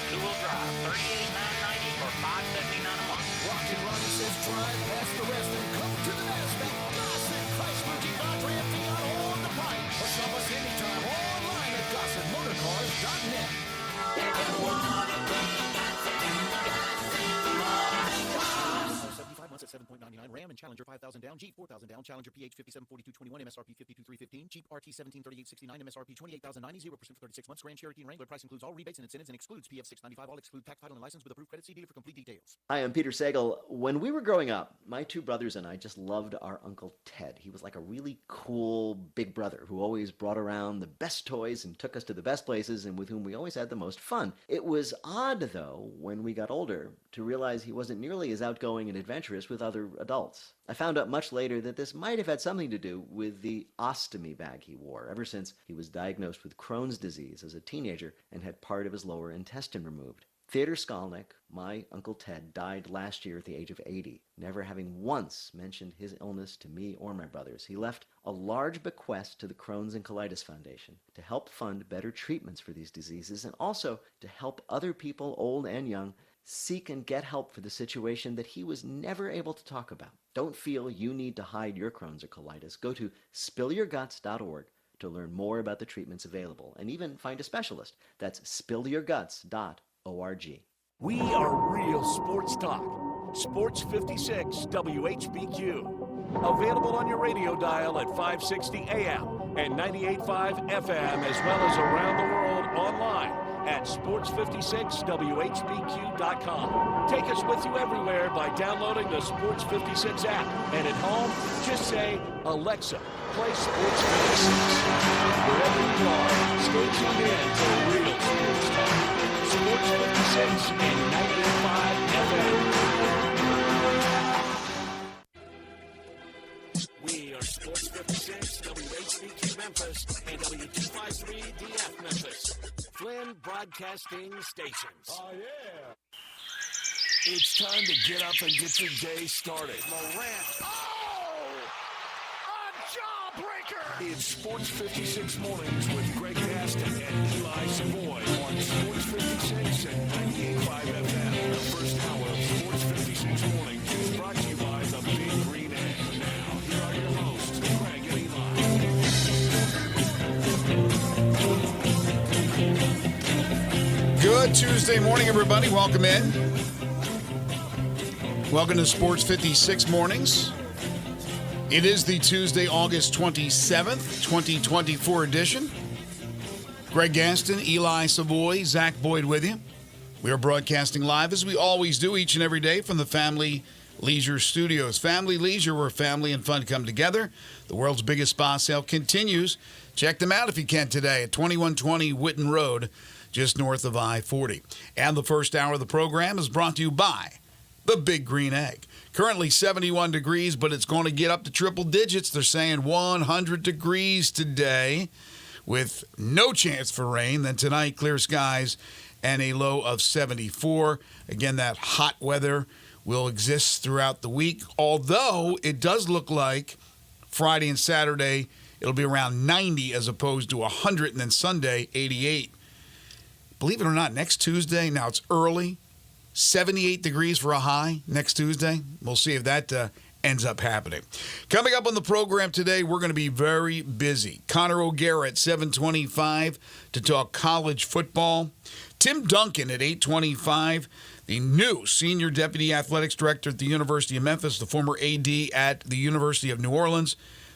two-wheel drive, $38,990 or $579 a month. Rocket Ronnie says drive past the rest and come to the Nasdaq. Gossett, Chrysler, Jeep, Ram, Fiat on the price. Or shop us anytime online at GossettMotorCars.net. If you want to be At 7.99, Ram and Challenger 5,000 down, Jeep 4,000 down, Challenger PH 574221, MSRP 52,315, Jeep RT 173869, MSRP 28,090, 0% for 36 months. Grand Cherokee and Wrangler price includes all rebates and incentives and excludes PF 695. All exclude tax, title, and license with approved credit. See dealer for complete details. Hi, I'm Peter Sagal. When we were growing up, my two brothers and I just loved our Uncle Ted. He was like a really cool big brother who always brought around the best toys and took us to the best places and with whom we always had the most fun. It was odd, though, when we got older, to realize he wasn't nearly as outgoing and adventurous with other adults. I found out much later that this might have had something to do with the ostomy bag he wore ever since he was diagnosed with Crohn's disease as a teenager and had part of his lower intestine removed. Theodor Skolnick, my Uncle Ted, died last year at the age of 80, never having once mentioned his illness to me or my brothers. He left a large bequest to the Crohn's and Colitis Foundation to help fund better treatments for these diseases and also to help other people, old and young, seek and get help for the situation that he was never able to talk about. Don't feel you need to hide your Crohn's or colitis. Go to spillyourguts.org to learn more about the treatments available and even find a specialist. That's spillyourguts.org. We are real sports talk. Sports 56 WHBQ. Available on your radio dial at 560 AM and 98.5 FM, as well as around the world online at sports56whbq.com. Take us with you everywhere by downloading the Sports 56 app. And at home, just say, Alexa, play Sports 56. Wherever you are, stay tuned in to real sports talk. Sports 56 and 98.5 FM. We are Sports 56, WHBQ Memphis, and W253DF Memphis. Flynn Broadcasting Stations. Oh, yeah. It's time to get up and get your day started. Morant. Oh! A jawbreaker! It's Sports 56 Mornings with Greg Gaston and Eli Savoy on Sports 56 and 98.5 FM. The first hour of Sports 56 Mornings is brought to you by the Big Green Egg. Now, here are your hosts, Greg and Eli. Good Tuesday morning, everybody. Welcome in. Welcome to Sports 56 Mornings. It is the Tuesday, August 27th, 2024 edition. Greg Gaston, Eli Savoy, Zach Boyd with you. We are broadcasting live, as we always do, each and every day from the Family Leisure Studios. Family Leisure, where family and fun come together. The world's biggest spa sale continues. Check them out if you can today at 2120 Whitten Road, just north of I-40. And the first hour of the program is brought to you by the Big Green Egg. Currently 71 degrees, but it's going to get up to triple digits. They're saying 100 degrees today with no chance for rain. Then tonight, clear skies and a low of 74. Again, that hot weather will exist throughout the week, although it does look like Friday and Saturday it'll be around 90 as opposed to 100, and then Sunday, 88. Believe it or not, next Tuesday, now it's early, 78 degrees for a high next Tuesday. We'll see if that ends up happening. Coming up on the program today, we're going to be very busy. Connor O'Gara at 7:25 to talk college football. Tim Duncan at 8:25, the new Senior Deputy Athletics Director at the University of Memphis, the former AD at the University of New Orleans,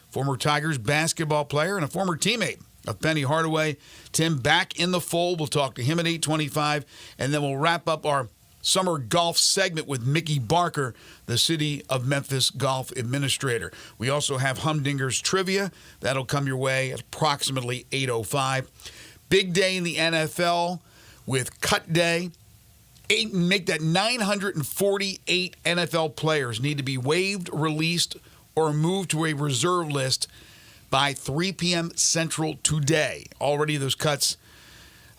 former Tigers basketball player, and a former teammate of Penny Hardaway. Tim back in the fold. We'll talk to him at 8:25, and then we'll wrap up our summer golf segment with Mickey Barker, the City of Memphis Golf Administrator. We also have Humdinger's Trivia. That'll come your way at approximately 8:05. Big day in the NFL with Cut Day. Make that 948 NFL players need to be waived, released, or moved to a reserve list by 3 p.m. Central today. Already those cuts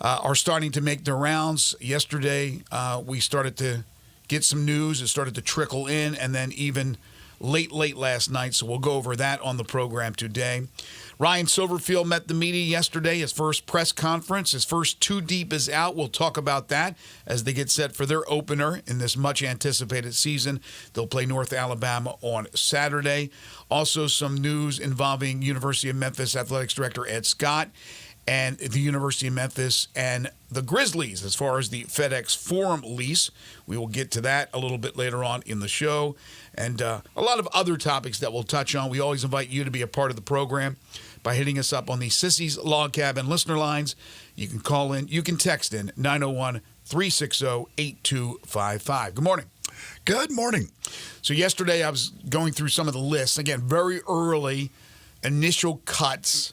are starting to make their rounds. Yesterday, we started to get some news. It started to trickle in, and then even late last night, so we'll go over that on the program today. Ryan Silverfield met the media yesterday, his first press conference. His first Too Deep is out. We'll talk about that as they get set for their opener in this much-anticipated season. They'll play North Alabama on Saturday. Also, some news involving University of Memphis Athletics Director Ed Scott and the University of Memphis and the Grizzlies as far as the FedEx Forum lease. We will get to that a little bit later on in the show. And a lot of other topics that we'll touch on. We always invite you to be a part of the program by hitting us up on the Sissy's Log Cabin listener lines. You can call in. You can text in 901-360-8255. Good morning. Good morning. So yesterday I was going through some of the lists. Again, very early initial cuts.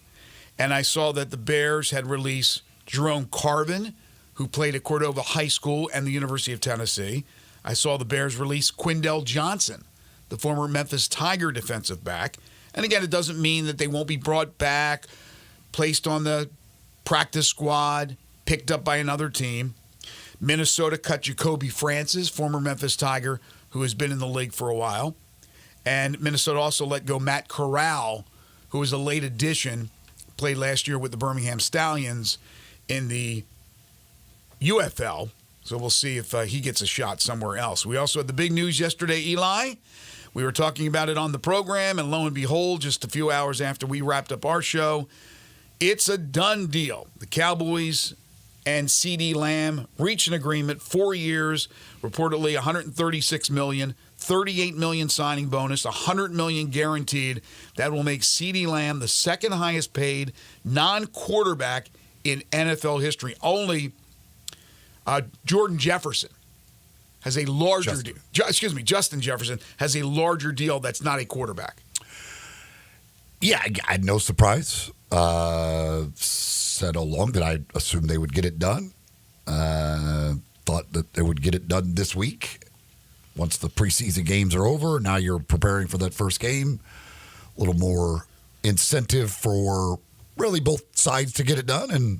And I saw that the Bears had released Jerome Carvin, who played at Cordova High School and the University of Tennessee. I saw the Bears release Quindell Johnson, the former Memphis Tiger defensive back. And again, it doesn't mean that they won't be brought back, placed on the practice squad, picked up by another team. Minnesota cut Jacoby Francis, former Memphis Tiger, who has been in the league for a while. And Minnesota also let go Matt Corral, who was a late addition, played last year with the Birmingham Stallions in the UFL. So we'll see if he gets a shot somewhere else. We also had the big news yesterday, Eli. We were talking about it on the program, and lo and behold, just a few hours after we wrapped up our show, it's a done deal. The Cowboys and CeeDee Lamb reached an agreement, 4 years, reportedly $136 million, $38 million signing bonus, $100 million guaranteed. That will make CeeDee Lamb the second highest paid non-quarterback in NFL history. Only Jordan Jefferson has a larger deal. Justin Jefferson has a larger deal that's not a quarterback. Yeah, I had no surprise. Said all along that I assumed they would get it done. Thought that they would get it done this week. Once the preseason games are over, now you're preparing for that first game. A little more incentive for really both sides to get it done. And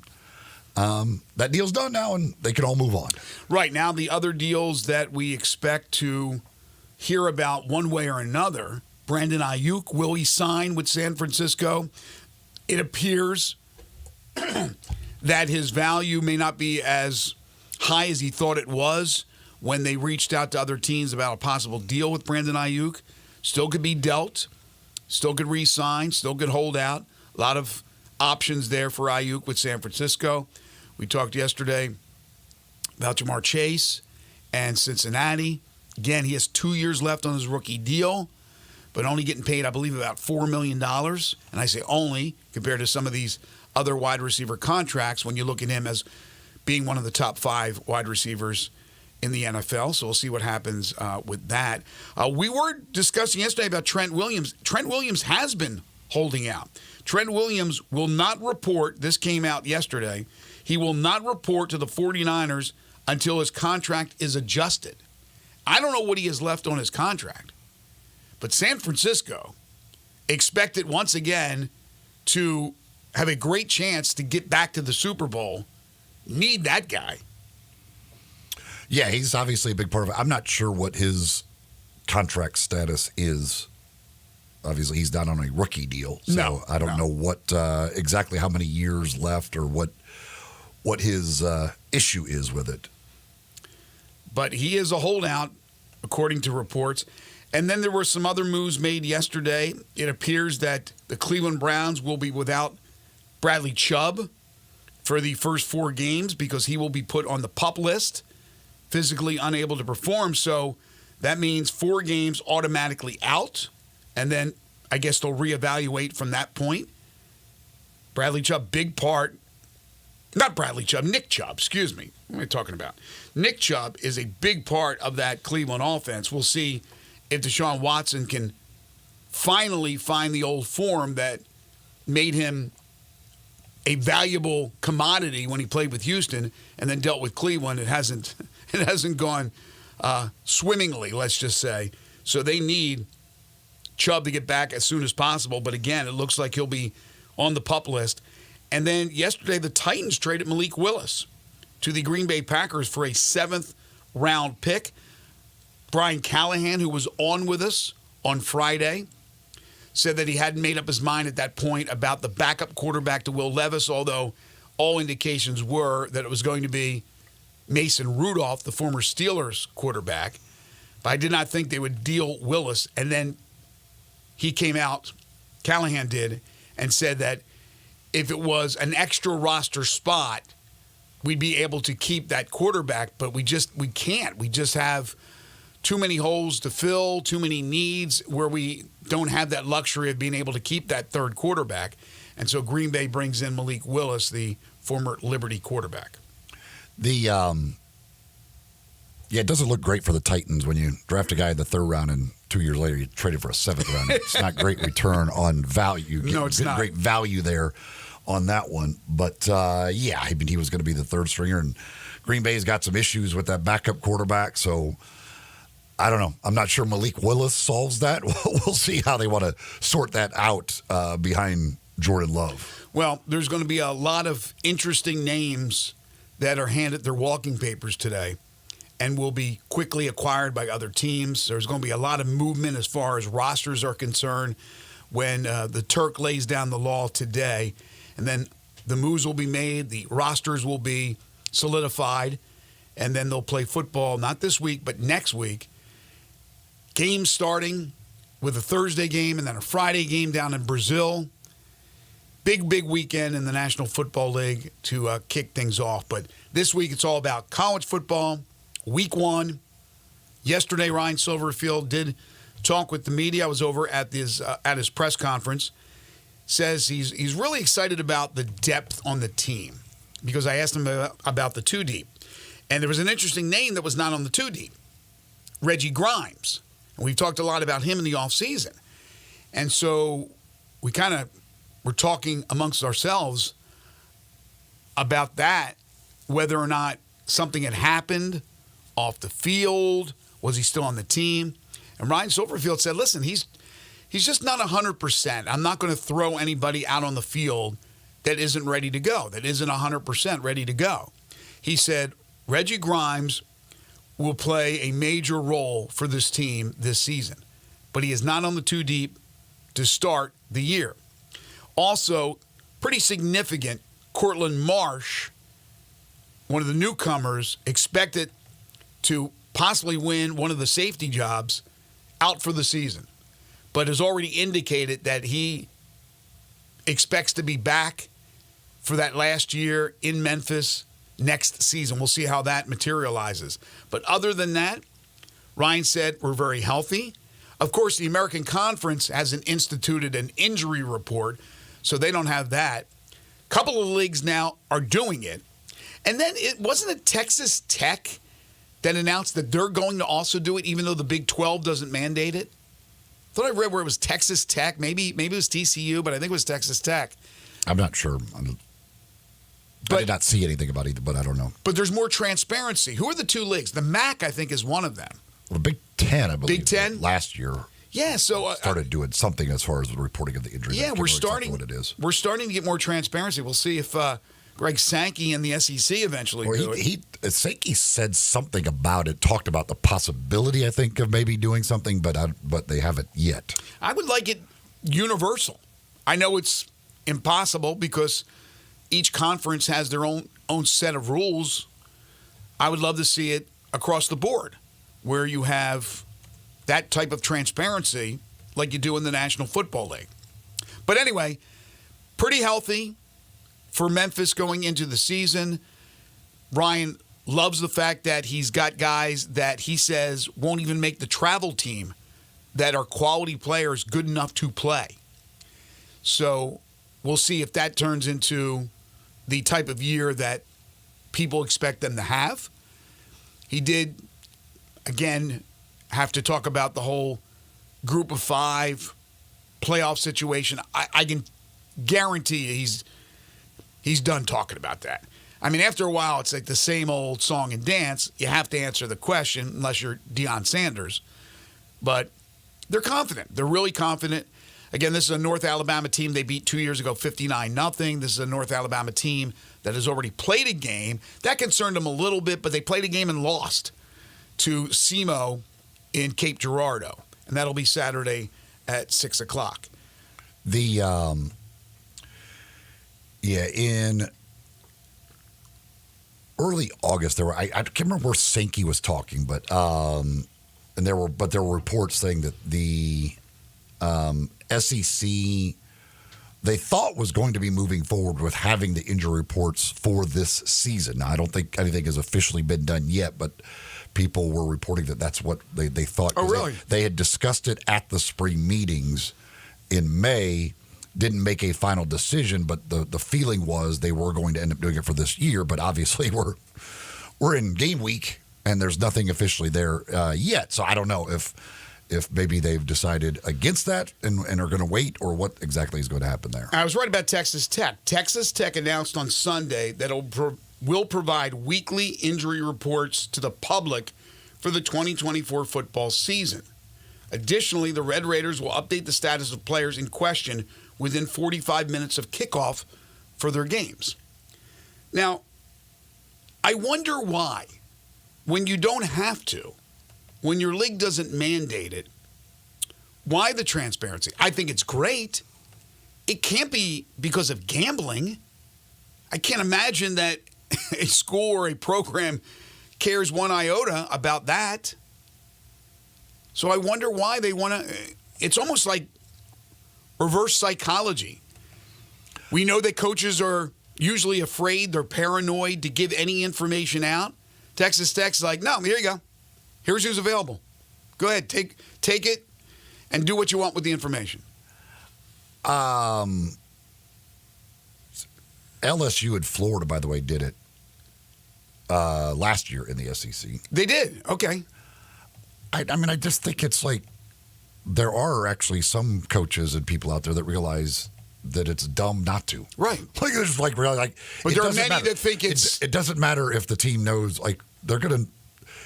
that deal's done now, and they can all move on. Right. Now the other deals that we expect to hear about one way or another, Brandon Ayuk, will he sign with San Francisco? It appears that his value may not be as high as he thought it was when they reached out to other teams about a possible deal with Brandon Ayuk. Still could be dealt, still could re-sign, still could hold out. A lot of options there for Ayuk with San Francisco. We talked yesterday about Jamar Chase and Cincinnati. Again, he has 2 years left on his rookie deal, but only getting paid, I believe, about $4 million. And I say only compared to some of these other wide receiver contracts when you look at him as being one of the top 5 wide receivers in the NFL. So we'll see what happens with that. We were discussing yesterday about Trent Williams. Trent Williams has been holding out. Trent Williams will not report. This came out yesterday. He will not report to the 49ers until his contract is adjusted. I don't know what he has left on his contract, but San Francisco expected once again to have a great chance to get back to the Super Bowl. Need that guy. Yeah, he's obviously a big part of it. I'm not sure what his contract status is. Obviously, he's not on a rookie deal, so I don't know what exactly how many years left or what his issue is with it. But he is a holdout, according to reports. And then there were some other moves made yesterday. It appears that the Cleveland Browns will be without Bradley Chubb for the first 4 games because he will be put on the PUP list, physically unable to perform. So that means 4 games automatically out, and then I guess they'll reevaluate from that point. Bradley Chubb, big part. Not Bradley Chubb, Nick Chubb, excuse me. What am I talking about? Nick Chubb is a big part of that Cleveland offense. We'll see if Deshaun Watson can finally find the old form that made him a valuable commodity when he played with Houston and then dealt with Cleveland. It hasn't gone swimmingly, let's just say. So they need Chubb to get back as soon as possible. But again, it looks like he'll be on the PUP list. And then yesterday, the Titans traded Malik Willis to the Green Bay Packers for a 7th-round pick. Brian Callahan, who was on with us on Friday. Said that he hadn't made up his mind at that point about the backup quarterback to Will Levis, although all indications were that it was going to be Mason Rudolph, the former Steelers quarterback. But I did not think they would deal Willis. And then he came out, Callahan did, and said that if it was an extra roster spot, we'd be able to keep that quarterback, but we can't. We just have too many holes to fill, too many needs where we don't have that luxury of being able to keep that third quarterback. And so Green Bay brings in Malik Willis, the former Liberty quarterback. It doesn't look great for the Titans when you draft a guy in the third round and 2 years later you trade it for a seventh round. It's not great return on value. No, it's not. Great value there on that one. But, he was going to be the third stringer, and Green Bay's got some issues with that backup quarterback, so I don't know. I'm not sure Malik Willis solves that. We'll see how they want to sort that out behind Jordan Love. Well, there's going to be a lot of interesting names that are handed their walking papers today and will be quickly acquired by other teams. There's going to be a lot of movement as far as rosters are concerned when the Turk lays down the law today. And then the moves will be made, the rosters will be solidified, and then they'll play football, not this week, but next week. Games starting with a Thursday game and then a Friday game down in Brazil. Big weekend in the National Football League to kick things off. But this week it's all about college football, week one. Yesterday, Ryan Silverfield did talk with the media. I was over at his press conference. Says he's really excited about the depth on the team because I asked him about the two deep. And there was an interesting name that was not on the two deep, Reggie Grimes. And we've talked a lot about him in the offseason. And so we kind of were talking amongst ourselves about that, whether or not something had happened off the field. Was he still on the team? And Ryan Silverfield said, listen, he's just not 100%. I'm not going to throw anybody out on the field that isn't ready to go, that isn't 100% ready to go. He said Reggie Grimes will play a major role for this team this season, but he is not on the two deep to start the year. Also, pretty significant, Cortland Marsh, one of the newcomers, expected to possibly win one of the safety jobs, out for the season, but has already indicated that he expects to be back for that last year in Memphis next season. We'll see how that materializes. But other than that, Ryan said we're very healthy. Of course, the American Conference hasn't instituted an injury report, so they don't have that. A couple of leagues now are doing it. And then wasn't it Texas Tech that announced that they're going to also do it, even though the Big 12 doesn't mandate it? I thought I read where it was Texas Tech. Maybe it was TCU, but I think it was Texas Tech. I'm not sure. I did not see anything about either, but I don't know. But there's more transparency. Who are the two leagues? The MAC, I think, is one of them. Well, the Big Ten, I believe. Big Ten? Last year. Yeah, so started doing something as far as the reporting of the injuries. Yeah, we're starting. What it is. We're starting to get more transparency. We'll see if Greg Sankey and the SEC eventually do it. Sankey said something about it, talked about the possibility, I think, of maybe doing something, but they haven't yet. I would like it universal. I know it's impossible because each conference has their own set of rules. I would love to see it across the board where you have that type of transparency like you do in the National Football League. But anyway, pretty healthy for Memphis going into the season. Ryan loves the fact that he's got guys that he says won't even make the travel team that are quality players good enough to play. So we'll see if that turns into the type of year that people expect them to have. He did, again, have to talk about the whole group of five playoff situation. I can guarantee you he's done talking about that. I mean, after a while, it's like the same old song and dance. You have to answer the question unless you're Deion Sanders. But they're confident. They're really confident. Again, this is a North Alabama team they beat 2 years ago 59-0. This is a North Alabama team that has already played a game. That concerned them a little bit, but they played a game and lost to SEMO in Cape Girardeau. and that'll be Saturday at 6 o'clock. In early August, there were I can't remember where Sankey was talking, but there were reports saying that the SEC they thought was going to be moving forward with having the injury reports for this season. Now, I don't think anything has officially been done yet, but people were reporting that that's what they thought. Oh, really? They had discussed it at the spring meetings in May, didn't make a final decision, but the feeling was they were going to end up doing it for this year. But obviously, we're in game week, and there's nothing officially there yet. So I don't know if maybe they've decided against that and are going to wait, or what exactly is going to happen there. I was right about Texas Tech. Texas Tech announced on Sunday that will provide weekly injury reports to the public for the 2024 football season. Additionally, the Red Raiders will update the status of players in question within 45 minutes of kickoff for their games. Now, I wonder why, when you don't have to, when your league doesn't mandate it, why the transparency? I think it's great. It can't be because of gambling. I can't imagine that a school or a program cares one iota about that. So I wonder why they want to. It's almost like reverse psychology. We know that coaches are usually afraid, they're paranoid to give any information out. Texas Tech's like, no, here you go. Here's who's available. Go ahead, take it, and do what you want with the information. LSU and Florida, by the way, did it last year in the SEC. They did. Okay. I mean, I just think it's like there are actually some coaches and people out there that realize that it's dumb not to. Right. Like there's like really like. But there are many that think it doesn't matter if the team knows. Like they're gonna.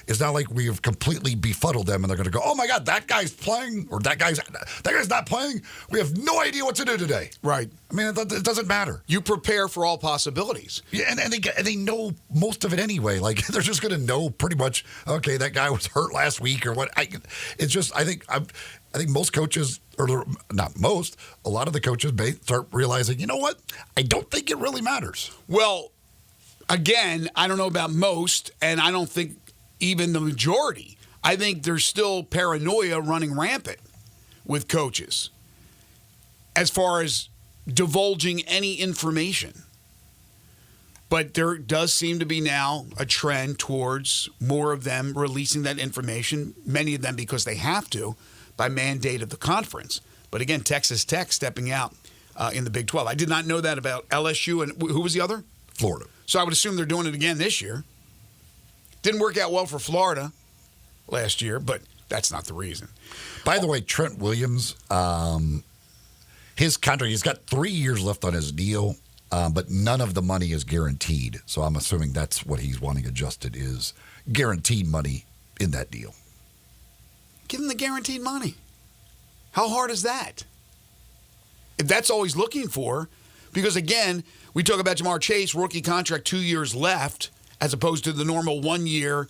It's not like we have completely befuddled them and they're going to go, oh, my God, that guy's playing or that guy's not playing. We have no idea what to do today. Right. I mean, it doesn't matter. You prepare for all possibilities. Yeah, and they know most of it anyway. Like, they're just going to know pretty much, okay, that guy was hurt last week or what. It's just, I think most coaches, or not most, a lot of the coaches may start realizing, you know what? I don't think it really matters. Well, again, I don't know about most, and I don't think even the majority. I think there's still paranoia running rampant with coaches as far as divulging any information. But there does seem to be now a trend towards more of them releasing that information, many of them because they have to by mandate of the conference. But again, Texas Tech stepping out in the Big 12. I did not know that about LSU. And who was the other? Florida. So I would assume they're doing it again this year. Didn't work out well for Florida last year, but that's not the reason. By the way, Trent Williams, his contract, he's got 3 years left on his deal, but none of the money is guaranteed. So I'm assuming that's what he's wanting adjusted is guaranteed money in that deal. Give him the guaranteed money. How hard is that? If that's all he's looking for, because again, we talk about Jamar Chase, rookie contract, 2 years left, as opposed to the normal 1 year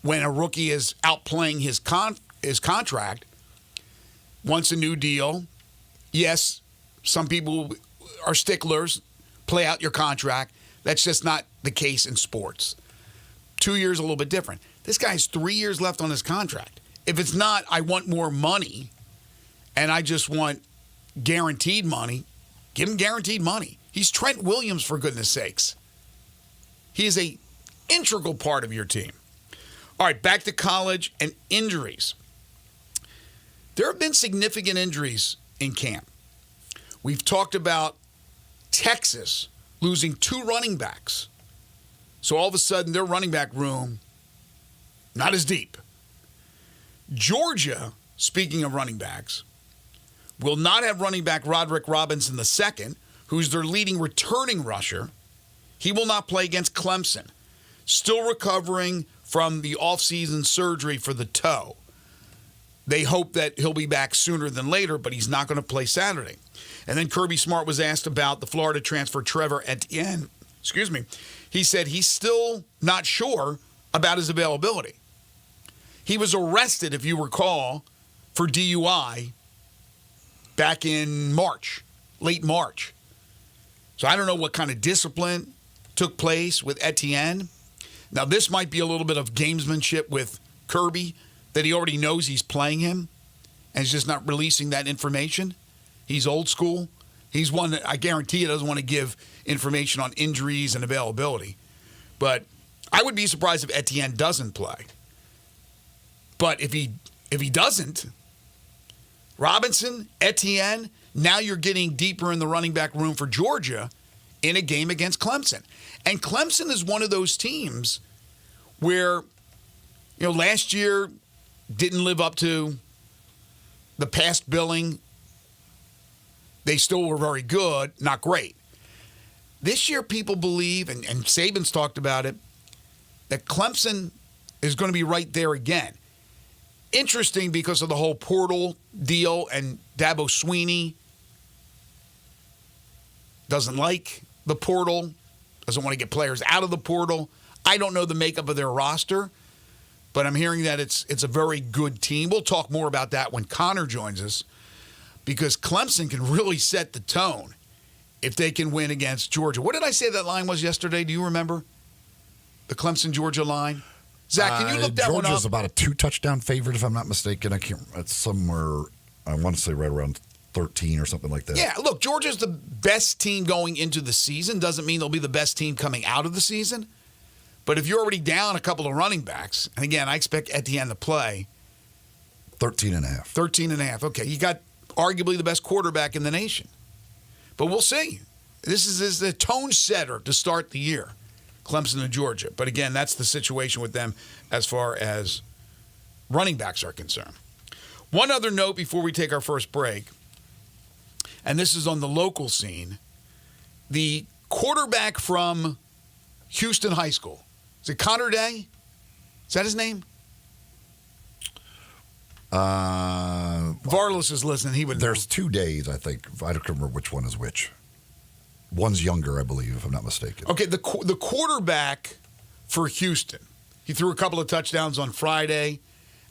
when a rookie is outplaying his contract. Wants a new deal. Yes, some people are sticklers, play out your contract. That's just not the case in sports. 2 years a little bit different. This guy has 3 years left on his contract. If it's not, I want more money, and I just want guaranteed money, give him guaranteed money. He's Trent Williams, for goodness sakes. He is an integral part of your team. All right, back to college and injuries. There have been significant injuries in camp. We've talked about Texas losing 2 running backs. So all of a sudden, their running back room, not as deep. Georgia, speaking of running backs, will not have running back Roderick Robinson II, who's their leading returning rusher. He will not play against Clemson. Still recovering from the offseason surgery for the toe. They hope that he'll be back sooner than later, but he's not going to play Saturday. And then Kirby Smart was asked about the Florida transfer Trevor Etienne. He said he's still not sure about his availability. He was arrested, if you recall, for DUI back in March, late March. So I don't know what kind of discipline took place with Etienne. Now, this might be a little bit of gamesmanship with Kirby, that he already knows he's playing him and is just not releasing that information. He's old school. He's one that I guarantee you doesn't want to give information on injuries and availability. But I would be surprised if Etienne doesn't play. But if he doesn't, Robinson, Etienne, now you're getting deeper in the running back room for Georgia in a game against Clemson. And Clemson is one of those teams where, last year didn't live up to the past billing. They still were very good, not great. This year, people believe, and Saban's talked about it, that Clemson is going to be right there again. Interesting because of the whole portal deal, and Dabo Swinney doesn't like the portal, doesn't want to get players out of the portal. I don't know the makeup of their roster, but I'm hearing that it's a very good team. We'll talk more about that when Connor joins us, because Clemson can really set the tone if they can win against Georgia. What did I say that line was yesterday? Do you remember? The Clemson-Georgia line? Zach, can you look that one up? Georgia's about a 2-touchdown favorite, if I'm not mistaken. I can't. It's somewhere, I want to say right around 13 or something like that. Yeah, look, Georgia's the best team going into the season. Doesn't mean they'll be the best team coming out of the season. But if you're already down a couple of running backs, and again, I expect Etienne to play. 13.5. 13.5. Okay, you got arguably the best quarterback in the nation. But we'll see. This is the tone setter to start the year, Clemson and Georgia. But again, that's the situation with them as far as running backs are concerned. One other note before we take our first break, and this is on the local scene. The quarterback from Houston High School, is it Connor Day? Is that his name? Varlas is listening. He would. There's 2 days, I think. I don't remember which one is which. One's younger, I believe, if I'm not mistaken. Okay, the quarterback for Houston. He threw a couple of touchdowns on Friday.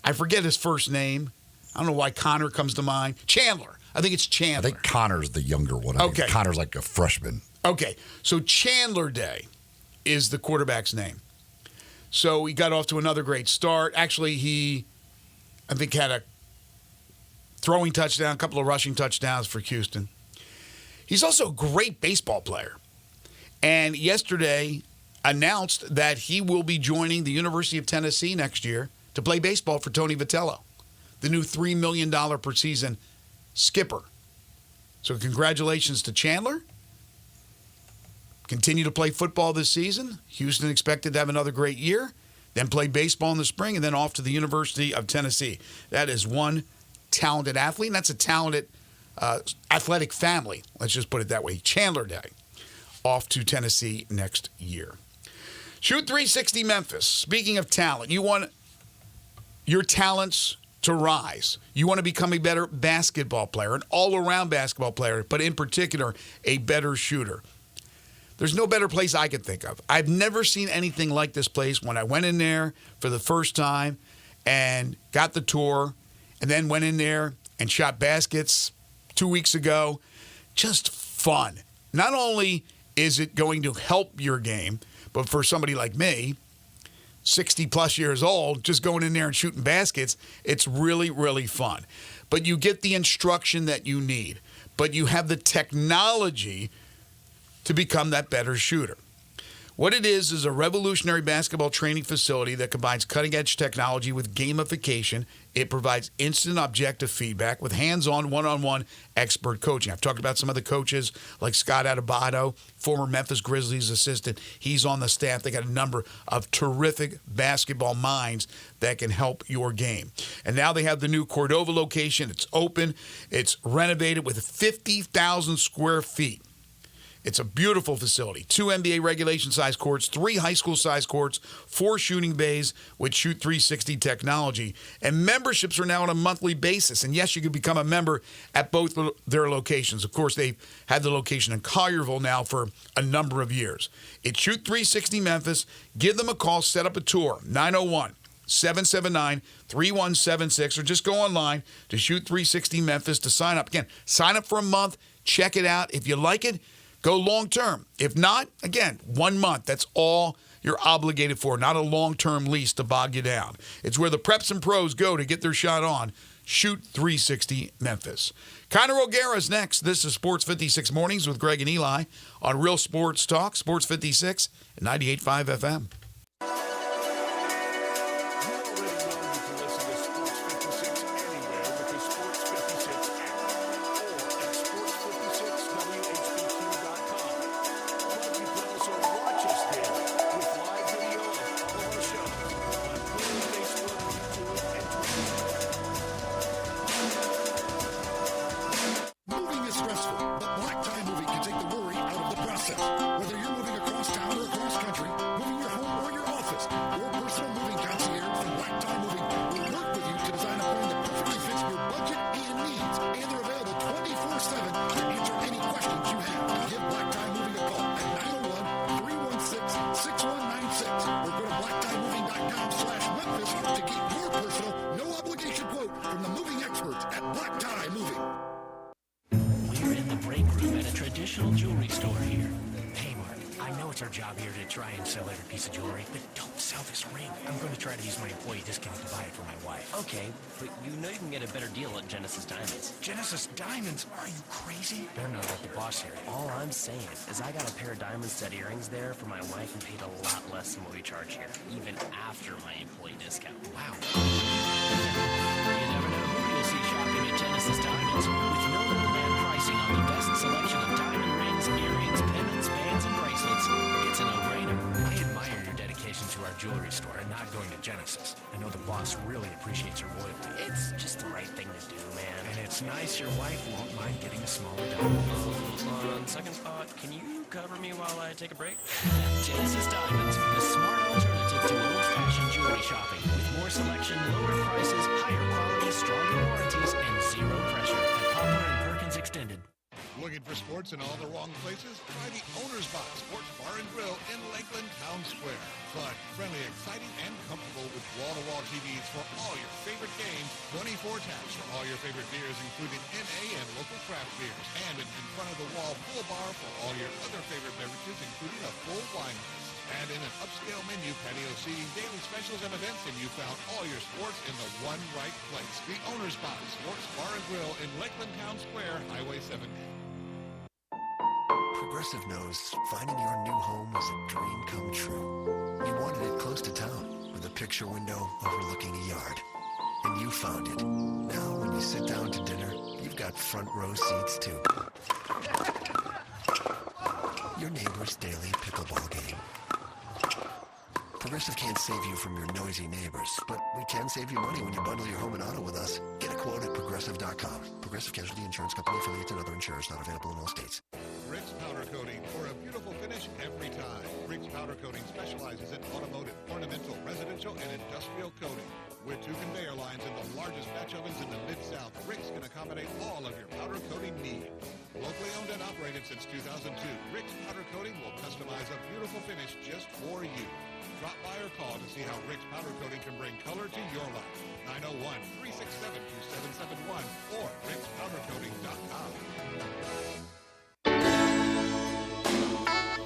I forget his first name. I don't know why Connor comes to mind. Chandler. I think it's Chandler. I think Connor's the younger one. I think Connor's like a freshman. Okay, so Chandler Day is the quarterback's name. So he got off to another great start. Actually, he, I think, had a throwing touchdown, a couple of rushing touchdowns for Houston. He's also a great baseball player. And yesterday announced that he will be joining the University of Tennessee next year to play baseball for Tony Vitello, the new $3 million per season skipper. So congratulations to Chandler. Continue to play football this season. Houston expected to have another great year, then play baseball in the spring, and then off to the University of Tennessee. That is one talented athlete, and that's a talented athletic family. Let's just put it that way. Chandler Day, off to Tennessee next year. Shoot 360 Memphis. Speaking of talent, you want your talents to rise. You want to become a better basketball player, an all-around basketball player, but in particular, a better shooter. There's no better place I could think of. I've never seen anything like this place. When I went in there for the first time and got the tour, and then went in there and shot baskets 2 weeks ago, just fun. Not only is it going to help your game, but for somebody like me, 60-plus years old, just going in there and shooting baskets, it's really, really fun. But you get the instruction that you need. But you have the technology to become that better shooter. What it is a revolutionary basketball training facility that combines cutting-edge technology with gamification. It provides instant objective feedback with hands-on, one-on-one expert coaching. I've talked about some of the coaches like Scott Adebayo, former Memphis Grizzlies assistant. He's on the staff. They got a number of terrific basketball minds that can help your game. And now they have the new Cordova location. It's open. It's renovated with 50,000 square feet. It's a beautiful facility. 2 NBA regulation-size courts, 3 high school-size courts, 4 shooting bays with Shoot 360 technology. And memberships are now on a monthly basis. And, yes, you can become a member at both their locations. Of course, they've had the location in Collierville now for a number of years. It's Shoot 360 Memphis. Give them a call. Set up a tour. 901 779-3176, or just go online to Shoot 360 Memphis to sign up. Again, sign up for a month, check it out. If you like it, go long term. If not, again, 1 month. That's all you're obligated for, not a long-term lease to bog you down. It's where the preps and pros go to get their shot on. Shoot 360 Memphis. Conor O'Gara's next. This is Sports 56 Mornings with Greg and Eli on Real Sports Talk, Sports 56 and 98.5 FM. Moving is stressful, but Black Tie Moving can take the worry out of the process. Whether you're moving across town or across country, moving your home or your office, your personal moving concierge from Black Tie Moving will work with you to design a plan that perfectly fits your budget and needs. And they're available 24/7 to answer any questions you have. Give Black Tie Moving a call at 901-316-6196 or go to blacktiemoving.com/Memphis to get your personal, no obligation quote from the moving experts at Black Tie Moving. We're in the break room at a traditional jewelry store here. Hey, Mark, I know it's our job here to try and sell every piece of jewelry, but don't sell this ring. I'm going to try to use my employee discount to buy it for my wife. Okay, but you know you can get a better deal at Genesis Diamonds. Genesis Diamonds? Are you crazy? They're not like the boss here. All I'm saying is I got a pair of diamond set earrings there for my wife and paid a lot less than what we charge here, even after my employee discount. Wow. You never know who you'll see shopping at Genesis Diamonds. With no middleman pricing on the best selection of diamond rings, earrings, pendants, bands, and bracelets, it's a no-brainer. I admire your dedication to our jewelry store and not going to Genesis. I know the boss really appreciates your loyalty. It's just the right thing to do, man. And it's nice your wife won't mind getting a smaller diamond. On second thought, can you cover me while I take a break? Genesis Diamonds, the smart alternative to old-fashioned jewelry shopping. With more selection, lower prices, higher quality, stronger warranties, and zero pressure. At Poplar and Perkins Extended. Looking for sports in all the wrong places? Try the Owner's Box Sports Bar and Grill in Lakeland Town Square. Fun, friendly, exciting, and comfortable with wall-to-wall TVs for all your favorite games, 24 taps for all your favorite beers, including NA and local craft beers, and an in-front-of-the-wall pool bar for all your other favorite beverages, including a full wine list. And in an upscale menu, patio seating, daily specials, and events, and you found all your sports in the one right place. The Owner's Box Sports Bar and Grill in Lakeland Town Square, Highway 70. Progressive knows finding your new home is a dream come true. You wanted it close to town with a picture window overlooking a yard. And you found it. Now when you sit down to dinner, you've got front row seats too. Your neighbor's daily pickleball game. Progressive can't save you from your noisy neighbors, but we can save you money when you bundle your home and auto with us. Get a quote at Progressive.com. Progressive Casualty Insurance Company, affiliates, and other insurers not available in all states. Rick's Powder Coating for a beautiful finish every time. Rick's Powder Coating specializes in automotive, ornamental, residential, and industrial coating. With 2 conveyor lines and the largest batch ovens in the Mid-South, Rick's can accommodate all of your powder coating needs. Locally owned and operated since 2002, Rick's Powder Coating will customize a beautiful finish just for you. Drop by or call to see how Rick's Powder Coating can bring color to your life. 901-367-2771 or rickspowdercoating.com.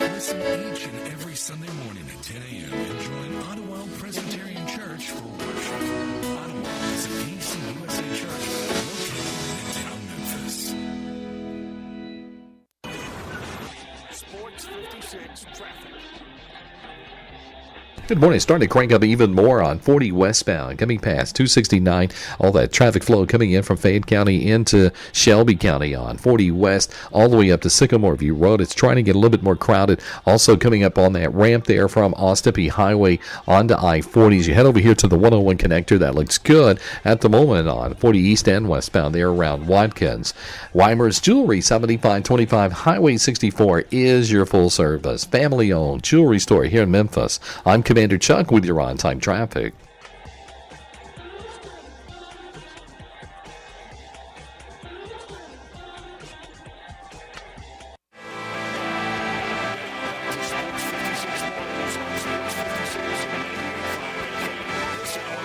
Listen each and every Sunday morning at 10 a.m. and join Ottawa Presbyterian Church for worship. Ottawa is a PCUSA church located in downtown Memphis. Sports 56 traffic. Good morning. Starting to crank up even more on 40 westbound, coming past 269. All that traffic flow coming in from Fayette County into Shelby County on 40 west, all the way up to Sycamore View Road. It's trying to get a little bit more crowded. Also coming up on that ramp there from Ostepi Highway onto I-40. As you head over here to the 101 connector, that looks good at the moment on 40 east and westbound there around Watkins. Weimer's Jewelry, 7525 Highway 64 is your full service, family-owned jewelry store here in Memphis. I'm Commander Chuck with your on-time traffic. This hour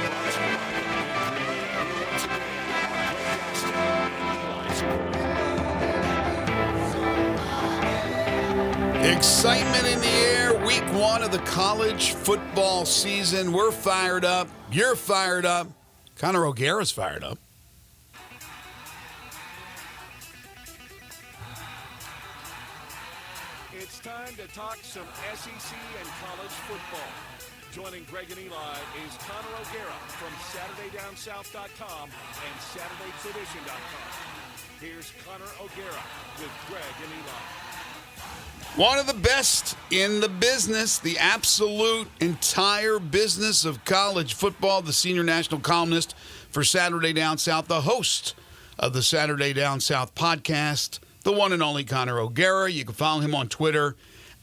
Excitement in the air. Week 1 of the college football season. We're fired up. You're fired up. Connor O'Gara's fired up. It's time to talk some SEC and college football. Joining Greg and Eli is Connor O'Gara from SaturdayDownSouth.com and SaturdayTradition.com. Here's Connor O'Gara with Greg and Eli. One of the best in the business, the absolute entire business of college football, the senior national columnist for Saturday Down South, the host of the Saturday Down South podcast, the one and only Connor O'Gara. You can follow him on Twitter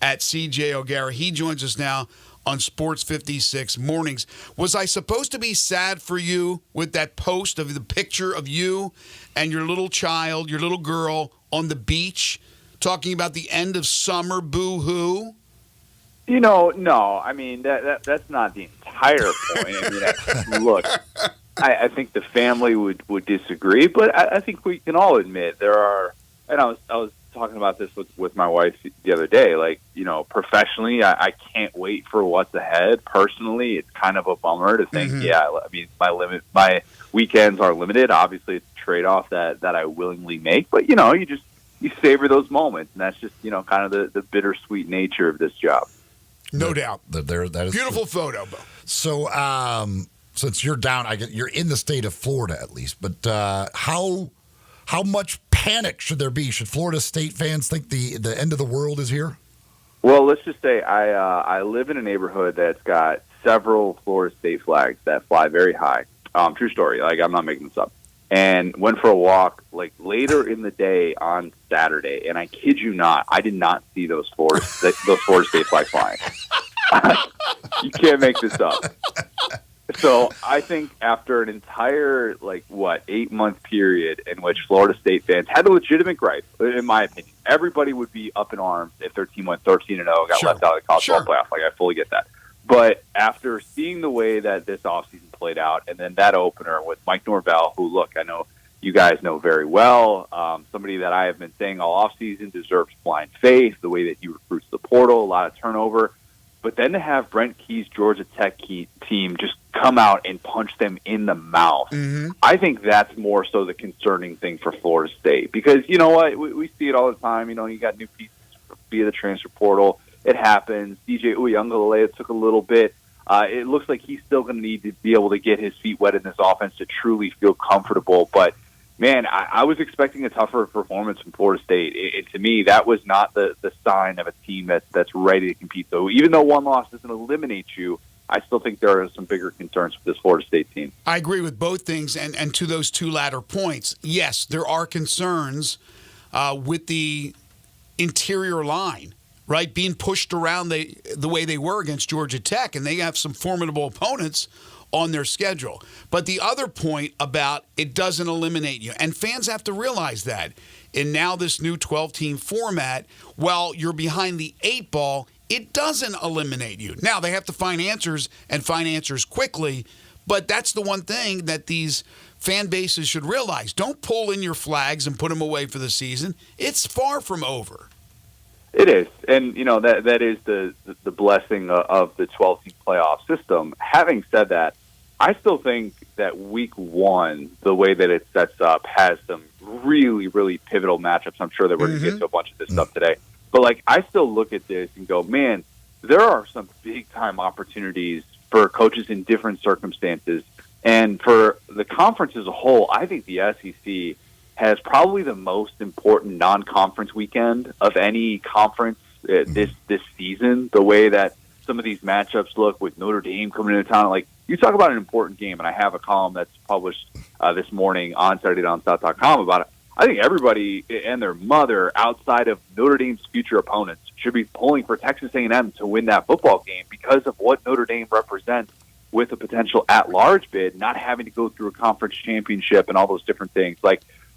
at CJ O'Gara. He joins us now on Sports 56 Mornings. Was I supposed to be sad for you with that post of the picture of you and your little child, your little girl on the beach, talking about the end of summer, boo-hoo? No. I mean, that's not the entire point. I mean, look, I think the family would disagree, but I think we can all admit there are, and I was talking about this with my wife the other day, like, professionally, I can't wait for what's ahead. Personally, it's kind of a bummer to think, I mean, my weekends are limited. Obviously, it's a trade-off that I willingly make, but, you savor those moments, and that's just, kind of the bittersweet nature of this job. No doubt. That is beautiful true. photo, Bo. So, since you're down, you're in the state of Florida at least, but how much panic should there be? Should Florida State fans think the end of the world is here? Well, let's just say I live in a neighborhood that's got several Florida State flags that fly very high. True story. Like, I'm not making this up. And went for a walk like later in the day on Saturday, and I kid you not, I did not see those Florida State flags flying. You can't make this up. So I think after an entire 8-month period in which Florida State fans had a legitimate gripe, in my opinion, everybody would be up in arms if their team went 13-0, got left out of the college football playoff. Like, I fully get that. But after seeing the way that this offseason played out, and then that opener with Mike Norvell, who, look, I know you guys know very well, somebody that I have been saying all offseason deserves blind faith, the way that he recruits the portal, a lot of turnover. But then to have Brent Key's Georgia Tech team just come out and punch them in the mouth, I think that's more so the concerning thing for Florida State. Because, you know what, we see it all the time. You got new pieces via the transfer portal. It happens. DJ Uiagalelei took a little bit. It looks like he's still going to need to be able to get his feet wet in this offense to truly feel comfortable. But, man, I was expecting a tougher performance from Florida State. To me, that was not the sign of a team that's ready to compete. So even though one loss doesn't eliminate you, I still think there are some bigger concerns for this Florida State team. I agree with both things. And to those two latter points, yes, there are concerns with the interior line, right, being pushed around the way they were against Georgia Tech, and they have some formidable opponents on their schedule. But the other point about it doesn't eliminate you, and fans have to realize that. And now this new 12-team format, while you're behind the 8 ball, it doesn't eliminate you. Now, they have to find answers and find answers quickly, but that's the one thing that these fan bases should realize. Don't pull in your flags and put them away for the season. It's far from over. It is, and that is the blessing of the 12-team playoff system. Having said that, I still think that Week 1, the way that it sets up, has some really, really pivotal matchups. I'm sure that we're going to get to a bunch of this stuff today. But, I still look at this and go, man, there are some big-time opportunities for coaches in different circumstances. And for the conference as a whole, I think the SEC has probably the most important non-conference weekend of any conference this season. The way that some of these matchups look with Notre Dame coming into town, you talk about an important game, and I have a column that's published this morning on SaturdayDownSouth.com about it. I think everybody and their mother outside of Notre Dame's future opponents should be pulling for Texas A&M to win that football game because of what Notre Dame represents with a potential at-large bid, not having to go through a conference championship and all those different things.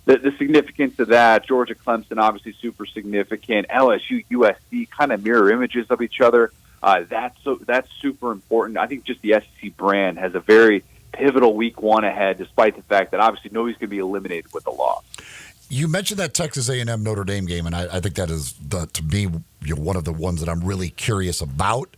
The significance of that, Georgia, Clemson, obviously super significant. LSU, USC, kind of mirror images of each other. That's super important. I think just the SEC brand has a very pivotal Week 1 ahead, despite the fact that obviously nobody's going to be eliminated with a loss. You mentioned that Texas A&M Notre Dame game, and I think that is, to me, one of the ones that I'm really curious about.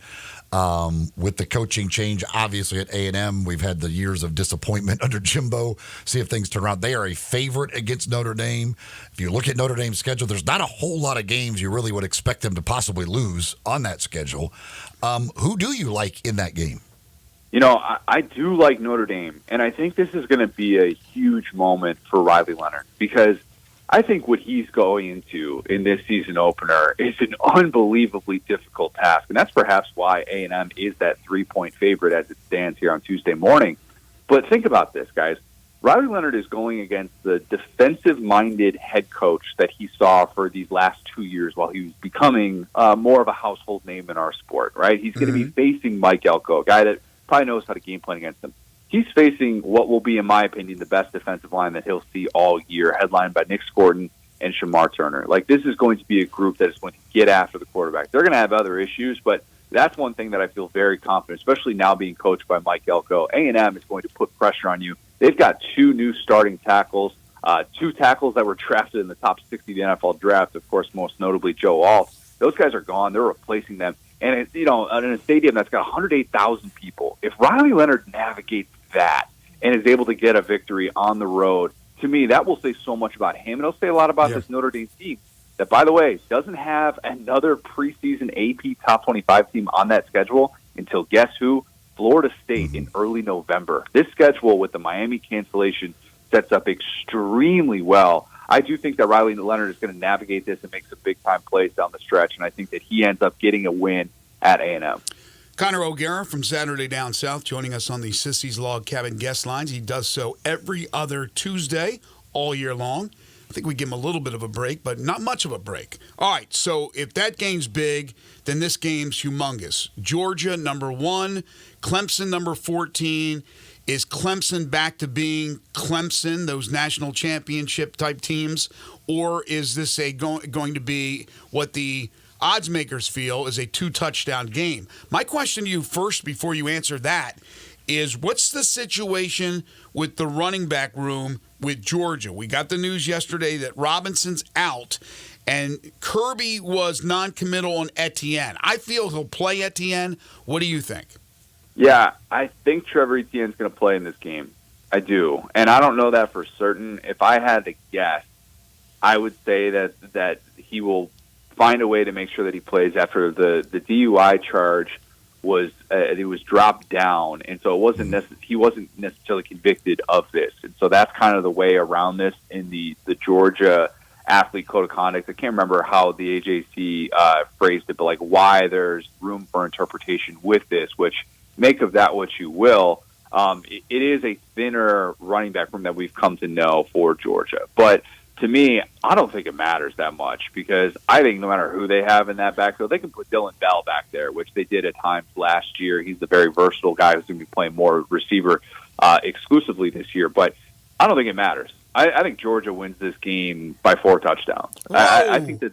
With the coaching change, obviously at A&M, we've had the years of disappointment under Jimbo. See if things turn around. They are a favorite against Notre Dame. If you look at Notre Dame's schedule, there's not a whole lot of games you really would expect them to possibly lose on that schedule. Who do you like in that game? I do like Notre Dame, and I think this is going to be a huge moment for Riley Leonard because I think what he's going into in this season opener is an unbelievably difficult task, and that's perhaps why A&M is that 3-point favorite as it stands here on Tuesday morning. But think about this, guys. Riley Leonard is going against the defensive-minded head coach that he saw for these last 2 years while he was becoming more of a household name in our sport, right? He's going to be facing Mike Elko, a guy that probably knows how to game plan against him. He's facing what will be, in my opinion, the best defensive line that he'll see all year, headlined by Nick Scorton and Shamar Turner. Like, this is going to be a group that is going to get after the quarterback. They're going to have other issues, but that's one thing that I feel very confident, especially now being coached by Mike Elko. A&M is going to put pressure on you. They've got 2 new starting tackles, 2 tackles that were drafted in the top 60 of the NFL draft, of course, most notably Joe Alt. Those guys are gone. They're replacing them. And, in a stadium that's got 108,000 people, if Riley Leonard navigates that and is able to get a victory on the road, to me, that will say so much about him. And it'll say a lot about this Notre Dame team that, by the way, doesn't have another preseason AP top 25 team on that schedule until, guess who? Florida State in early November. This schedule with the Miami cancellation sets up extremely well. I do think that Riley Leonard is going to navigate this and make some big-time plays down the stretch, and I think that he ends up getting a win at A&M. Connor O'Gara from Saturday Down South joining us on the Sissy's Log Cabin guest lines. He does so every other Tuesday all year long. I think we give him a little bit of a break, but not much of a break. All right, so if that game's big, then this game's humongous. Georgia, number 1. Clemson, number 14. Is Clemson back to being Clemson, those national championship type teams, or is this going to be what the odds makers feel is a 2-touchdown game? My question to you first, before you answer that, is what's the situation with the running back room with Georgia? We got the news yesterday that Robinson's out, and Kirby was non-committal on Etienne. I feel he'll play Etienne. What do you think? Yeah, I think Trevor Etienne's going to play in this game. I do. And I don't know that for certain. If I had to guess, I would say that he will find a way to make sure that he plays after the DUI charge was dropped down, and so he wasn't necessarily convicted of this. And so that's kind of the way around this in the Georgia athlete code of conduct. I can't remember how the AJC phrased it, but like why there's room for interpretation with this, which make of that what you will. It is a thinner running back room that we've come to know for Georgia. But to me, I don't think it matters that much because I think no matter who they have in that backfield, they can put Dylan Bell back there, which they did at times last year. He's a very versatile guy who's going to be playing more receiver exclusively this year. But I don't think it matters. I think Georgia wins this game by 4 touchdowns. I think that.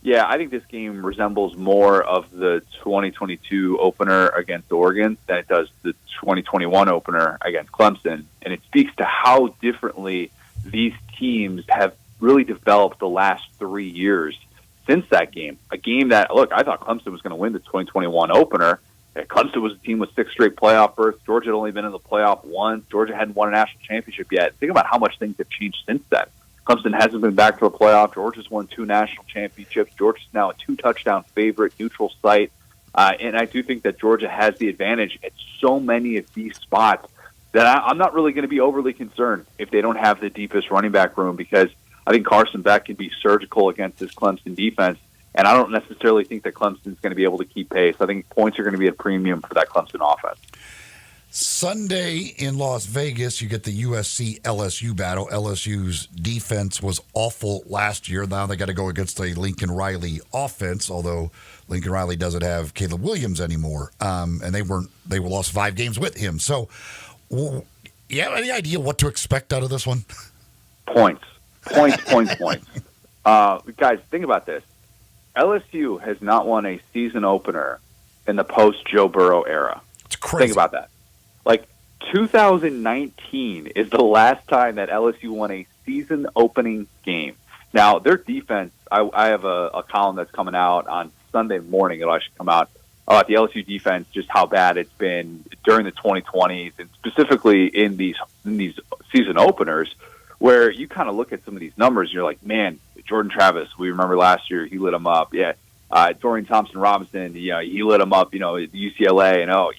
Yeah, I think this game resembles more of the 2022 opener against Oregon than it does the 2021 opener against Clemson. And it speaks to how differently these teams have really developed the last 3 years since that game. A game that, look, I thought Clemson was going to win the 2021 opener. Clemson was a team with 6 straight playoff berths. Georgia had only been in the playoff once. Georgia hadn't won a national championship yet. Think about how much things have changed since then. Clemson hasn't been back to a playoff. Georgia's won 2 national championships. Georgia's now a 2-touchdown favorite, neutral site. And I do think that Georgia has the advantage at so many of these spots that I'm not really going to be overly concerned if they don't have the deepest running back room because I think Carson Beck can be surgical against this Clemson defense. And I don't necessarily think that Clemson's going to be able to keep pace. I think points are going to be at premium for that Clemson offense. Sunday in Las Vegas, you get the USC-LSU battle. LSU's defense was awful last year. Now they got to go against a Lincoln Riley offense, although Lincoln Riley doesn't have Caleb Williams anymore, and they lost 5 games with him. So, you have any idea what to expect out of this one? Points. Guys, think about this. LSU has not won a season opener in the post-Joe Burrow era. It's crazy. Think about that. 2019 is the last time that LSU won a season opening game. Now, their defense, I have a column that's coming out on Sunday morning. It'll actually come out about the LSU defense, just how bad it's been during the 2020s, and specifically in these season openers, where you kind of look at some of these numbers and you're like, man, Jordan Travis, we remember last year, he lit them up. Yeah. Dorian Thompson-Robinson, he lit them up, at UCLA. And,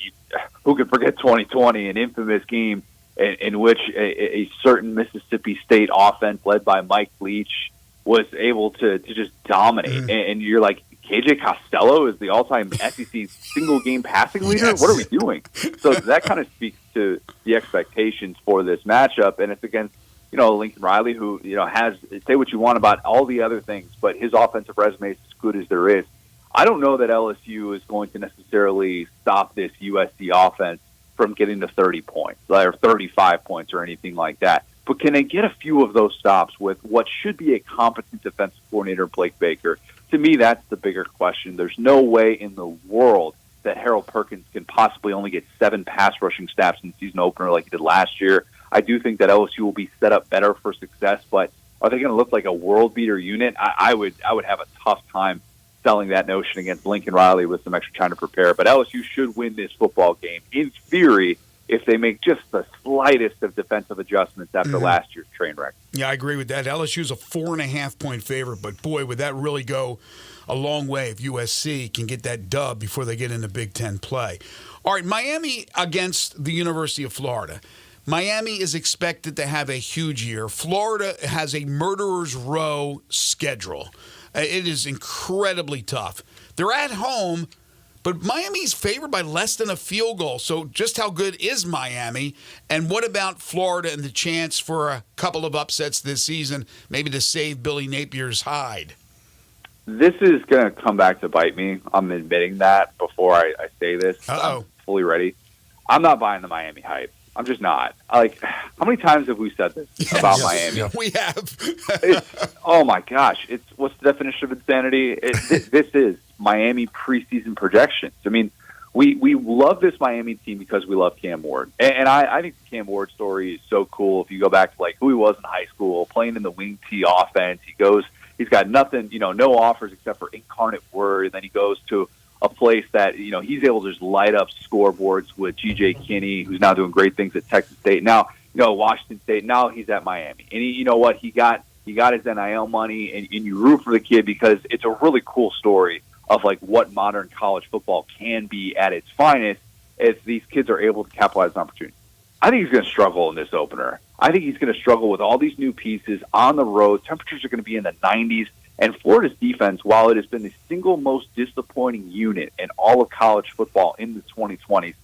who could forget 2020, an infamous game in which a certain Mississippi State offense led by Mike Leach was able to just dominate. And you're like, KJ Costello is the all-time SEC single-game passing leader? Yes. What are we doing? So that kind of speaks to the expectations for this matchup, and it's against Lincoln Riley, who has, say what you want about all the other things, but his offensive resume is as good as there is. I don't know that LSU is going to necessarily stop this USC offense from getting to 30 points or 35 points or anything like that. But can they get a few of those stops with what should be a competent defensive coordinator, Blake Baker? To me, that's the bigger question. There's no way in the world that Harold Perkins can possibly only get 7 pass rushing snaps in the season opener like he did last year. I do think that LSU will be set up better for success, but are they going to look like a world beater unit? I would have a tough time selling that notion against Lincoln Riley with some extra time to prepare. But LSU should win this football game, in theory, if they make just the slightest of defensive adjustments after last year's train wreck. Yeah, I agree with that. LSU's a 4.5-point favorite, but boy, would that really go a long way if USC can get that dub before they get into Big Ten play. All right, Miami against the University of Florida. Miami is expected to have a huge year. Florida has a murderer's row schedule. It is incredibly tough. They're at home, but Miami's favored by less than a field goal. So just how good is Miami? And what about Florida and the chance for a couple of upsets this season, maybe to save Billy Napier's hide? This is going to come back to bite me. I'm admitting that before I say this. Uh-oh. I'm fully ready. I'm not buying the Miami hype. I'm just not. Like, how many times have we said this about Miami? Yeah. We have. Oh, my gosh. What's the definition of insanity? This is Miami preseason projections. I mean, we love this Miami team because we love Cam Ward. And I think the Cam Ward story is so cool. If you go back to, like, who he was in high school, playing in the wing T offense, he's got nothing, no offers except for incarnate word, and then he goes to a place that, he's able to just light up scoreboards with G.J. Kinney, who's now doing great things at Texas State. Now, Washington State. Now he's at Miami. And he got his NIL money, and you root for the kid because it's a really cool story of, like, what modern college football can be at its finest if these kids are able to capitalize on opportunity. I think he's going to struggle in this opener. I think he's going to struggle with all these new pieces on the road. Temperatures are going to be in the 90s. And Florida's defense, while it has been the single most disappointing unit in all of college football in the 2020s,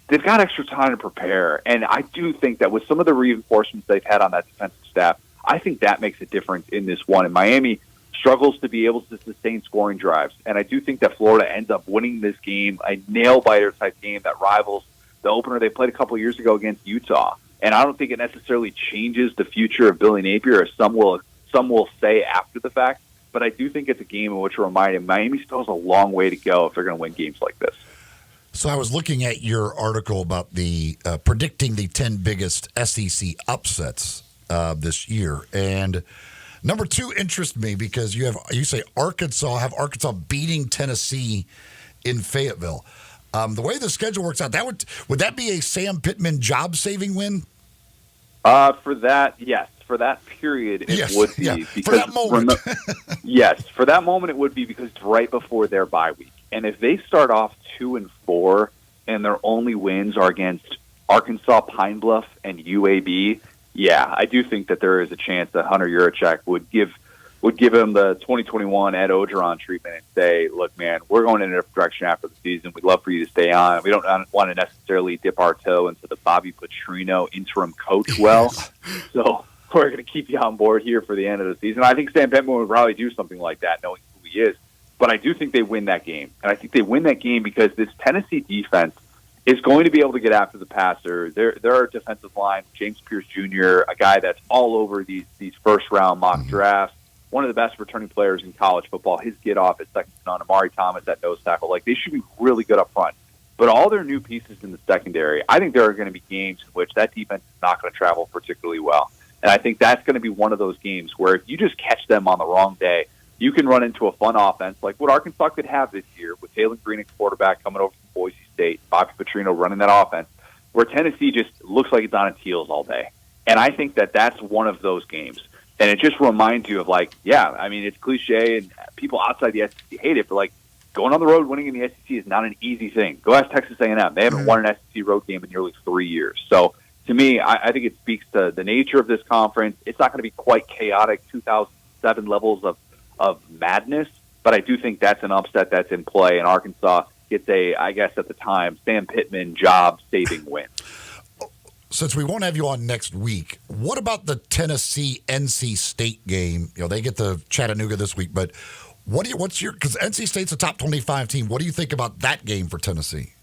they've got extra time to prepare. And I do think that with some of the reinforcements they've had on that defensive staff, I think that makes a difference in this one. And Miami struggles to be able to sustain scoring drives. And I do think that Florida ends up winning this game, a nail-biter type game that rivals the opener they played a couple of years ago against Utah. And I don't think it necessarily changes the future of Billy Napier, as some will say after the fact. But I do think it's a game in which we're reminded Miami still has a long way to go if they're going to win games like this. So I was looking at your article about the predicting the 10 biggest SEC upsets this year, and number 2 interests me because you say Arkansas beating Tennessee in Fayetteville. The way the schedule works out, would that be a Sam Pittman job-saving win? For that, yes. For that period, it would be. Yeah. Because, for that moment. Yes, for that moment it would be because it's right before their bye week. And if they start off 2-4 and their only wins are against Arkansas, Pine Bluff, and UAB, yeah, I do think that there is a chance that Hunter Yurachek would give him the 2021 Ed Ogeron treatment and say, look, man, we're going in a different direction after the season. We'd love for you to stay on. We don't want to necessarily dip our toe into the Bobby Petrino interim coach well. So we're going to keep you on board here for the end of the season. I think Sam Pittman would probably do something like that, knowing who he is. But I do think they win that game. And I think they win that game because this Tennessee defense is going to be able to get after the passer. Their defensive line, James Pierce Jr., a guy that's all over these first-round mock drafts, one of the best returning players in college football. His get-off is second to none. Amari Thomas at nose tackle. Like, they should be really good up front. But all their new pieces in the secondary, I think there are going to be games in which that defense is not going to travel particularly well. And I think that's going to be one of those games where if you just catch them on the wrong day, you can run into a fun offense like what Arkansas could have this year with Taylor Green at quarterback coming over from Boise State, Bobby Petrino running that offense, where Tennessee just looks like it's on its heels all day. And I think that that's one of those games. And it just reminds you of, like, yeah, I mean, it's cliche, and people outside the SEC hate it, but, like, going on the road winning in the SEC is not an easy thing. Go ask Texas A&M. They haven't won an SEC road game in nearly 3 years. So, to me, I think it speaks to the nature of this conference. It's not going to be quite chaotic 2007 levels of madness, but I do think that's an upset that's in play, and Arkansas gets a, I guess at the time, Sam Pittman job-saving win. Since we won't have you on next week, what about the Tennessee-NC State game? You know, they get to Chattanooga this week, but what's your, because NC State's a top 25 team. What do you think about that game for Tennessee?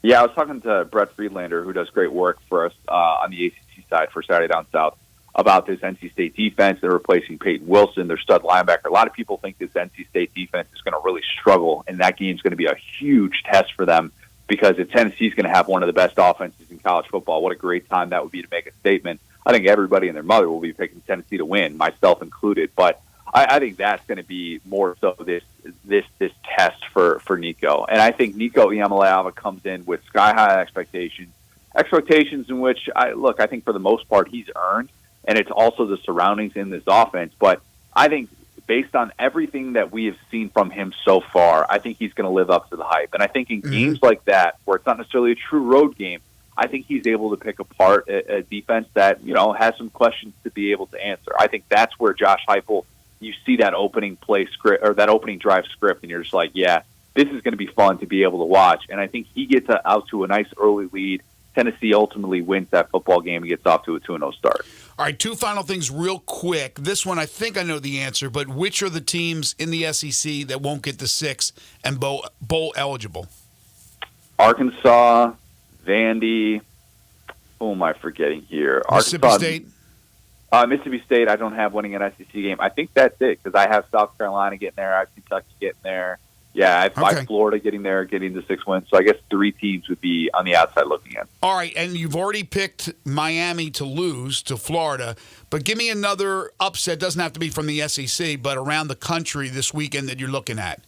Yeah, I was talking to Brett Friedlander, who does great work for us on the ACC side for Saturday Down South, about this NC State defense. They're replacing Peyton Wilson, their stud linebacker. A lot of people think this NC State defense is going to really struggle, and that game's going to be a huge test for them because if Tennessee's going to have one of the best offenses in college football, what a great time that would be to make a statement. I think everybody and their mother will be picking Tennessee to win, myself included. But I think that's going to be more so this test for Nico. And I think Nico Iamaleava comes in with sky-high expectations in which, I think for the most part he's earned, and it's also the surroundings in this offense. But I think based on everything that we have seen from him so far, I think he's going to live up to the hype. And I think in games like that, where it's not necessarily a true road game, I think he's able to pick apart a defense that, you know, has some questions to be able to answer. I think that's where Josh Heupel, you see that opening play script or that opening drive script, and you're just like, yeah, this is going to be fun to be able to watch. And I think he gets out to a nice early lead. Tennessee ultimately wins that football game and gets off to a 2-0 start. All right, two final things real quick. This one, I think I know the answer, but which are the teams in the SEC that won't get to 6 and bowl eligible? Arkansas, Vandy. Who am I forgetting here? Mississippi State. Mississippi State, I don't have winning an SEC game. I think that's it because I have South Carolina getting there. I have Kentucky getting there. Yeah, I have Florida getting the 6 wins. So I guess 3 teams would be on the outside looking in. All right, and you've already picked Miami to lose to Florida. But give me another upset. Doesn't have to be from the SEC, but around the country this weekend that you're looking at.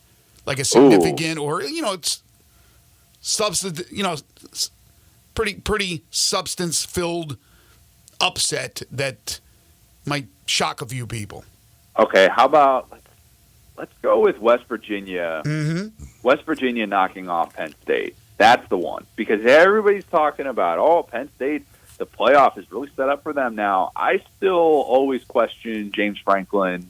Like a significant or, you know, it's pretty substance-filled upset that might shock a few people. Okay, how about let's go with West Virginia. Mm-hmm. West Virginia knocking off Penn State. That's the one. Because everybody's talking about, Penn State, the playoff is really set up for them now. I still always question James Franklin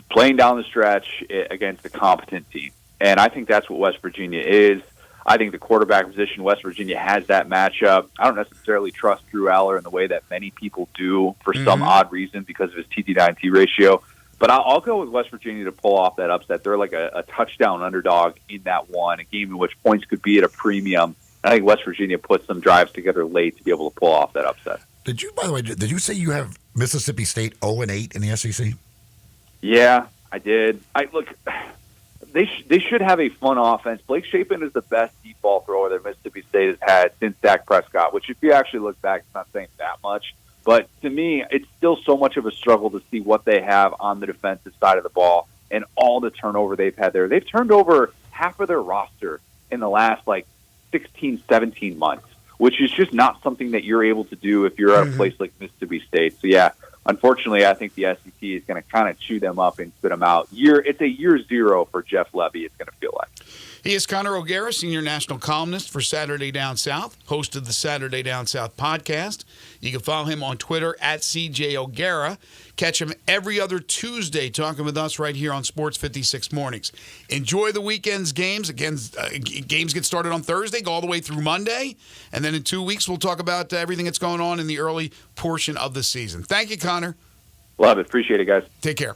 playing down the stretch against a competent team. And I think that's what West Virginia is. I think the quarterback position, West Virginia has that matchup. I don't necessarily trust Drew Aller in the way that many people do for some odd reason because of his TD9T ratio. But I'll go with West Virginia to pull off that upset. They're like a touchdown underdog in that one, a game in which points could be at a premium. I think West Virginia put some drives together late to be able to pull off that upset. By the way, did you say you have Mississippi State 0-8 in the SEC? Yeah, I did. They should have a fun offense. Blake Shapen is the best deep ball thrower that Mississippi State has had since Dak Prescott, which if you actually look back, it's not saying that much. But to me, it's still so much of a struggle to see what they have on the defensive side of the ball and all the turnover they've had there. They've turned over half of their roster in the last, 16, 17 months, which is just not something that you're able to do if you're at a place like Mississippi State. So, yeah, unfortunately, I think the SEC is going to kind of chew them up and spit them out. It's a year zero for Jeff Levy, it's going to feel like. He is Connor O'Gara, senior national columnist for Saturday Down South, host of the Saturday Down South podcast. You can follow him on Twitter at CJ O'Gara. Catch him every other Tuesday talking with us right here on Sports 56 Mornings. Enjoy the weekend's games. Again, games get started on Thursday, go all the way through Monday. And then in 2 weeks, we'll talk about everything that's going on in the early portion of the season. Thank you, Connor. Love it. Appreciate it, guys. Take care.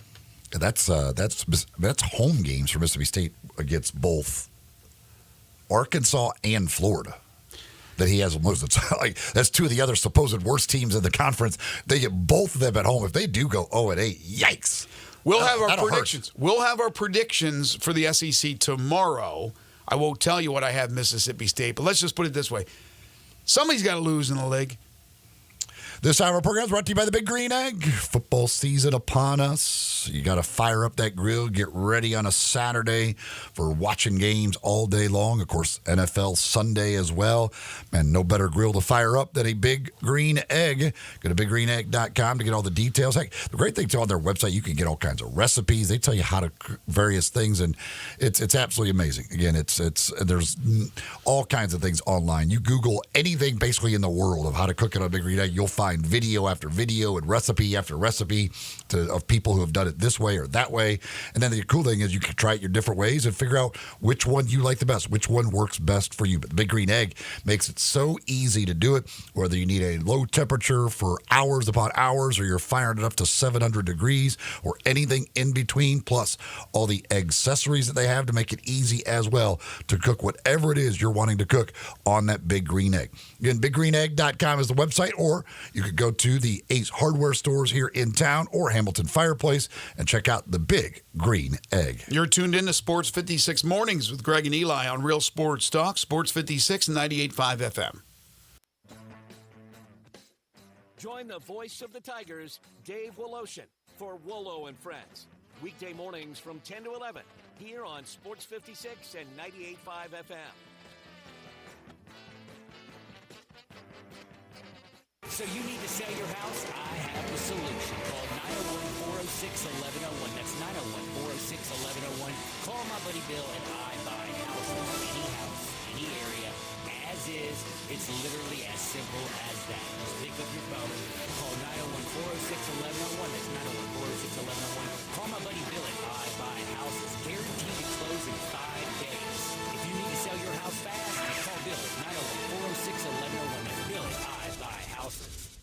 That's home games for Mississippi State against both Arkansas and Florida that he has most of the time. That's two of the other supposed worst teams in the conference. They get both of them at home. If they do go 0-8, yikes. We'll have our predictions. We'll have our predictions for the SEC tomorrow. I won't tell you what I have Mississippi State, but let's just put it this way. Somebody's got to lose in the league. This hour of program is brought to you by the Big Green Egg. Football season upon us. You got to fire up that grill, get ready on a Saturday for watching games all day long. Of course, NFL Sunday as well. Man, no better grill to fire up than a Big Green Egg. Go to biggreenegg.com to get all the details. Heck, the great thing, too, on their website, you can get all kinds of recipes. They tell you how to cook various things, and it's absolutely amazing. Again, there's all kinds of things online. You Google anything basically in the world of how to cook it on Big Green Egg, you'll find video after video and recipe after recipe of people who have done it this way or that way. And then the cool thing is you can try it your different ways and figure out which one you like the best, which one works best for you. But the Big Green Egg makes it so easy to do it, whether you need a low temperature for hours upon hours or you're firing it up to 700 degrees or anything in between, plus all the accessories that they have to make it easy as well to cook whatever it is you're wanting to cook on that Big Green Egg. Again, biggreenegg.com is the website, or you could go to the Ace Hardware stores here in town or Hamilton Fireplace and check out the Big Green Egg. You're tuned in to Sports 56 Mornings with Greg and Eli on Real Sports Talk, Sports 56 and 98.5 FM. Join the voice of the Tigers, Dave Woloshin, for Wolo and Friends. Weekday mornings from 10 to 11 here on Sports 56 and 98.5 FM. So you need to sell your house? I have the solution. Call 901-406-1101. That's 901-406-1101. Call my buddy Bill and I buy houses, any area, as is. It's literally as simple as that. Just pick up your phone, call 901-406-1101. That's 901-406-1101. Call my buddy Bill and I buy houses. Guaranteed to close in 5 days. If you need to sell your house fast, call Bill at 901-406-1101. That's Bill and I buy houses.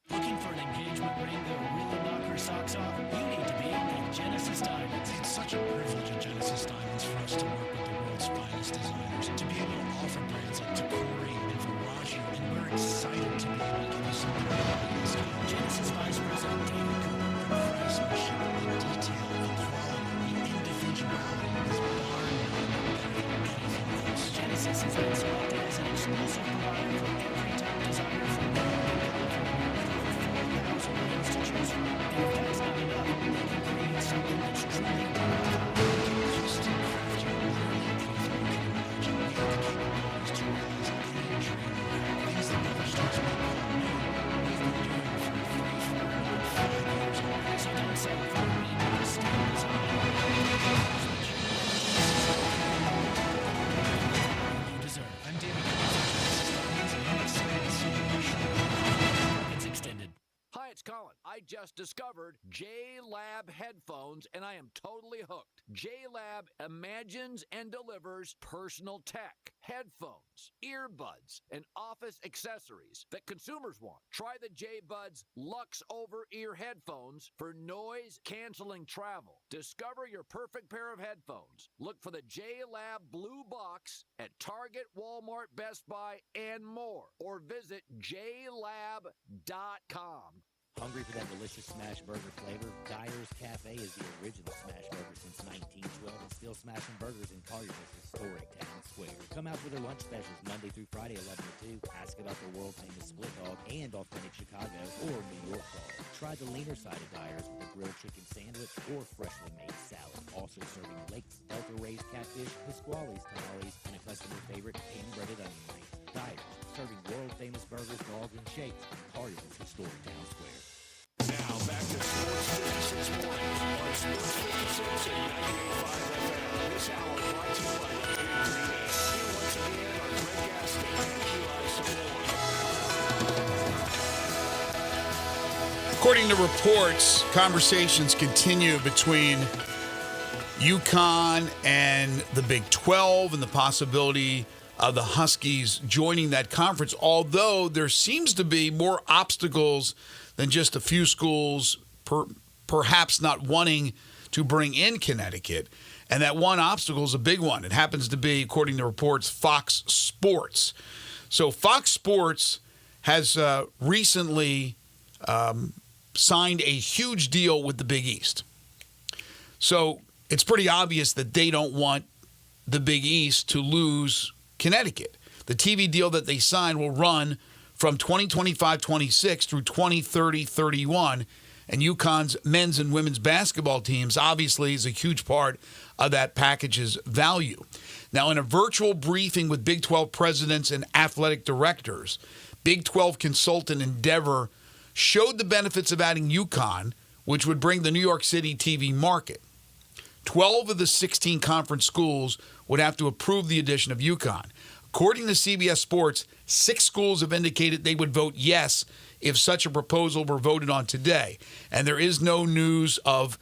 Looking for an engagement ring that will really knock your socks off? You need to be at Genesis Diamonds. It's such a privilege at Genesis Diamonds for us to work with the world's finest designers, to be able to offer brands like Tacori and Verragio, and we're excited to be able to give you something really discount. Genesis Vice President David Cooper. The craftsmanship, the detail, the quality, the individuality is bar none better than anything else. Genesis has been selected as an exclusive provider for every top designer from rings to choose from. And if that's not enough, they can create something that's truly Custom craft you literally anything you can imagine. We have the capabilities to realize any dream you have. Things that other stores might call new, we've been doing for 5 years already. So don't settle for the medium style design. You deserve. I'm David Cooper from Genesis Diamonds, and I'm excited to see you in my shop. It's extended. Hi, it's Colin. I just discovered J-Lab headphones, and I am totally hooked. J-Lab imagines and delivers personal tech, headphones, earbuds, and office accessories that consumers want. Try the J-Buds Lux over-ear headphones for noise-canceling travel. Discover your perfect pair of headphones. Look for the J-Lab Blue Box at Target, Walmart, Best Buy, and more. Or visit jlab.com. Hungry for that delicious smash burger flavor? Dyer's Cafe is the original smash burger since 1912 and still smashing burgers in Collier's historic town square. Come out for their lunch specials Monday through Friday, 11 to 2. Ask about the world-famous split dog and authentic Chicago or New York dog. Try the leaner side of Dyer's with a grilled chicken sandwich or freshly made salad. Also serving Lakes, Delta-raised catfish, Pasquale's tamales, and a customer favorite pan-breaded onion ring. Dyer's, serving world-famous burgers, dogs, and shakes in Collier's historic town square. Now back to Sports 56 Morning on Sports 56 and 98.5 FM. This hour brought to you by the Big Green Egg. Here once again are Greg Gaston and Eli Savoy. According to reports, conversations continue between UConn and the Big 12 and the possibility of the Huskies joining that conference, although there seems to be more obstacles than just a few schools perhaps not wanting to bring in Connecticut. And that one obstacle is a big one. It happens to be, according to reports, Fox Sports. So Fox Sports has recently signed a huge deal with the Big East. So it's pretty obvious that they don't want the Big East to lose Connecticut. The TV deal that they signed will run from 2025-26 through 2030-31. And UConn's men's and women's basketball teams obviously is a huge part of that package's value. Now, in a virtual briefing with Big 12 presidents and athletic directors, Big 12 consultant Endeavor showed the benefits of adding UConn, which would bring the New York City TV market. 12 of the 16 conference schools would have to approve the addition of UConn. According to CBS Sports, 6 schools have indicated they would vote yes if such a proposal were voted on today. And there is no news of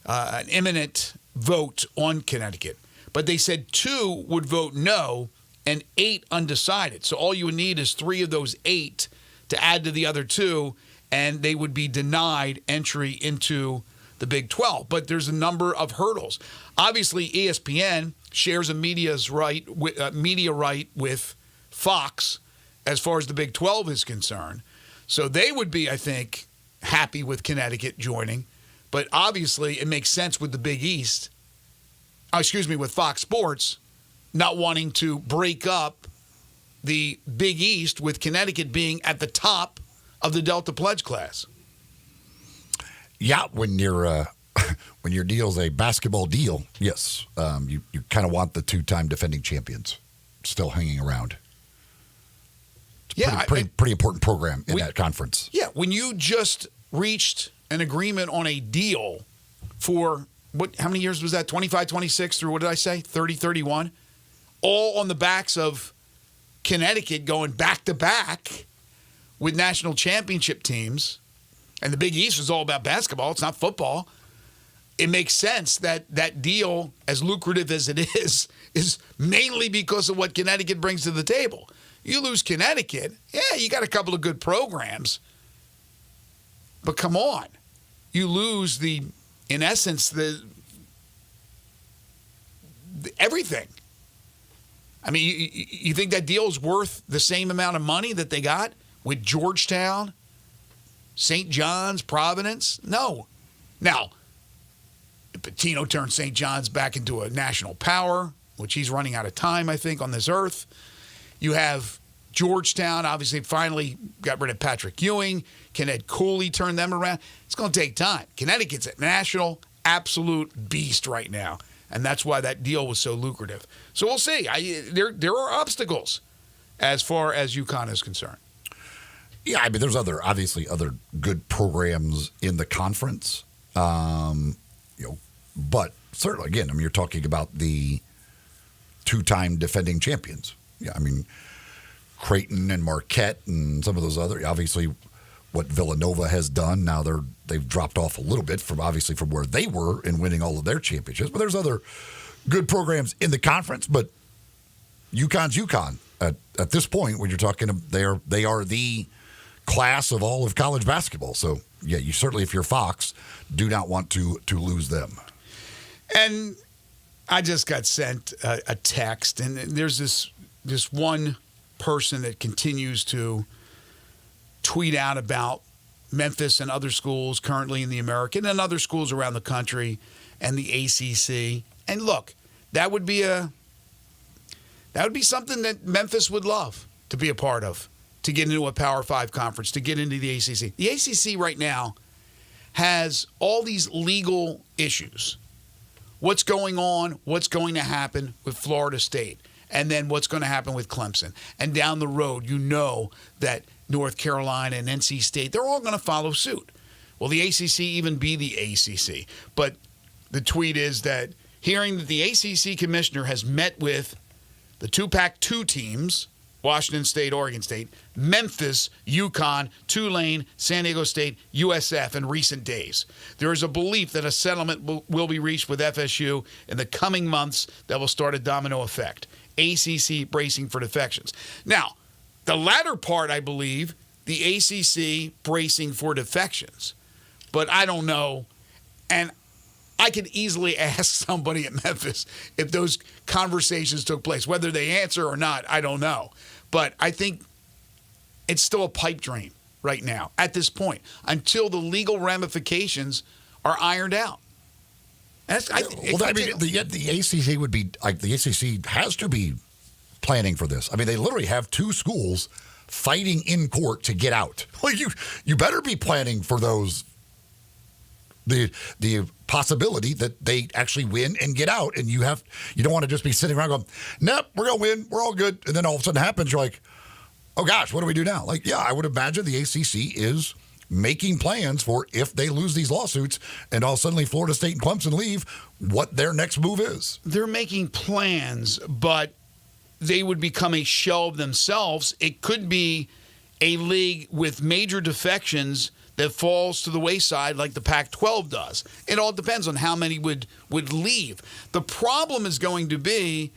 an imminent vote on Connecticut. But they said 2 would vote no and 8 undecided. So all you would need is 3 of those 8 to add to the other 2, and they would be denied entry into the Big 12. But there's a number of hurdles. Obviously, ESPN shares a media right with Fox as far as the Big 12 is concerned. So they would be, I think, happy with Connecticut joining. But obviously, it makes sense with the Big East, with Fox Sports, not wanting to break up the Big East with Connecticut being at the top of the Delta Pledge class. Yeah, when your deal's a basketball deal, yes, you kind of want the 2-time defending champions still hanging around. It's pretty important program in that conference. Yeah, when you just reached an agreement on a deal for how many years was that? 25, 26 through, what did I say? 30, 31? All on the backs of Connecticut going back to back with national championship teams. And the Big East was all about basketball. It's not football. It makes sense that that deal, as lucrative as it is mainly because of what Connecticut brings to the table. You lose Connecticut, you got a couple of good programs. But come on. You lose in essence, the everything. I mean, you think that deal is worth the same amount of money that they got with Georgetown, St. John's, Providence? No. Now, Pitino turned St. John's back into a national power, which he's running out of time, I think, on this earth. You have Georgetown, obviously, finally got rid of Patrick Ewing. Can Ed Cooley turn them around? It's going to take time. Connecticut's a national absolute beast right now, and that's why that deal was so lucrative. So we'll see. There are obstacles as far as UConn is concerned. Yeah, I mean, there's obviously other good programs in the conference, but certainly, again, I mean, you're talking about the 2-time defending champions. Yeah, I mean, Creighton and Marquette and some of those other, obviously, what Villanova has done. Now they've dropped off a little bit from where they were in winning all of their championships. But there's other good programs in the conference. But UConn's UConn at this point when you're talking, they are the class of all of college basketball. So yeah, you certainly, if you're Fox, do not want to lose them. And I just got sent a text, and there's this one person that continues to tweet out about Memphis and other schools currently in the American and other schools around the country and the ACC. And look, that would be something that Memphis would love to be a part of, to get into a Power 5 conference, to get into the ACC. The ACC right now has all these legal issues. What's going on, what's going to happen with Florida State, and then what's going to happen with Clemson. And down the road, you know that North Carolina and NC State, they're all going to follow suit. Will the ACC even be the ACC? But the tweet is that hearing that the ACC commissioner has met with the 2-Pac-2 teams, Washington State, Oregon State, Memphis, UConn, Tulane, San Diego State, USF in recent days. There is a belief that a settlement will be reached with FSU in the coming months that will start a domino effect. ACC bracing for defections. Now, the latter part, I believe, the ACC bracing for defections. But I don't know. And I could easily ask somebody at Memphis if those conversations took place. Whether they answer or not, I don't know. But I think it's still a pipe dream right now at this point until the legal ramifications are ironed out. The ACC would be like, the ACC has to be planning for this. I mean, they literally have 2 schools fighting in court to get out. Well, you better be planning for those. The possibility that they actually win and get out, and you don't want to just be sitting around going, nope, we're gonna win, we're all good, and then all of a sudden it happens, you're like, oh gosh, what do we do now? Like, yeah, I would imagine the ACC is making plans for if they lose these lawsuits and all suddenly Florida State and Clemson leave, what their next move is. They're making plans, but they would become a shell of themselves. It could be a league with major defections that falls to the wayside like the Pac-12 does. It all depends on how many would leave. The problem is going to be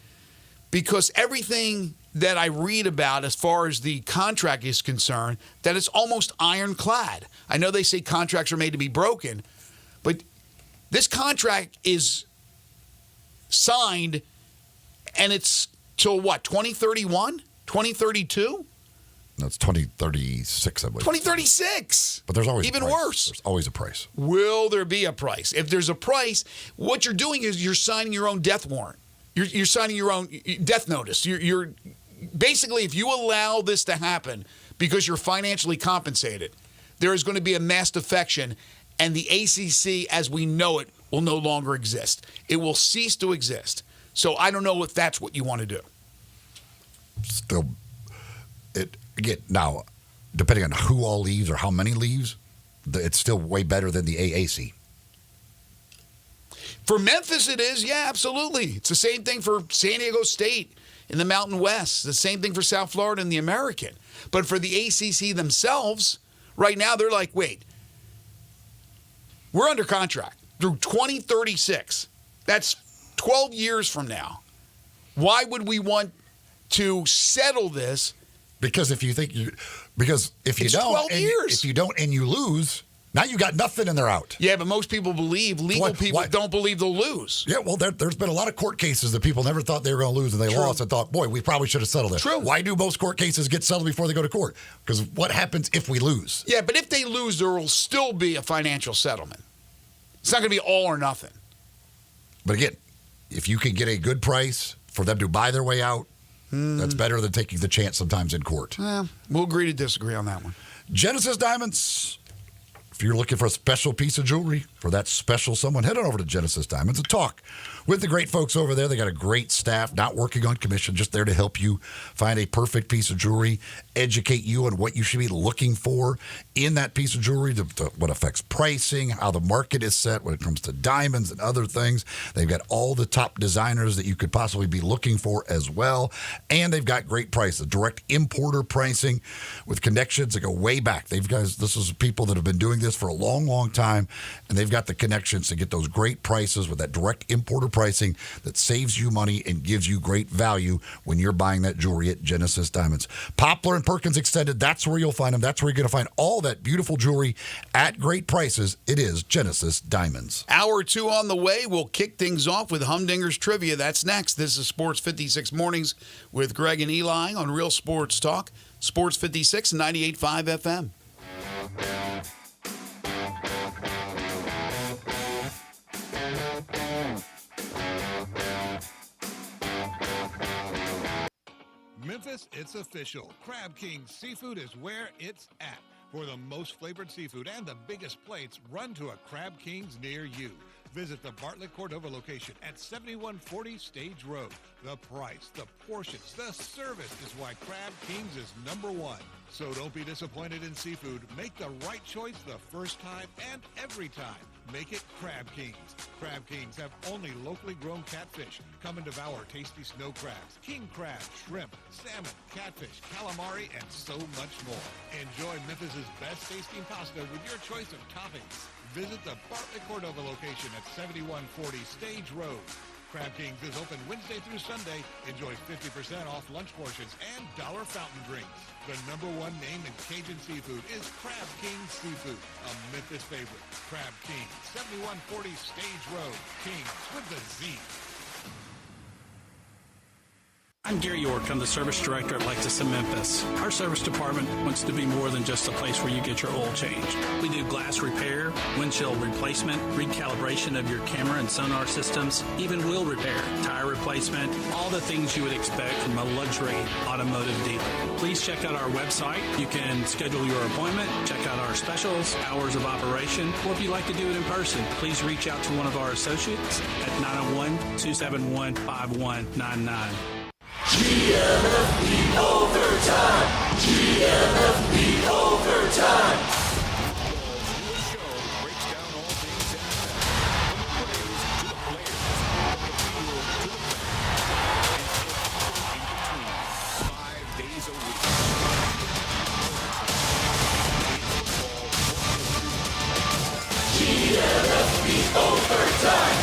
because everything that I read about as far as the contract is concerned, that it's almost ironclad. I know they say contracts are made to be broken, but this contract is signed and it's till what, 2031? 2032? No, it's 2036, I believe. 2036. But there's always even a price. worse. There's always a price. Will there be a price? If there's a price, what you're doing is you're signing your own death warrant. You're signing your own death notice. You're basically, if you allow this to happen because you're financially compensated, there is going to be a mass defection, and the ACC, as we know it, will no longer exist. It will cease to exist. So I don't know if that's what you want to do. Still, again, now, depending on who all leaves or how many leaves, it's still way better than the AAC. For Memphis, it is. Yeah, absolutely. It's the same thing for San Diego State in the Mountain West. The same thing for South Florida in the American. But for the ACC themselves, right now, they're like, wait, we're under contract through 2036. That's 12 years from now. Why would we want to settle this? Because if you think if you don't and you lose, now you got nothing and they're out. Yeah, but most people believe, people don't believe they'll lose. Yeah, well, there's been a lot of court cases that people never thought they were going to lose and they lost and thought, boy, we probably should have settled it. True. Why do most court cases get settled before they go to court? Because what happens if we lose? Yeah, but if they lose, there will still be a financial settlement. It's not going to be all or nothing. But again, if you can get a good price for them to buy their way out, that's better than taking the chance sometimes in court. We'll agree to disagree on that one. Genesis Diamonds. If you're looking for a special piece of jewelry for that special someone, head on over to Genesis Diamonds and talk with the great folks over there. They got a great staff, not working on commission, just there to help you find a perfect piece of jewelry, educate you on what you should be looking for in that piece of jewelry, what affects pricing, how the market is set when it comes to diamonds and other things. They've got all the top designers that you could possibly be looking for as well. And they've got great prices, direct importer pricing with connections that go way back. This is people that have been doing this for a long, long time, and they've got the connections to get those great prices with that direct importer pricing that saves you money and gives you great value when you're buying that jewelry at Genesis Diamonds. Poplar and Perkins Extended, that's where you'll find them. That's where you're going to find all that beautiful jewelry at great prices. It is Genesis Diamonds. Hour 2 on the way. We'll kick things off with Humdinger's Trivia. That's next. This is Sports 56 Mornings with Greg and Eli on Real Sports Talk. Sports 56 and 98.5 FM. Memphis, it's official. Crab King Seafood is where it's at. For the most flavored seafood and the biggest plates, run to a Crab King's near you. Visit the Bartlett Cordova location at 7140 Stage Road. The price, the portions, the service is why Crab King's is #1. So don't be disappointed in seafood. Make the right choice the first time and every time. Make it Crab Kings. Crab Kings have only locally grown catfish. Come and devour tasty snow crabs, king crab, shrimp, salmon, catfish, calamari, and so much more. Enjoy Memphis's best tasting pasta with your choice of toppings. Visit the Bartlett Cordova location at 7140 Stage Road. Crab Kings is open Wednesday through Sunday. Enjoy 50% off lunch portions and dollar fountain drinks. The #1 name in Cajun seafood is Crab King Seafood, a Memphis favorite. Crab King, 7140 Stage Road. Kings with the Z. I'm Gary York. I'm the service director at Lexus in Memphis. Our service department wants to be more than just a place where you get your oil changed. We do glass repair, windshield replacement, recalibration of your camera and sonar systems, even wheel repair, tire replacement, all the things you would expect from a luxury automotive dealer. Please check out our website. You can schedule your appointment, check out our specials, hours of operation, or if you'd like to do it in person, please reach out to one of our associates at 901-271-5199. GMFB Overtime! GMFB Overtime! GMFB Overtime!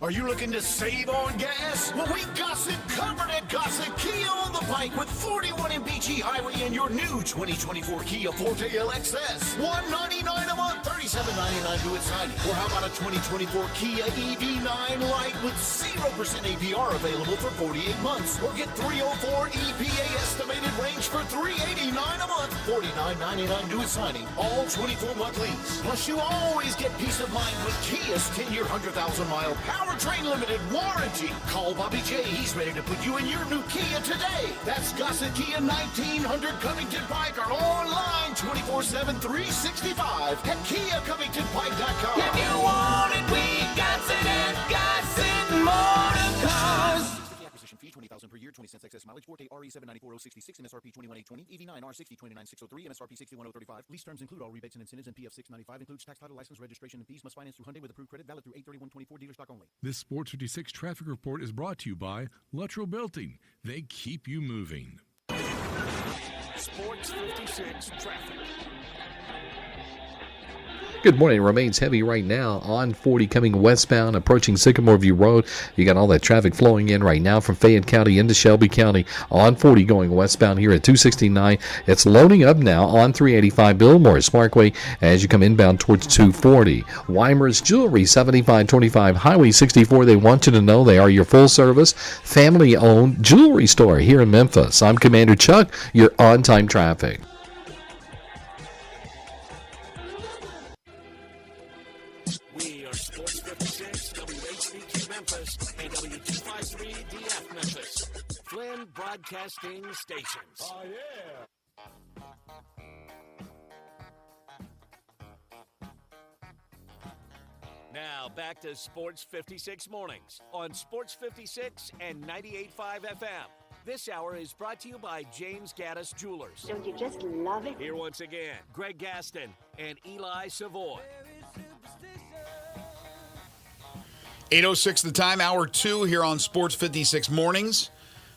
Are you looking to save on gas? Well, we got it covered at Gossett Kia on the Pike with 41 in BG Highway and your new 2024 Kia Forte LXS. $199 a month, $37.99 to its signing. Or how about a 2024 Kia EV9 Lite with 0% APR available for 48 months? Or get 304 EPA estimated range for $389 a month, $49.99 to its signing. All 24-month lease. Plus, you always get peace of mind with Kia's 10-year, 100,000-mile powertrain limited warranty. Call Bobby J. He's ready to put you in your new Kia today. That's Gossett Kia 1900 Covington Pike or online 24/7 365 at KiaCovingtonPike.com. If you want it, we got it at Gossett Motor Cars. Acquisition fee $20,000 per year, 20 cents excess mileage. Forte RE 794,066, MSRP 21,820, EV9 R60 29,603, MSRP 61,035. Lease terms include all rebates and incentives, and PF 695 includes tax, title, license, registration, and fees. Must finance through Hyundai with approved credit, valid through 8/31/24. Dealer stock only. This Sports 56 traffic report is brought to you by Luttrell Belting. They keep you moving. Sports 56 traffic. Good morning. It remains heavy right now on 40 coming westbound, approaching Sycamore View Road. You got all that traffic flowing in right now from Fayette County into Shelby County on 40 going westbound here at 269. It's loading up now on 385 Billmore Parkway as you come inbound towards 240. Weimer's Jewelry, 7525 Highway 64. They want you to know they are your full-service, family-owned jewelry store here in Memphis. I'm Commander Chuck, your on-time traffic. We are Sports 56, WHBQ Memphis, and W253DF Memphis. Flynn Broadcasting Stations. Oh, yeah. Now back to Sports 56 Mornings on Sports 56 and 98.5 FM. This hour is brought to you by James Gaddis Jewelers. Don't you just love it? Here once again, Greg Gaston and Eli Savoy. 8:06 the time, hour 2 here on Sports 56 Mornings.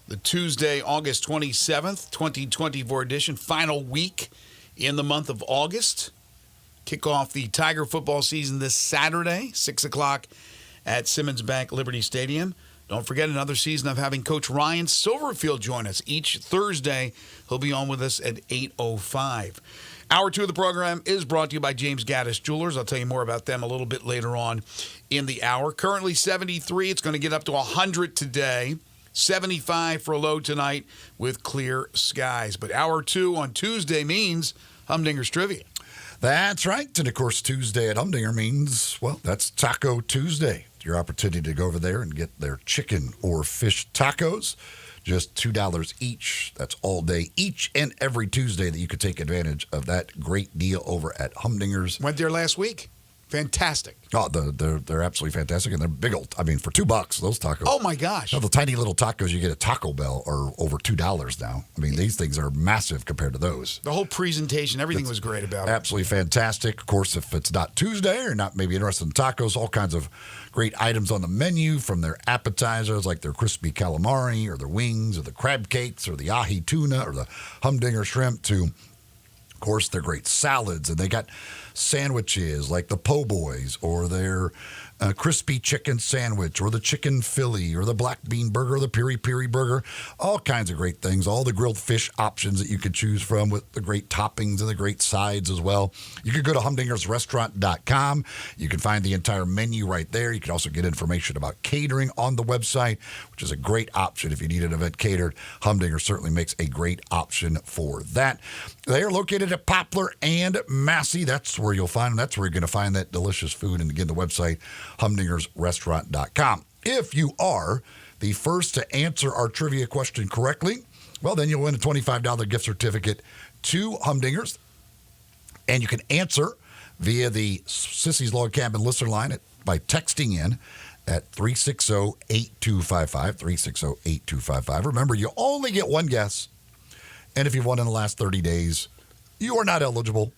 The Tuesday, August 27th, 2024 edition, final week in the month of August. Kick off the Tiger football season this Saturday, 6 o'clock at Simmons Bank Liberty Stadium. Don't forget another season of having Coach Ryan Silverfield join us each Thursday. He'll be on with us at 8:05. Hour 2 of the program is brought to you by James Gaddis Jewelers. I'll tell you more about them a little bit later on in the hour. Currently 73. It's going to get up to 100 today. 75 for a low tonight with clear skies. But hour 2 on Tuesday means Humdinger's Trivia. That's right. And, of course, Tuesday at Humdinger means, well, that's Taco Tuesday. Your opportunity to go over there and get their chicken or fish tacos. Just $2 each. That's all day, each and every Tuesday that you could take advantage of that great deal over at Humdinger's. Went there last week. Fantastic. Oh, they're absolutely fantastic, and they're big old. I mean, for $2, those tacos. Oh my gosh! The tiny little tacos you get at Taco Bell are over $2 now. I mean, these things are massive compared to those. The whole presentation, everything was great about it. Absolutely fantastic. Of course, if it's not Tuesday or not maybe interested in tacos, all kinds of great items on the menu, from their appetizers like their crispy calamari or their wings or the crab cakes or the ahi tuna or the humdinger shrimp to, of course, their great salads. And they got sandwiches like the Po' Boys or their crispy chicken sandwich or the chicken Philly or the black bean burger or the piri piri burger. All kinds of great things. All the grilled fish options that you could choose from with the great toppings and the great sides as well. You could go to humdingersrestaurant.com. You can find the entire menu right there. You can also get information about catering on the website, which is a great option if you need an event catered. Humdinger certainly makes a great option for that. They are located at Poplar and Massey. That's where you'll find them. That's where you're going to find that delicious food. And again, the website, humdingersrestaurant.com. If you are the first to answer our trivia question correctly, well, then you'll win a $25 gift certificate to Humdingers. And you can answer via the Sissy's Log Cabin listener line by texting in at 360-8255, 360-8255. Remember, you only get one guess. And if you've won in the last 30 days, you are not eligible.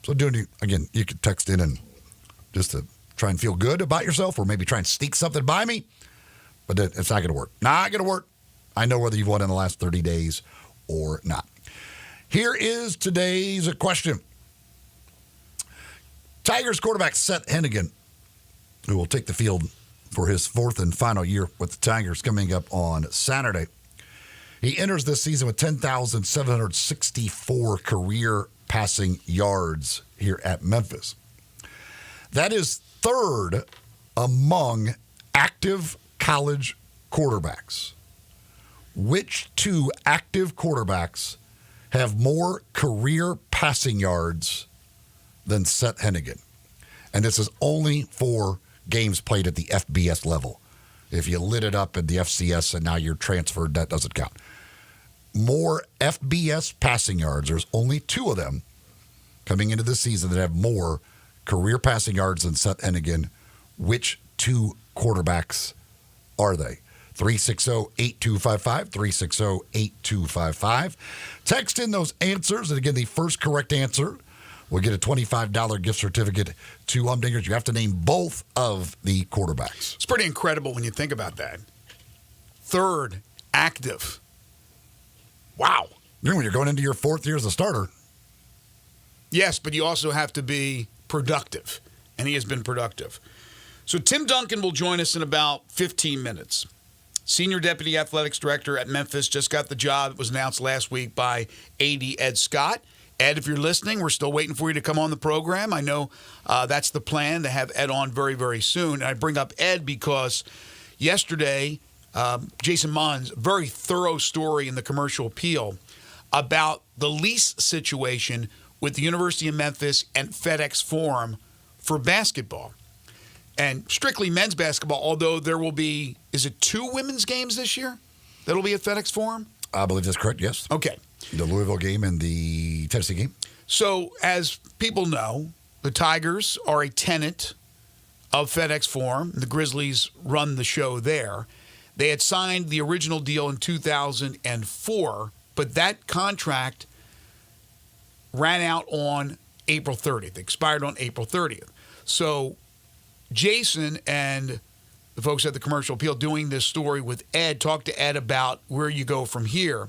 So, again, you can text in and just to try and feel good about yourself or maybe try and sneak something by me. But it's not going to work. Not going to work. I know whether you've won in the last 30 days or not. Here is today's question. Tigers quarterback Seth Hennigan, who will take the field for his fourth and final year with the Tigers coming up on Saturday. He enters this season with 10,764 career passing yards here at Memphis. That is third among active college quarterbacks. Which two active quarterbacks have more career passing yards than Seth Hennigan? And this is only for games played at the FBS level. If you lit it up at the FCS and now you're transferred, that doesn't count. More FBS passing yards. There's only two of them coming into this season that have more career passing yards than Seth Hennigan. Which two quarterbacks are they? 360-8255, 360-8255. Text in those answers, and again, the first correct answer will get a $25 gift certificate to Humdingers. You have to name both of the quarterbacks. It's pretty incredible when you think about that. Third active. Wow. When you're going into your fourth year as a starter. Yes, but you also have to be productive, and he has been productive. So Tim Duncan will join us in about 15 minutes. Senior Deputy Athletics Director at Memphis, just got the job. It was announced last week by AD Ed Scott. Ed, if you're listening, we're still waiting for you to come on the program. I know that's the plan, to have Ed on very, very soon. And I bring up Ed because yesterday, Jason Mons, very thorough story in the Commercial Appeal about the lease situation with the University of Memphis and FedEx Forum for basketball. And strictly men's basketball, although there will be, is it 2 women's games this year that'll be at FedEx Forum? I believe that's correct, yes. Okay. The Louisville game and the Tennessee game. So, as people know, the Tigers are a tenant of FedEx Forum. The Grizzlies run the show there. They had signed the original deal in 2004, but that contract ran out on April 30th. It expired on April 30th. So Jason and the folks at the Commercial Appeal doing this story with Ed talked to Ed about where you go from here.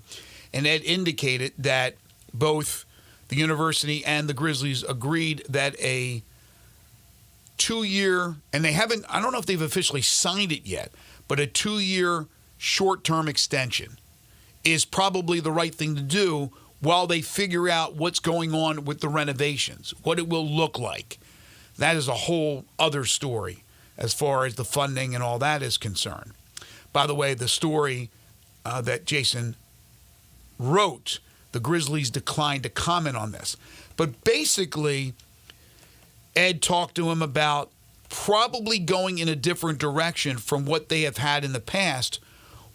And Ed indicated that both the university and the Grizzlies agreed that a 2-year, and they haven't, I don't know if they've officially signed it yet, but a 2-year short-term extension is probably the right thing to do while they figure out what's going on with the renovations, what it will look like. That is a whole other story as far as the funding and all that is concerned. By the way, the story that Jason wrote, the Grizzlies declined to comment on this. But basically, Ed talked to him about probably going in a different direction from what they have had in the past,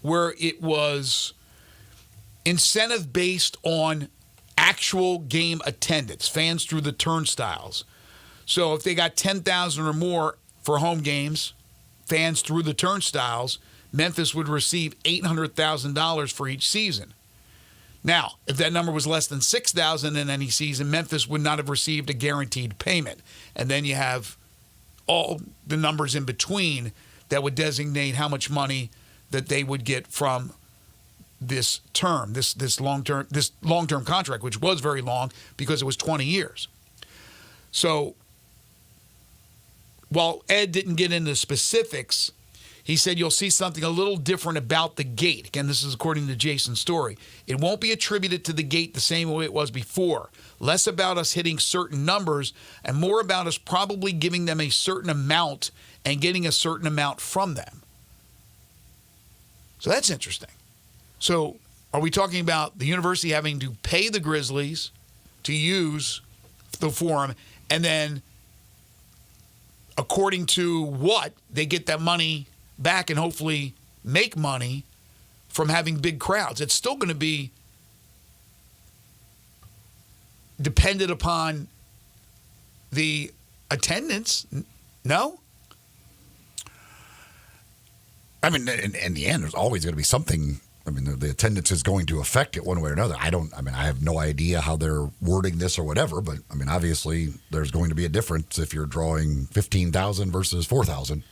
where it was incentive based on actual game attendance, fans through the turnstiles. So if they got 10,000 or more for home games, fans through the turnstiles, Memphis would receive $800,000 for each season. Now, if that number was less than 6,000 in any season, Memphis would not have received a guaranteed payment. And then you have all the numbers in between that would designate how much money that they would get from this term, this long-term contract, which was very long because it was 20 years. So while Ed didn't get into specifics, he said you'll see something a little different about the gate. Again, this is according to Jason's story. It won't be attributed to the gate the same way it was before. Less about us hitting certain numbers and more about us probably giving them a certain amount and getting a certain amount from them. So that's interesting. So are we talking about the university having to pay the Grizzlies to use the forum, and then according to what, they get that money back and hopefully make money from having big crowds? It's still going to be dependent upon the attendance, no? I mean, in the end, there's always going to be something. I mean, the attendance is going to affect it one way or another. I have no idea how they're wording this or whatever, but I mean, obviously, there's going to be a difference if you're drawing 15,000 versus 4,000.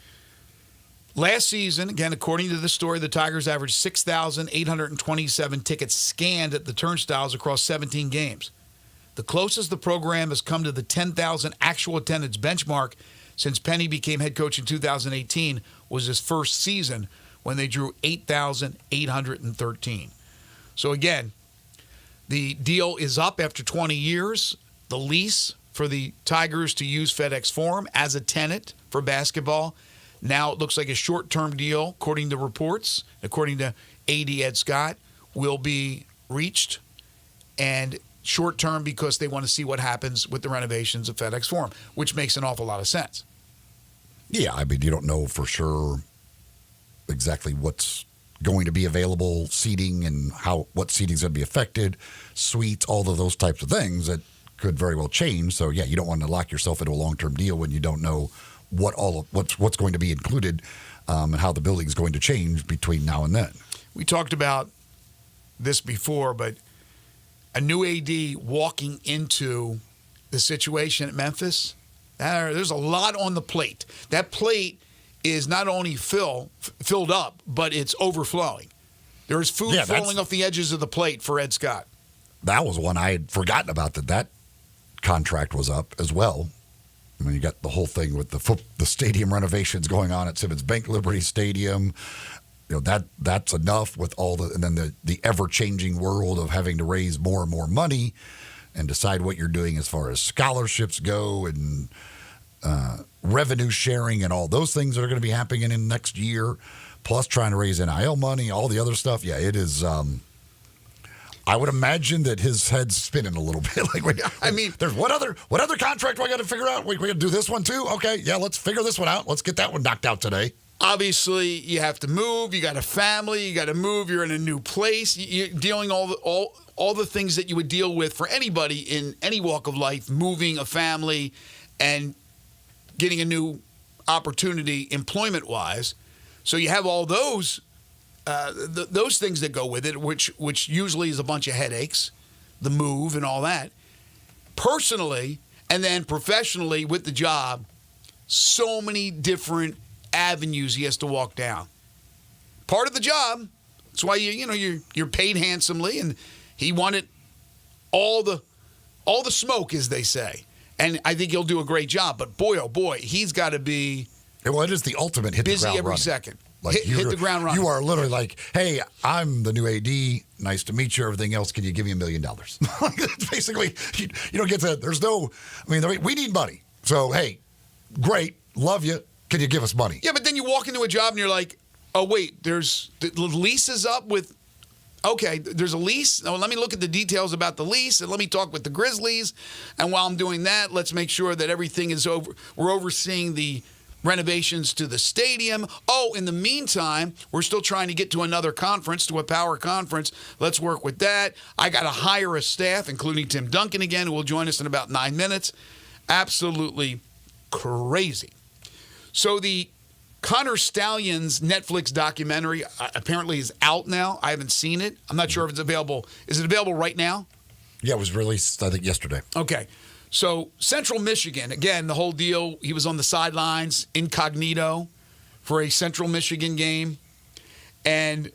Last season, again, according to the story, the Tigers averaged 6,827 tickets scanned at the turnstiles across 17 games. The closest the program has come to the 10,000 actual attendance benchmark since Penny became head coach in 2018 was his first season, when they drew 8,813. So again, the deal is up after 20 years. The lease for the Tigers to use FedEx Forum as a tenant for basketball, now it looks like a short-term deal, according to reports, according to AD Ed Scott, will be reached. And short-term because they want to see what happens with the renovations of FedEx Forum, which makes an awful lot of sense. Yeah, I mean, you don't know for sure exactly what's going to be available, seating and what seating is going to be affected, suites, all of those types of things that could very well change. So yeah, you don't want to lock yourself into a long-term deal when you don't know what's going to be included and how the building is going to change between now and then. We talked about this before, but a new AD walking into the situation at Memphis, there's a lot on the plate. That plate is not only filled up, but it's overflowing. There's food falling off the edges of the plate for Ed Scott. That was one I had forgotten about, that contract was up as well. I mean, you got the whole thing with the stadium renovations going on at Simmons Bank Liberty Stadium. You know, that's enough with all and then the ever-changing world of having to raise more and more money and decide what you're doing as far as scholarships go and revenue sharing and all those things that are going to be happening in next year, plus trying to raise NIL money, all the other stuff. Yeah, it is. I would imagine that his head's spinning a little bit. Like, wait, I mean, there's what other contract do I got to figure out? Wait, we got to do this one too? Okay, yeah, let's figure this one out. Let's get that one knocked out today. Obviously, you have to move. You got a family. You got to move. You're in a new place. You're dealing all the things that you would deal with for anybody in any walk of life, moving a family and getting a new opportunity employment-wise. So you have all those things that go with it, which usually is a bunch of headaches, the move and all that. Personally, and then professionally with the job, so many different avenues he has to walk down. Part of the job. That's why you're paid handsomely, and he wanted all the smoke, as they say. And I think he'll do a great job. But boy, oh boy, he's got to be well, it is the ultimate hit busy the ground every running. second. Like hit the ground running. You are literally like, hey, I'm the new AD. Nice to meet you. Everything else, can you give me $1 million? Basically, you don't get to. There's no. I mean, we need money. So hey, great, love you. Can you give us money? Yeah, but then you walk into a job and you're like, oh wait, the lease is up with. Okay, there's a lease. Now, let me look at the details about the lease, and let me talk with the Grizzlies. And while I'm doing that, let's make sure that everything is over. We're overseeing the renovations to the stadium. Oh, in the meantime, we're still trying to get to another conference, to a power conference. Let's work with that. I got to hire a staff, including Tim Duncan again, who will join us in about 9 minutes. Absolutely crazy. So the Connor Stalions Netflix documentary apparently is out now. I haven't seen it. I'm not sure if it's available. Is it available right now? Yeah, it was released, I think, yesterday. Okay. So Central Michigan, again, the whole deal, he was on the sidelines incognito for a Central Michigan game. And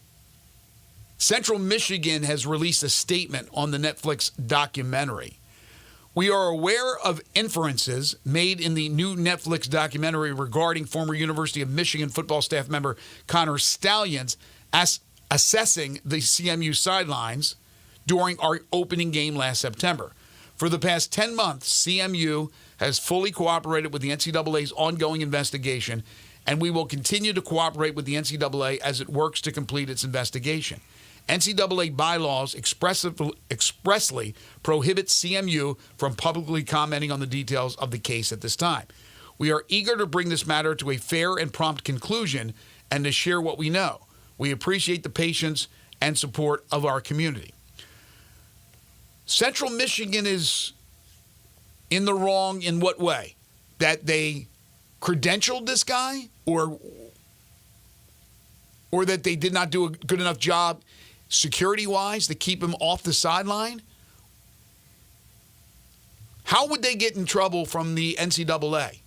Central Michigan has released a statement on the Netflix documentary We are aware of inferences made in the new Netflix documentary regarding former University of Michigan football staff member Connor Stalions assessing the CMU sidelines during our opening game last September. For the past 10 months, CMU has fully cooperated with the NCAA's ongoing investigation, and we will continue to cooperate with the NCAA as it works to complete its investigation. NCAA bylaws expressly prohibit CMU from publicly commenting on the details of the case at this time. We are eager to bring this matter to a fair and prompt conclusion and to share what we know. We appreciate the patience and support of our community. Central Michigan is in the wrong in what way? That they credentialed this guy or that they did not do a good enough job security-wise to keep him off the sideline? How would they get in trouble from the NCAA?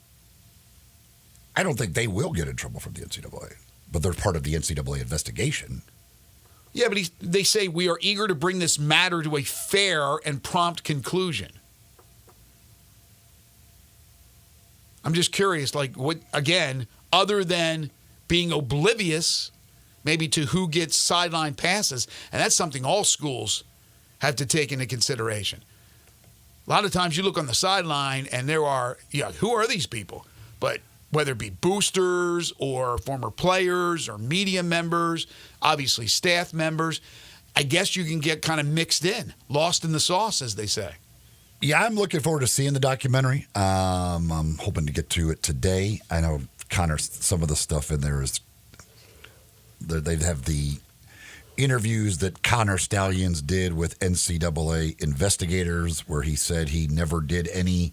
I don't think they will get in trouble from the NCAA, but they're part of the NCAA investigation. Yeah, but they say we are eager to bring this matter to a fair and prompt conclusion. I'm just curious, like, what, again, other than being oblivious maybe to who gets sideline passes, and that's something all schools have to take into consideration. A lot of times you look on the sideline and there are, who are these people? But whether it be boosters or former players or media members, obviously staff members, I guess you can get kind of mixed in, lost in the sauce, as they say. Yeah, I'm looking forward to seeing the documentary. I'm hoping to get to it today. I know Connor, some of the stuff in there is, they have the interviews that Connor Stalions did with NCAA investigators where he said he never did any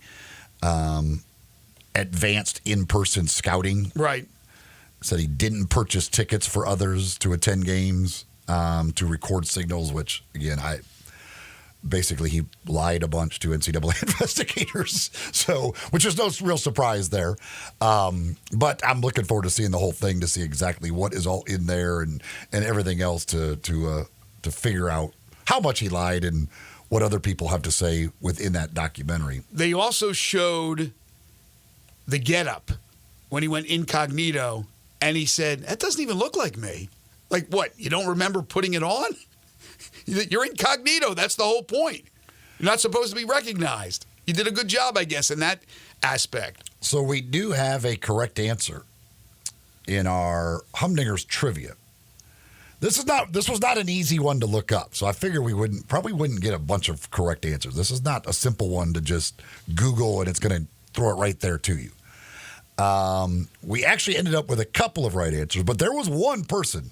advanced in-person scouting. Right. Said he didn't purchase tickets for others to attend games, to record signals, which, again, basically he lied a bunch to NCAA investigators, so which is no real surprise there. But I'm looking forward to seeing the whole thing to see exactly what is all in there and everything else to figure out how much he lied and what other people have to say within that documentary. They also showed the getup when he went incognito, and he said, "That doesn't even look like me." Like, what? You don't remember putting it on? You're incognito. That's the whole point. You're not supposed to be recognized. You did a good job, I guess, in that aspect. So we do have a correct answer in our Humdinger's trivia. This was not an easy one to look up, so I figure we probably wouldn't get a bunch of correct answers. This is not a simple one to just Google and it's going to throw it right there to you. We actually ended up with a couple of right answers, but there was one person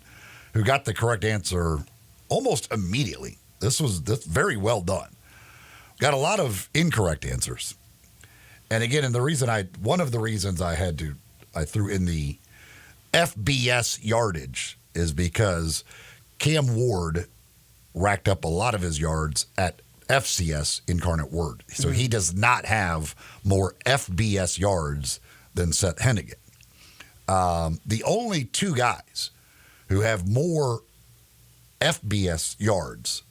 who got the correct answer almost immediately. That's very well done. Got a lot of incorrect answers. And again, one of the reasons I threw in the FBS yardage is because Cam Ward racked up a lot of his yards at FCS Incarnate Word. So he does not have more FBS yards than Seth Hennigan. The only two guys who have more FBS yards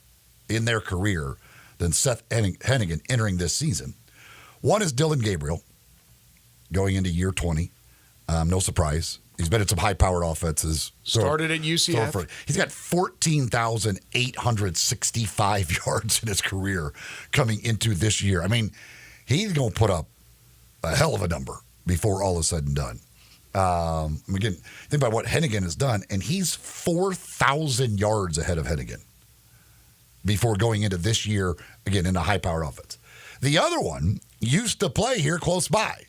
in their career than Seth Hennigan entering this season. One is Dylan Gabriel going into year 20. No surprise. He's been in some high-powered offenses. Started at UCF. He's got 14,865 yards in his career coming into this year. I mean, he's going to put up a hell of a number before all is said and done. Again, think about what Hennigan has done, and he's 4,000 yards ahead of Hennigan before going into this year, again, in a high-powered offense. The other one used to play here close by.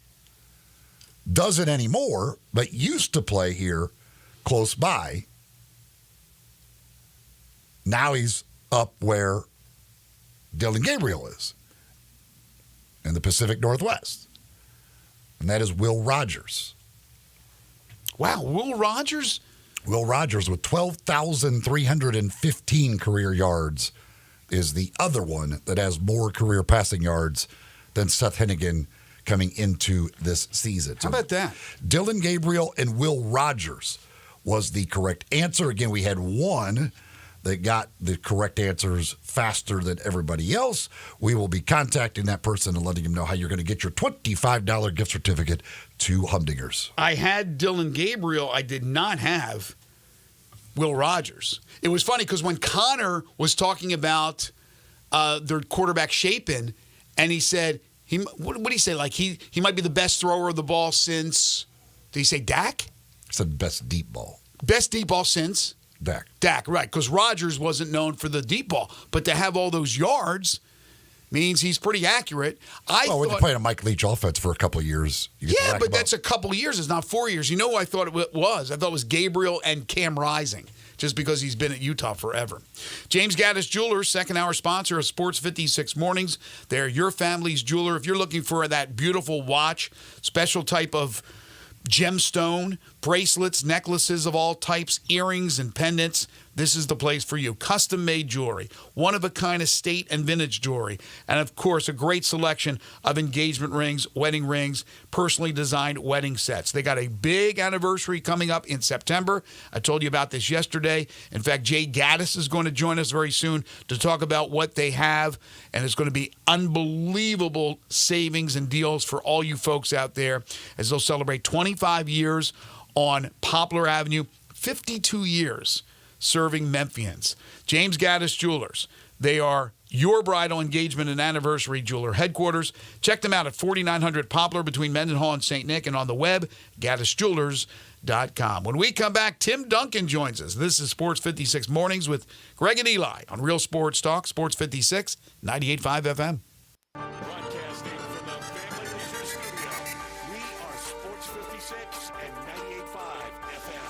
Doesn't anymore, but used to play here close by. Now he's up where Dylan Gabriel is in the Pacific Northwest, and that is Will Rogers. Wow, Will Rogers? Will Rogers with 12,315 career yards is the other one that has more career passing yards than Seth Hennigan coming into this season. How about that? Dylan Gabriel and Will Rogers was the correct answer. Again, we had one that got the correct answers faster than everybody else, we will be contacting that person and letting them know how you're going to get your $25 gift certificate to Humdingers. I had Dylan Gabriel. I did not have Will Rogers. It was funny because when Connor was talking about their quarterback Chapin, and he said, what did he say? Like he might be the best thrower of the ball since, did he say Dak? He said best deep ball. Best deep ball since? Dak, right. Because Rodgers wasn't known for the deep ball. But to have all those yards means he's pretty accurate. When you play a Mike Leach offense for a couple of years. Yeah, but that's a couple of years. It's not 4 years. You know who I thought it was? I thought it was Gabriel and Cam Rising, just because he's been at Utah forever. James Gaddis Jewelers, second-hour sponsor of Sports 56 Mornings. They're your family's jeweler. If you're looking for that beautiful watch, special type of gemstone, bracelets, necklaces of all types, earrings and pendants, this is the place for you. Custom-made jewelry, one-of-a-kind estate and vintage jewelry, and, of course, a great selection of engagement rings, wedding rings, personally designed wedding sets. They got a big anniversary coming up in September. I told you about this yesterday. In fact, Jay Gaddis is going to join us very soon to talk about what they have, and it's going to be unbelievable savings and deals for all you folks out there as they'll celebrate 25 years on Poplar Avenue, 52 years serving Memphians. James Gaddis Jewelers. They are your bridal engagement and anniversary jeweler headquarters. Check them out at 4900 Poplar between Mendenhall and St. Nick, and on the web, gaddisjewelers.com. When we come back, Tim Duncan joins us. This is Sports 56 Mornings with Greg and Eli on Real Sports Talk, Sports 56, 98.5 FM. Broadcasting from the Family Leisure Studio, we are Sports 56 and 98.5 FM.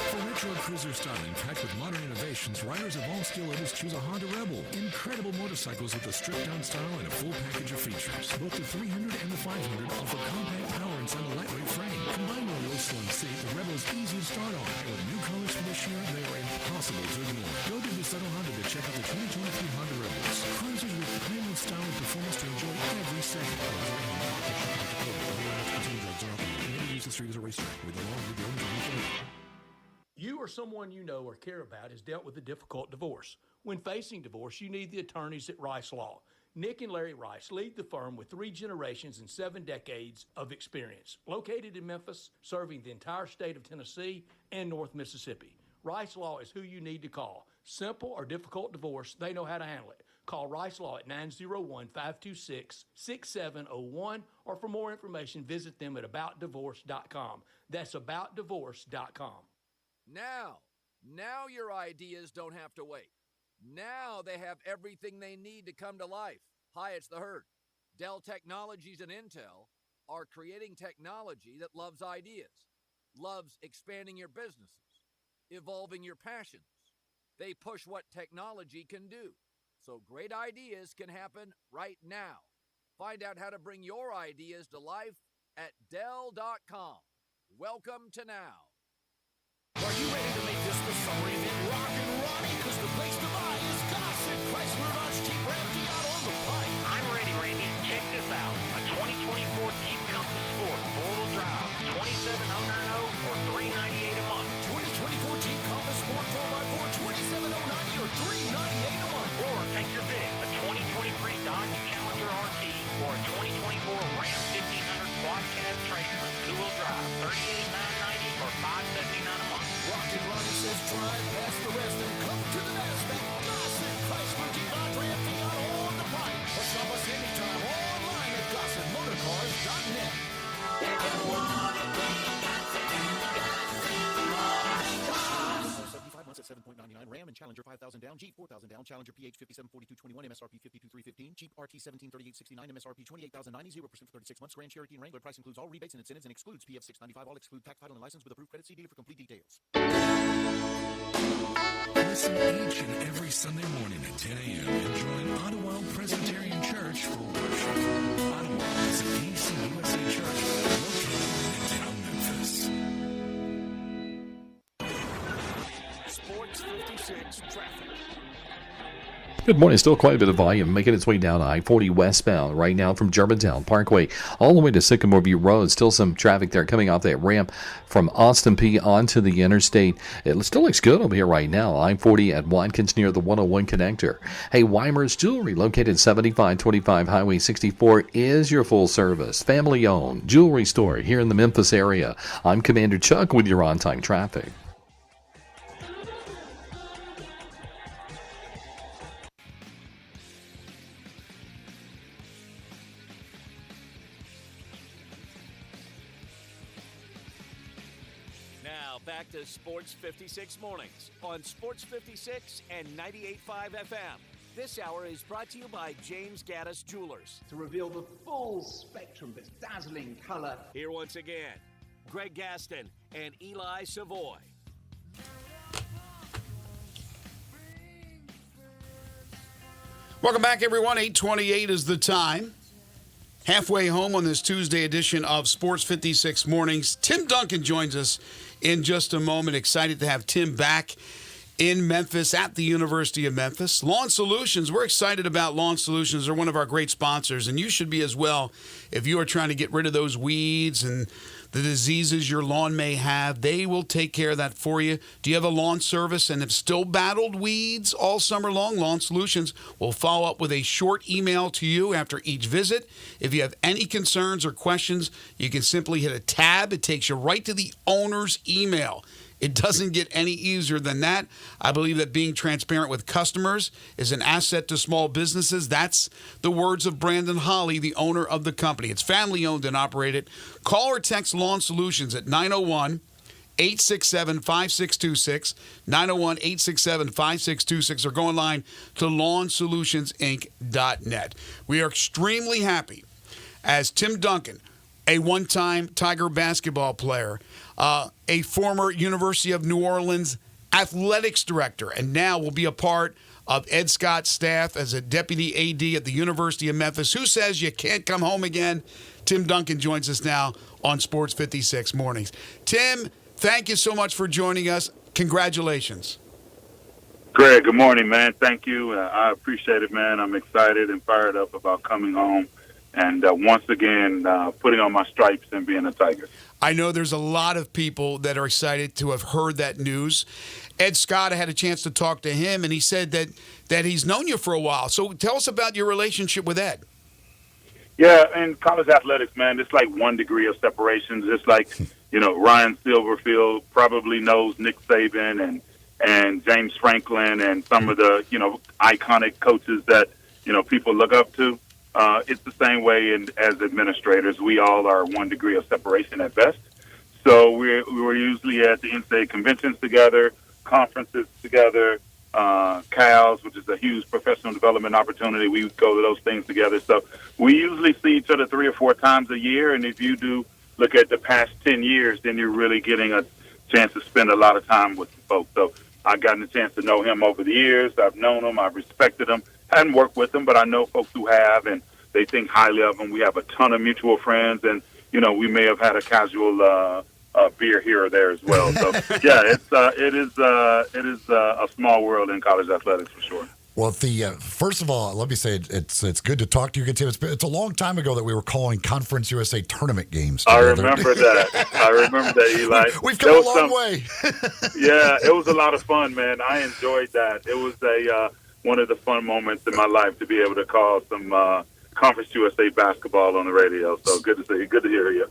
For retro cruiser styling packed with modern innovations, riders of all skill levels choose a Honda Rebel. Incredible motorcycles with a stripped-down style and a full package of features. Both the 300 and the 500 offer compact power inside a lightweight frame. Combined with a low slim seat, the Rebel is easy to start on. And with new colors from this year, they are impossible to ignore. Go to DeSoto Honda to check out the 2023 Honda Rebels. Cruisers with timeless style and performance to enjoy every second. You or someone you know or care about has dealt with a difficult divorce. When facing divorce, you need the attorneys at Rice Law. Nick and Larry Rice lead the firm with 3 generations and 7 decades of experience. Located in Memphis, serving the entire state of Tennessee and North Mississippi. Rice Law is who you need to call. Simple or difficult divorce, they know how to handle it. Call Rice Law at 901-526-6701, or for more information, visit them at aboutdivorce.com. That's aboutdivorce.com. Now your ideas don't have to wait. Now they have everything they need to come to life. Hi, it's the Herd. Dell Technologies and Intel are creating technology that loves ideas, loves expanding your businesses, evolving your passions. They push what technology can do, so great ideas can happen right now. Find out how to bring your ideas to life at Dell.com. Welcome to now. Are you ready to make this the summer event rock and rocking? Because the place to buy is Gossett Chrysler Dodge Jeep Ram out on the pike. I'm ready, Randy. Check this out. A 2024 Jeep Compass Sport, four-wheel drive, $2,700 or $398 a month. 2024 Jeep Compass Sport 4x4, $2,790 or $398 a month. Or take your pick, a 2023 Dodge Challenger RT or a 2024 Ram 1500 Quad Cab Tradesman, two-wheel drive, $38,990 or $579 a month. Rock and Ronnie says drive past the rest and come to the NASDAQ. Gossett Chrysler Jeep Dodge Ram out on the pike. Or shop us anytime online at GossettMotorCars.net. 75 months at 7.99. Ram and Challenger 5,000 down. Jeep 4,000 down. Challenger PH 574221. MSRP 52,315. Jeep RT 173869. MSRP 28,090. 0% for 36 months. Grand Cherokee and Wrangler price includes all rebates and incentives and excludes PF 695. All exclude tax, title, and license with approved credit. See dealer for complete details. Listen each and every Sunday morning at 10 a.m. and join Ottawa Presbyterian Church for worship. Ottawa is an ECUSA church located in Midtown Memphis. Sports 56 traffic. Good morning. Still quite a bit of volume making its way down I-40 westbound right now from Germantown Parkway all the way to Sycamore View Road. Still some traffic there coming off that ramp from Austin P onto the interstate. It still looks good over here right now. I-40 at Watkins near the 101 connector. Hey, Weimer's Jewelry, located 7525 Highway 64, is your full-service, family-owned jewelry store here in the Memphis area. I'm Commander Chuck with your on-time traffic. Back to Sports 56 Mornings on Sports 56 and 98.5 FM. This hour is brought to you by James Gaddis Jewelers. To reveal the full spectrum of its dazzling color. Here once again, Greg Gaston and Eli Savoy. Welcome back, everyone. 8:28 is the time. Halfway home on this Tuesday edition of Sports 56 Mornings. Tim Duncan joins us in just a moment. Excited to have Tim back in Memphis at the University of Memphis. Lawn Solutions, we're excited about Lawn Solutions. They're one of our great sponsors, and you should be as well. If you are trying to get rid of those weeds and the diseases your lawn may have, they will take care of that for you. Do you have a lawn service and have still battled weeds all summer long? Lawn Solutions will follow up with a short email to you after each visit. If you have any concerns or questions, you can simply hit a tab. It takes you right to the owner's email. It doesn't get any easier than that. I believe that being transparent with customers is an asset to small businesses. That's the words of Brandon Holly, the owner of the company. It's family-owned and operated. Call or text Lawn Solutions at 901-867-5626, 901-867-5626, or go online to lawnsolutionsinc.net. We are extremely happy as Tim Duncan, a one-time Tiger basketball player, a former University of New Orleans athletics director, and now will be a part of Ed Scott's staff as a deputy AD at the University of Memphis. Who says you can't come home again? Tim Duncan joins us now on Sports 56 Mornings. Tim, thank you so much for joining us. Congratulations. Greg, good morning, man. Thank you. I appreciate it, man. I'm excited and fired up about coming home and once again putting on my stripes and being a Tiger. I know there's a lot of people that are excited to have heard that news. Ed Scott, I had a chance to talk to him, and he said that he's known you for a while. So tell us about your relationship with Ed. Yeah, in college athletics, man, it's like 1 degree of separation. It's like, Ryan Silverfield probably knows Nick Saban and James Franklin and some of the, iconic coaches that, people look up to. It's the same way as administrators. We all are 1 degree of separation at best. So we're usually at the NCAA conventions together, conferences together, CALs, which is a huge professional development opportunity. We go to those things together. So we usually see each other 3 or 4 times a year. And if you do look at the past 10 years, then you're really getting a chance to spend a lot of time with the folks. So I've gotten a chance to know him over the years. I've known him. I've respected him. Hadn't worked with him, but I know folks who have, and they think highly of him. We have a ton of mutual friends, and we may have had a casual beer here or there as well. So yeah, it is a small world in college athletics for sure. Well, first of all, let me say it's good to talk to you again, Tim. It's a long time ago that we were calling Conference USA tournament games together. I remember that, Eli. We've come a long way. Yeah, it was a lot of fun, man. I enjoyed that. It was one of the fun moments in my life to be able to call some Conference USA basketball on the radio. So good to see you. Good to hear you,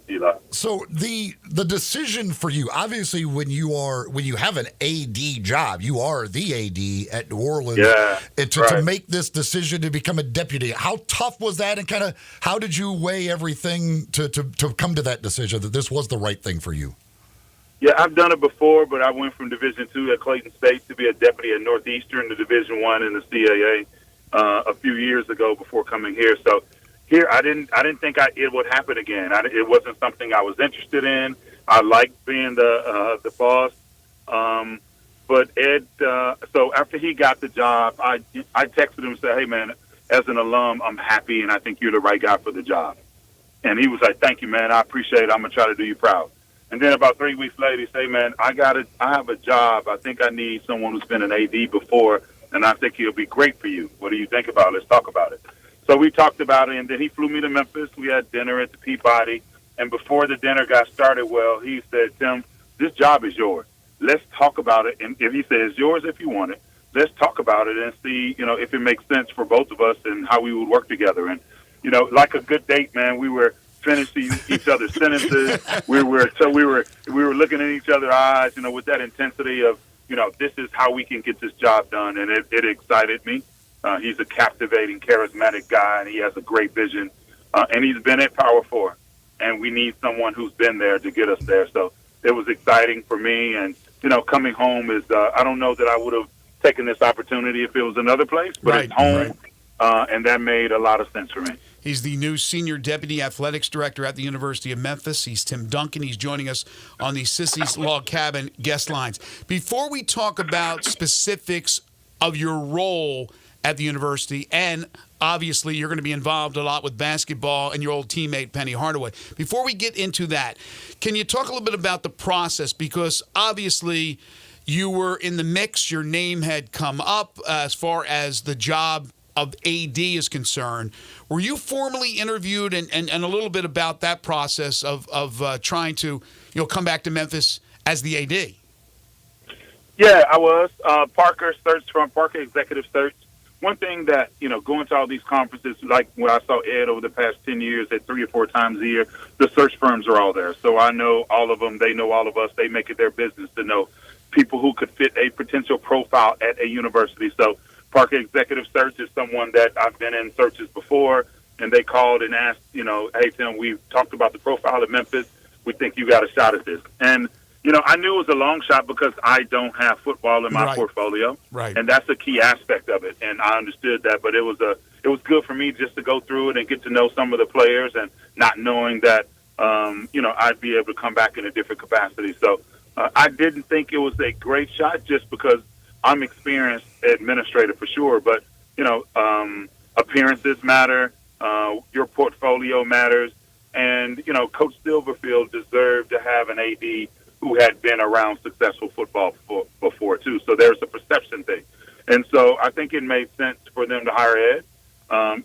Eli. So the decision for you, obviously, when you have an AD job, you are the AD at New Orleans. Yeah, and to make this decision to become a deputy, how tough was that, and kind of how did you weigh everything to come to that decision that this was the right thing for you? Yeah, I've done it before, but I went from Division II at Clayton State to be a deputy at Northeastern to Division I in the CAA a few years ago before coming here. So here, I didn't think it would happen again. It wasn't something I was interested in. I liked being the boss. But Ed, so after he got the job, I texted him and said, "Hey, man, as an alum, I'm happy, and I think you're the right guy for the job." And he was like, "Thank you, man. I appreciate it. I'm gonna try to do you proud." And then about 3 weeks later, he said, "Man, I have a job. I think I need someone who's been an AD before and I think he'll be great for you. What do you think about it? Let's talk about it. So we talked about it, and then he flew me to Memphis. We had dinner at the Peabody, and before the dinner got started, well, he said, Tim, this job is yours. Let's talk about it. And if he says yours if you want it, let's talk about it and see, if it makes sense for both of us and how we would work together. And, like a good date, man, we were finishing each other's sentences. We were looking in each other's eyes, with that intensity of, this is how we can get this job done. And it excited me. He's a captivating, charismatic guy, and he has a great vision. And he's been at Power 4, and we need someone who's been there to get us there. So it was exciting for me. And, coming home is, I don't know that I would have taken this opportunity if it was another place, but it's home, and that made a lot of sense for me. He's the new Senior Deputy Athletics Director at the University of Memphis. He's Tim Duncan. He's joining us on the Sissy's Log Cabin guest lines. Before we talk about specifics of your role at the university, and obviously you're going to be involved a lot with basketball and your old teammate Penny Hardaway. Before we get into that, can you talk a little bit about the process? Because obviously you were in the mix. Your name had come up as far as the job of AD is concerned. Were you formally interviewed, and a little bit about that process of trying to come back to Memphis as the AD? Yeah, I was. Parker Executive Search. One thing that, going to all these conferences, like when I saw Ed over the past 10 years at 3 or 4 times a year, the search firms are all there. So I know all of them. They know all of us. They make it their business to know people who could fit a potential profile at a university. So Parker Executive Search is someone that I've been in searches before, and they called and asked, hey, Tim, we've talked about the profile of Memphis. We think you got a shot at this. And, I knew it was a long shot because I don't have football in my portfolio. Right. And that's a key aspect of it. And I understood that, but it was good for me just to go through it and get to know some of the players, and not knowing that, I'd be able to come back in a different capacity. So I didn't think it was a great shot just because I'm experienced administrator for sure, but appearances matter, your portfolio matters, and Coach Silverfield deserved to have an AD who had been around successful football before too. So there's a perception thing, and so I think it made sense for them to hire Ed,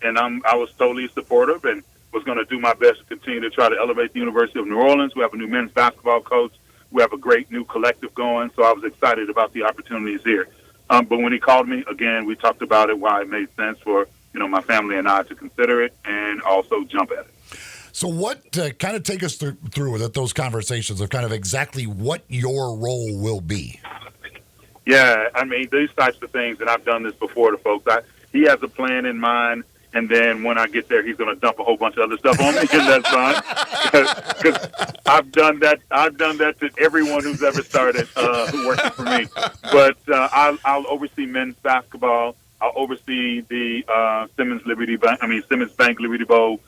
and I was totally supportive and was going to do my best to continue to try to elevate the University of New Orleans. We have a new men's basketball coach. We have a great new collective going, so I was excited about the opportunities here. But when he called me, again, we talked about it, why it made sense for, my family and I to consider it and also jump at it. So what, kind of take us through with those conversations of kind of exactly what your role will be? Yeah, I mean, these types of things, and I've done this before to folks. He has a plan in mind, and then when I get there, he's going to dump a whole bunch of other stuff on me, and that's fine. Because I've done that to everyone who's ever started who works for me. But I'll oversee men's basketball. I'll oversee the Simmons Bank Liberty Bowl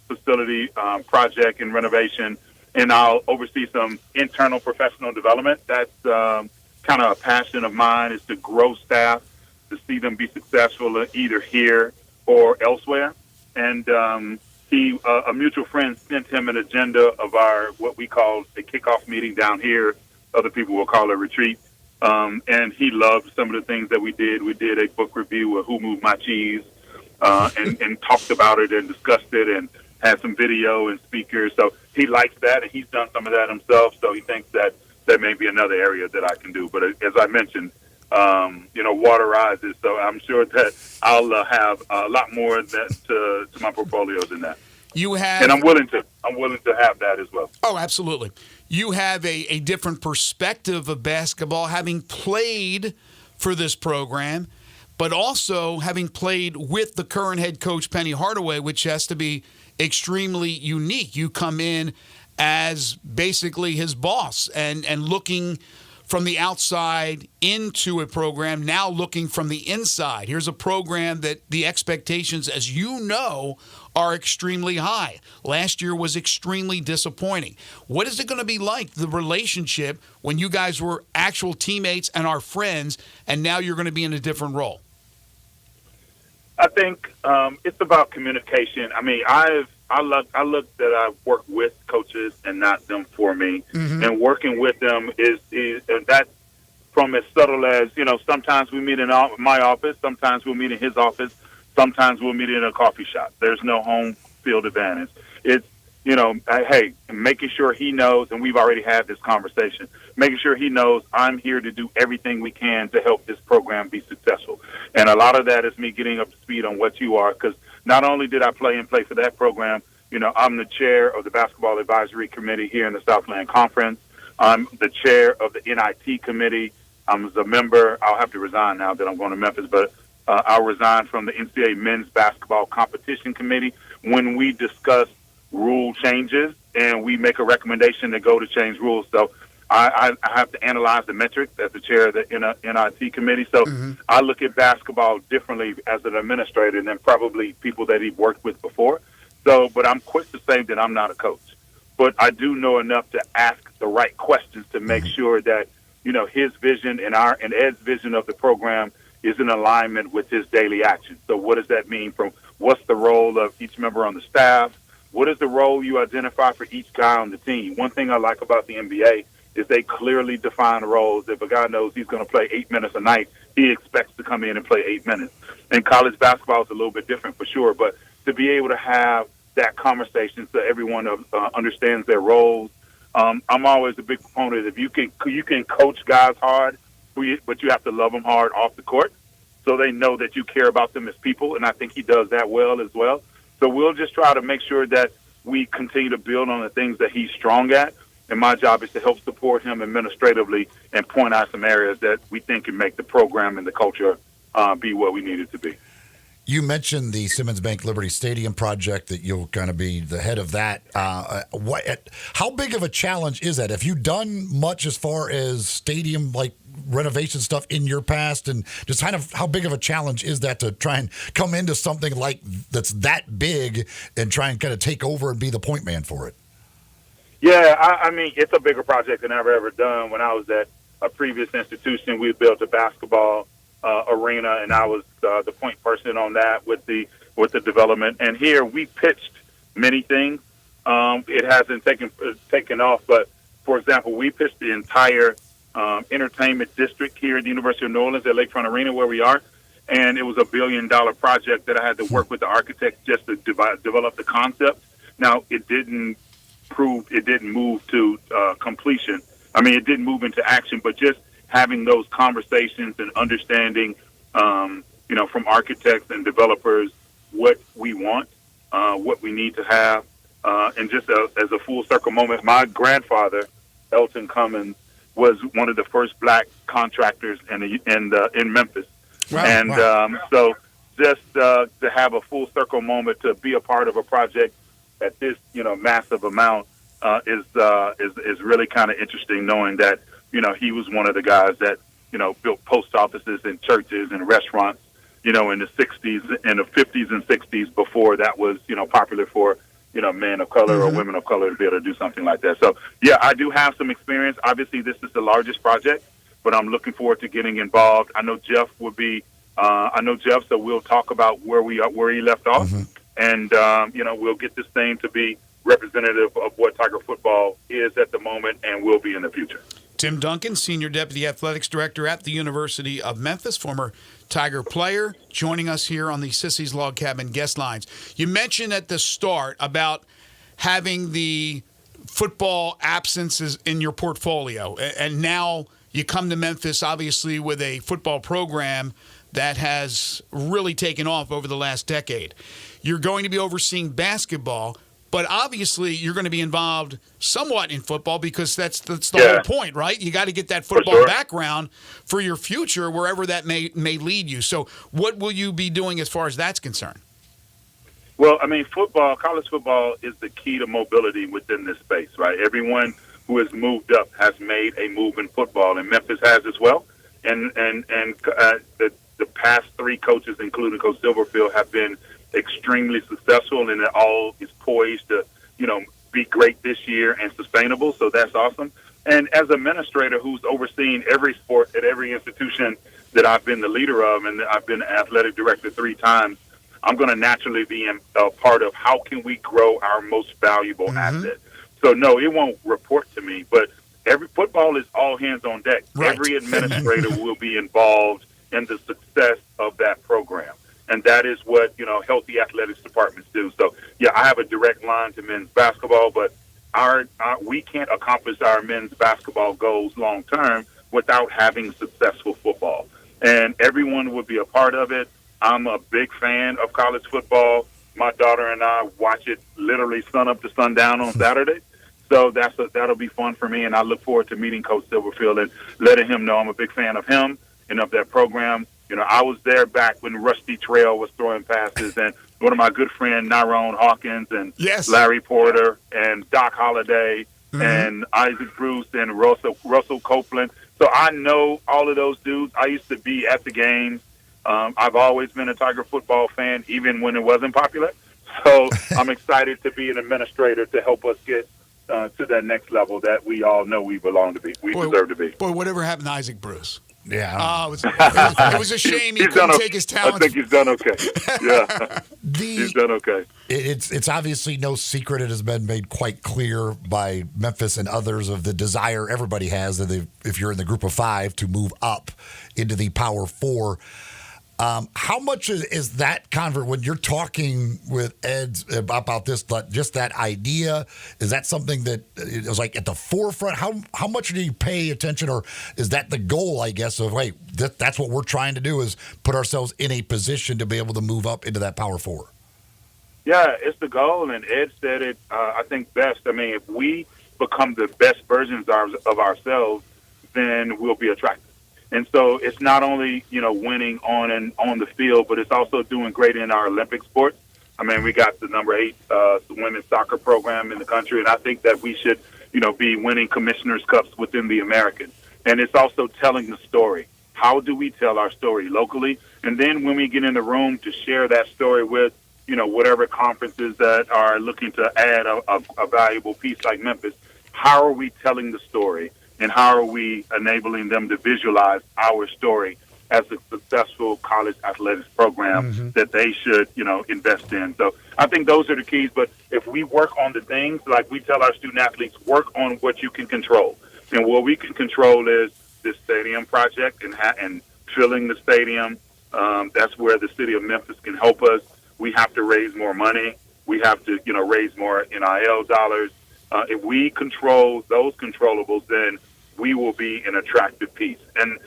facility project and renovation, and I'll oversee some internal professional development. That's kind of a passion of mine, is to grow staff, to see them be successful either here or elsewhere. And a mutual friend sent him an agenda of what we call a kickoff meeting down here. Other people will call it a retreat. And he loved some of the things that we did. We did a book review of Who Moved My Cheese, and talked about it and discussed it and had some video and speakers. So he likes that, and he's done some of that himself. So he thinks that may be another area that I can do. But as I mentioned, water rises. So I'm sure that I'll have a lot more to my portfolio than that. And I'm willing to have that as well. Oh, absolutely. You have a different perspective of basketball, having played for this program, but also having played with the current head coach, Penny Hardaway, which has to be extremely unique. You come in as basically his boss and looking from the outside into a program, now looking from the inside. Here's a program that the expectations, as you know, are extremely high. Last year was extremely disappointing. What is it going to be like, the relationship, when you guys were actual teammates and are friends, and now you're going to be in a different role? I think it's about communication. I mean, I look that I've worked with coaches and not them for me. Mm-hmm. And working with them is from as subtle as, sometimes we meet in my office, sometimes we'll meet in his office, sometimes we'll meet in a coffee shop. There's no home field advantage. It's, hey, making sure he knows, and we've already had this conversation, making sure he knows I'm here to do everything we can to help this program be successful. And a lot of that is me getting up to speed on what you are, because not only did I play for that program, I'm the chair of the Basketball Advisory Committee here in the Southland Conference. I'm the chair of the NIT Committee. I'm a member. I'll have to resign now that I'm going to Memphis, but I'll resign from the NCAA Men's Basketball Competition Committee when we discuss rule changes and we make a recommendation to go to change rules. So I have to analyze the metrics as the chair of the NIT Committee. So I look at basketball differently as an administrator than probably people that he's worked with before. So, but I'm quick to say that I'm not a coach. But I do know enough to ask the right questions to make sure that, his vision and Ed's vision of the program is in alignment with his daily action. So what does that mean from what's the role of each member on the staff? What is the role you identify for each guy on the team? One thing I like about the NBA is they clearly define roles. If a guy knows he's going to play 8 minutes a night, he expects to come in and play 8 minutes. And college basketball is a little bit different for sure, but to be able to have that conversation so everyone understands their roles. I'm always a big proponent of you can coach guys hard, but you have to love them hard off the court so they know that you care about them as people, and I think he does that well as well. So we'll just try to make sure that we continue to build on the things that he's strong at, and my job is to help support him administratively and point out some areas that we think can make the program and the culture be what we need it to be. You mentioned the Simmons Bank Liberty Stadium project, that you'll kind of be the head of that. How big of a challenge is that? Have you done much as far as stadium renovation stuff in your past, and just kind of how big of a challenge is that to try and come into something that's that big and try and kind of take over and be the point man for it? Yeah, I mean, it's a bigger project than I've ever done. When I was at a previous institution, we built a basketball arena, and I was the point person on that with the development. And here we pitched many things. It hasn't taken off, but for example, we pitched the entire entertainment district here at the University of New Orleans at Lakefront Arena where we are, and it was $1 billion project that I had to work with the architects just to develop the concept. Now, it didn't move to completion. I mean, it didn't move into action, but just having those conversations and understanding, from architects and developers what we want, what we need to have, and just as a full circle moment, my grandfather, Elton Cummins, was one of the first black contractors in Memphis. Wow, and so just to have a full circle moment to be a part of a project at this massive amount is really kind of interesting, knowing that he was one of the guys that built post offices and churches and restaurants in the 60s and the 50s and 60s before that was popular for men of color or women of color to be able to do something like that. So yeah, I do have some experience. Obviously, this is the largest project, but I'm looking forward to getting involved. I know Jeff will be. So we'll talk about where he left off, and we'll get this thing to be representative of what Tiger football is at the moment and will be in the future. Tim Duncan, Senior Deputy Athletics Director at the University of Memphis, former Tiger player, joining us here on the Sissy's Log Cabin guest lines. You mentioned at the start about having the football absences in your portfolio, and now you come to Memphis, obviously, with a football program that has really taken off over the last decade. You're going to be overseeing basketball, but obviously you're going to be involved somewhat in football because that's the whole point, right? You got to get that football background for your future, wherever that may lead you. So what will you be doing as far as that's concerned? Well, I mean, college football is the key to mobility within this space, right? Everyone who has moved up has made a move in football, and Memphis has as well. And the past three coaches, including Coach Silverfield, have been extremely successful, and it all is poised to, be great this year and sustainable. So that's awesome. And as an administrator who's overseen every sport at every institution that I've been the leader of, and I've been athletic director 3 times, I'm going to naturally be a part of how can we grow our most valuable asset. So no, it won't report to me, but every football is all hands on deck. Right. Every administrator will be involved in the success of that program. And that is what, healthy athletics departments do. So, yeah, I have a direct line to men's basketball, but we can't accomplish our men's basketball goals long term without having successful football. And everyone would be a part of it. I'm a big fan of college football. My daughter and I watch it literally sun up to sundown on Saturday. So that'll be fun for me, and I look forward to meeting Coach Silverfield and letting him know I'm a big fan of him and of that program. I was there back when Rusty Trail was throwing passes, and one of my good friends, Nyrone Hawkins, and Larry Porter, and Doc Holliday, and Isaac Bruce, and Russell Copeland. So I know all of those dudes. I used to be at the games. I've always been a Tiger football fan, even when it wasn't popular. So I'm excited to be an administrator to help us get to that next level that we all know we belong to be. We deserve to be. Boy, whatever happened to Isaac Bruce? Yeah. It was a shame he couldn't take his talent. I think he's done okay. Yeah. He's done okay. It's obviously no secret. It has been made quite clear by Memphis and others of the desire everybody has that if you're in the group of 5 to move up into the Power 4. How much is that when you're talking with Ed about this, just that idea? Is that something that is like at the forefront? How much do you pay attention, or is that the goal, I guess, of, hey, that's what we're trying to do, is put ourselves in a position to be able to move up into that Power 4? Yeah, it's the goal, and Ed said it, I think, best. I mean, if we become the best versions of ourselves, then we'll be attractive. And so it's not only, winning on the field, but it's also doing great in our Olympic sports. I mean, we got the number 8 women's soccer program in the country, and I think that we should, be winning commissioners' cups within the American. And it's also telling the story. How do we tell our story locally? And then when we get in the room to share that story with, whatever conferences that are looking to add a valuable piece like Memphis, how are we telling the story? And how are we enabling them to visualize our story as a successful college athletics program that they should, invest in? So I think those are the keys. But if we work on the things, like we tell our student athletes, work on what you can control. And what we can control is this stadium project and filling the stadium. That's where the city of Memphis can help us. We have to raise more money. We have to, raise more NIL dollars. If we control those controllables, then we will be an attractive piece. And,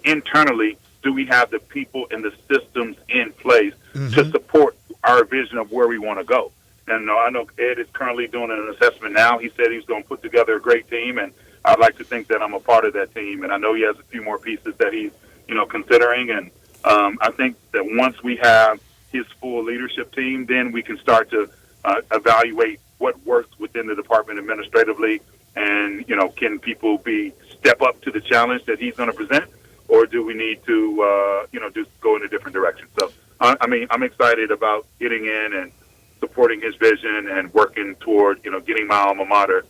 internally, do we have the people and the systems in place to support our vision of where we want to go? And I know Ed is currently doing an assessment now. He said he's going to put together a great team, and I'd like to think that I'm a part of that team. And I know he has a few more pieces that he's, considering. And I think that once we have his full leadership team, then we can start to evaluate what works within the department administratively. And, can people step up to the challenge that he's going to present, or do we need to, just go in a different direction? So, I'm excited about getting in and supporting his vision and working toward, getting my alma mater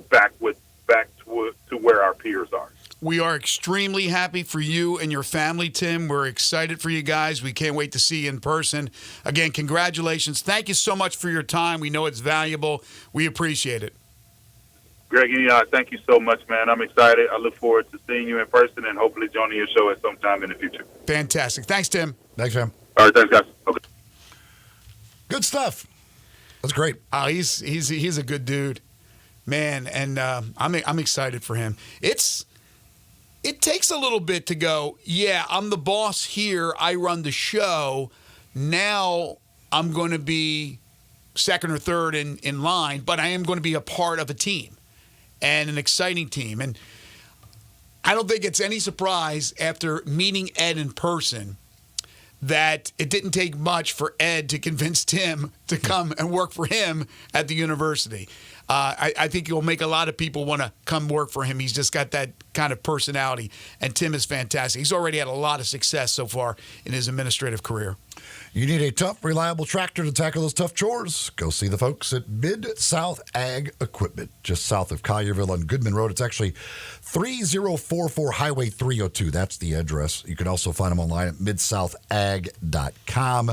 back to where our peers are. We are extremely happy for you and your family, Tim. We're excited for you guys. We can't wait to see you in person. Again, congratulations. Thank you so much for your time. We know it's valuable. We appreciate it. Greg, thank you so much, man. I'm excited. I look forward to seeing you in person and hopefully joining your show at some time in the future. Fantastic. Thanks, Tim. Thanks, Tim. All right, thanks, guys. Okay. Good stuff. That's great. He's a good dude, man, and I'm excited for him. It takes a little bit to go, yeah, I'm the boss here. I run the show. Now I'm going to be second or third in line, but I am going to be a part of a team and an exciting team. And I don't think it's any surprise after meeting Ed in person that it didn't take much for Ed to convince Tim to come and work for him at the university. I think he'll make a lot of people want to come work for him. He's just got that kind of personality, and Tim is fantastic. He's already had a lot of success so far in his administrative career. You need a tough, reliable tractor to tackle those tough chores? Go see the folks at Mid-South Ag Equipment, just south of Collierville on Goodman Road. It's actually 3044 Highway 302. That's the address. You can also find them online at midsouthag.com.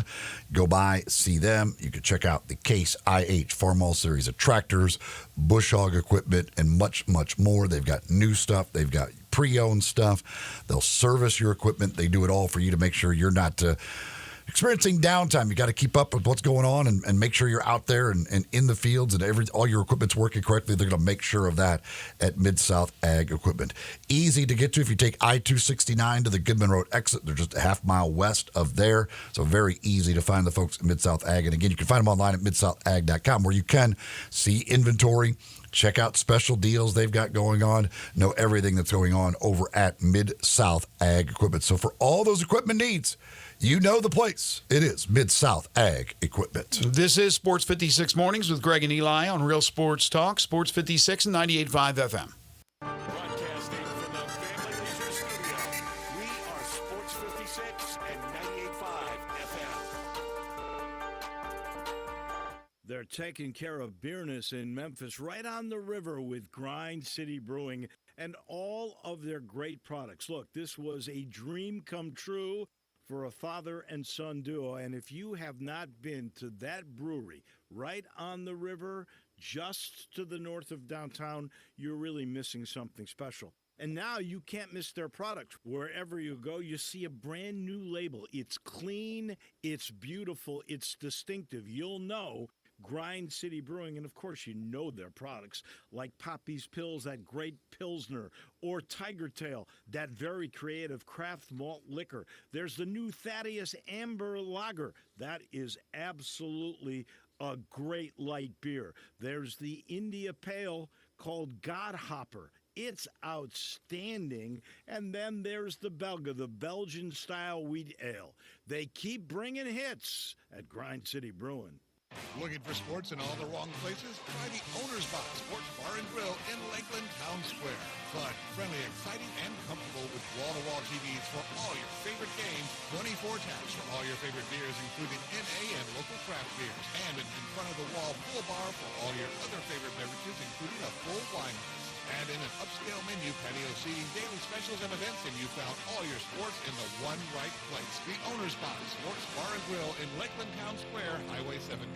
Go by, see them. You can check out the Case IH Farmall series of tractors, bush hog equipment, and much, much more. They've got new stuff. They've got pre-owned stuff. They'll service your equipment. They do it all for you to make sure you're not experiencing downtime. You got to keep up with what's going on and make sure you're out there and in the fields and all your equipment's working correctly. They're going to make sure of that at Mid-South Ag Equipment. Easy to get to if you take I-269 to the Goodman Road exit. They're just a half mile west of there, so very easy to find the folks at Mid-South Ag. And again, you can find them online at midsouthag.com, where you can see inventory, check out special deals they've got going on, know everything that's going on over at Mid-South Ag Equipment. So for all those equipment needs, you know the place. It is Mid-South Ag Equipment. This is Sports 56 Mornings with Greg and Eli on Real Sports Talk, Sports 56 and 98.5 FM. Broadcasting from the Family Leisure Studio, we are Sports 56 and 98.5 FM. They're taking care of business in Memphis, right on the river with Grind City Brewing and all of their great products. Look, this was a dream come true for a father and son duo. And if you have not been to that brewery right on the river, just to the north of downtown, you're really missing something special. And now you can't miss their product. Wherever you go, you see a brand new label. It's clean, it's beautiful, it's distinctive. You'll know Grind City Brewing, and of course you know their products like Poppy's Pills, that great Pilsner, or Tiger Tail, that very creative craft malt liquor. There's the new Thaddeus Amber Lager. That is absolutely a great light beer. There's the India Pale called Godhopper. It's outstanding. And then there's the Belga, the Belgian-style wheat ale. They keep bringing hits at Grind City Brewing. Looking for sports in all the wrong places? Try the Owner's Box Sports Bar and Grill in Lakeland Town Square. Fun, friendly, exciting, and comfortable with wall-to-wall TVs for all your favorite games, 24 taps for all your favorite beers, including NA and local craft beers, and an in-front-of-the-wall full bar for all your other favorite beverages, including a full wine list. And in an upscale menu, patio seating, daily specials, and events, and you found all your sports in the one right place. The Owner's Box Sports Bar and Grill in Lakeland Town Square, Highway 70.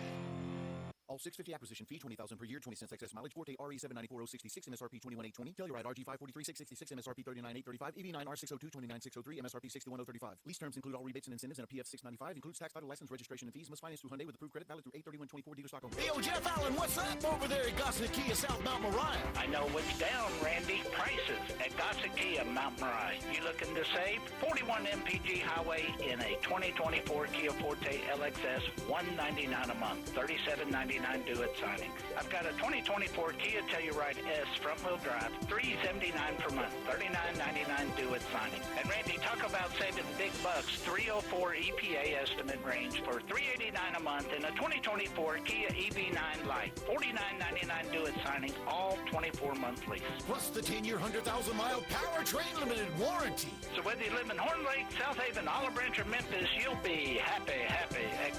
All 650 acquisition fee, $20,000 per year, 20 cents excess mileage, Forte RE 794066, MSRP 21820, Telluride RG 543,666, MSRP 39835, EV9 R602 29603, MSRP 61035. Lease terms include all rebates and incentives, and a PF 695 includes tax, title, license, registration, and fees. Must finance through Hyundai with approved credit, valid through 8/31/24. Dealer stock only. Hey, yo, Jeff Allen, what's up over there at Gossett Kia, South Mount Moriah? I know what's down, Randy. Prices at Gossett Kia, Mount Moriah. You looking to save? 41 MPG Highway in a 2024 Kia Forte LXS, $199 a month, $37.99 due at signing. I've got a 2024 Kia Telluride S front-wheel drive, $379 per month, $39.99 due at signing. And Randy, talk about saving big bucks. 304 EPA estimate range for $389 a month in a 2024 Kia EV9 Lite, $49.99 due at signing, all 24-month lease. Plus the 10-year, 100,000-mile powertrain limited warranty. So whether you live in Horn Lake, South Haven, Olive Branch, or Memphis, you'll be happy at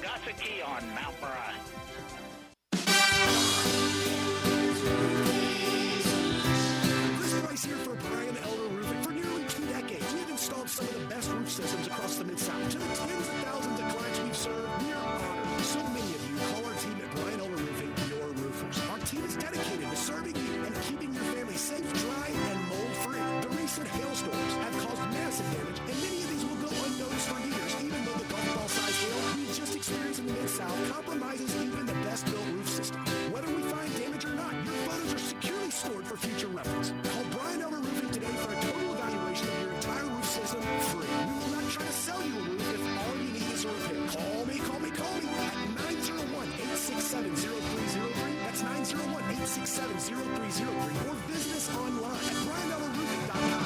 Gossett Kia on Mount Moriah. Chris Price here for Brian Elder Roofing. For nearly 2 decades, we've installed some of the best roof systems across the Mid-South. To the tens of thousands of clients we've served, we are honored. So many of you call our team at Brian Elder Roofing your roofers. Our team is dedicated to serving you and keeping your family safe, dry, and mold-free. The recent hailstorms have caused massive damage, and many of these will go unnoticed for years, even though the golf ball-sized hail we just experienced in the Mid-South compromises even the best-built roof system. Whether we find damage or not, your photos are securely stored for future reference. Call Brian Elder Roofing today for a total evaluation of your entire roof system free. We will not try to sell you a roof if all you need is a repair. Call me at 901-867-0303. That's 901-867-0303. Or visit us online at brianelderroofing.com.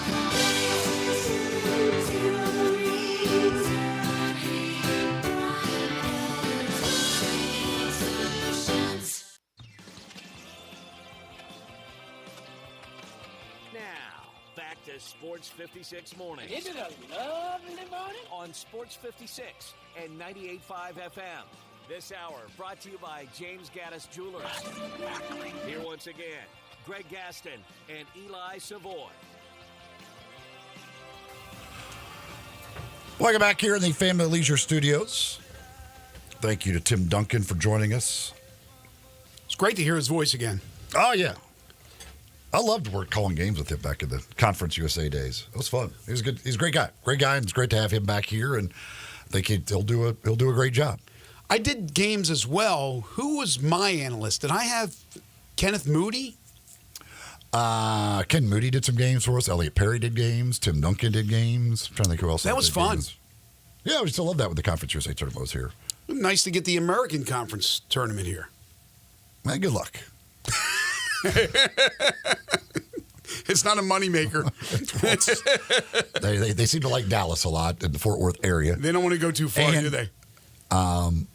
Now, back to Sports 56 Mornings. Isn't it a lovely morning? On Sports 56 and 98.5 FM. This hour brought to you by James Gaddis Jewelers. Here once again, Greg Gaston and Eli Savoy. Welcome back here in the Family Leisure Studios. Thank you to Tim Duncan for joining us. It's great to hear his voice again. Oh, yeah. I loved calling games with him back in the Conference USA days. It was fun. He was good. He's a great guy. Great guy, and it's great to have him back here, and I think he'll do a great job. I did games as well. Who was my analyst? Did I have Kenneth Moody? Ken Moody did some games for us. Elliot Perry did games. Tim Duncan did games. I'm trying to think who else. That was fun. Games. Yeah, we still love that when the Conference USA tournament was here. Nice to get the American Conference tournament here. Man, good luck. It's not a moneymaker. They seem to like Dallas a lot in the Fort Worth area. They don't want to go too far, do they? From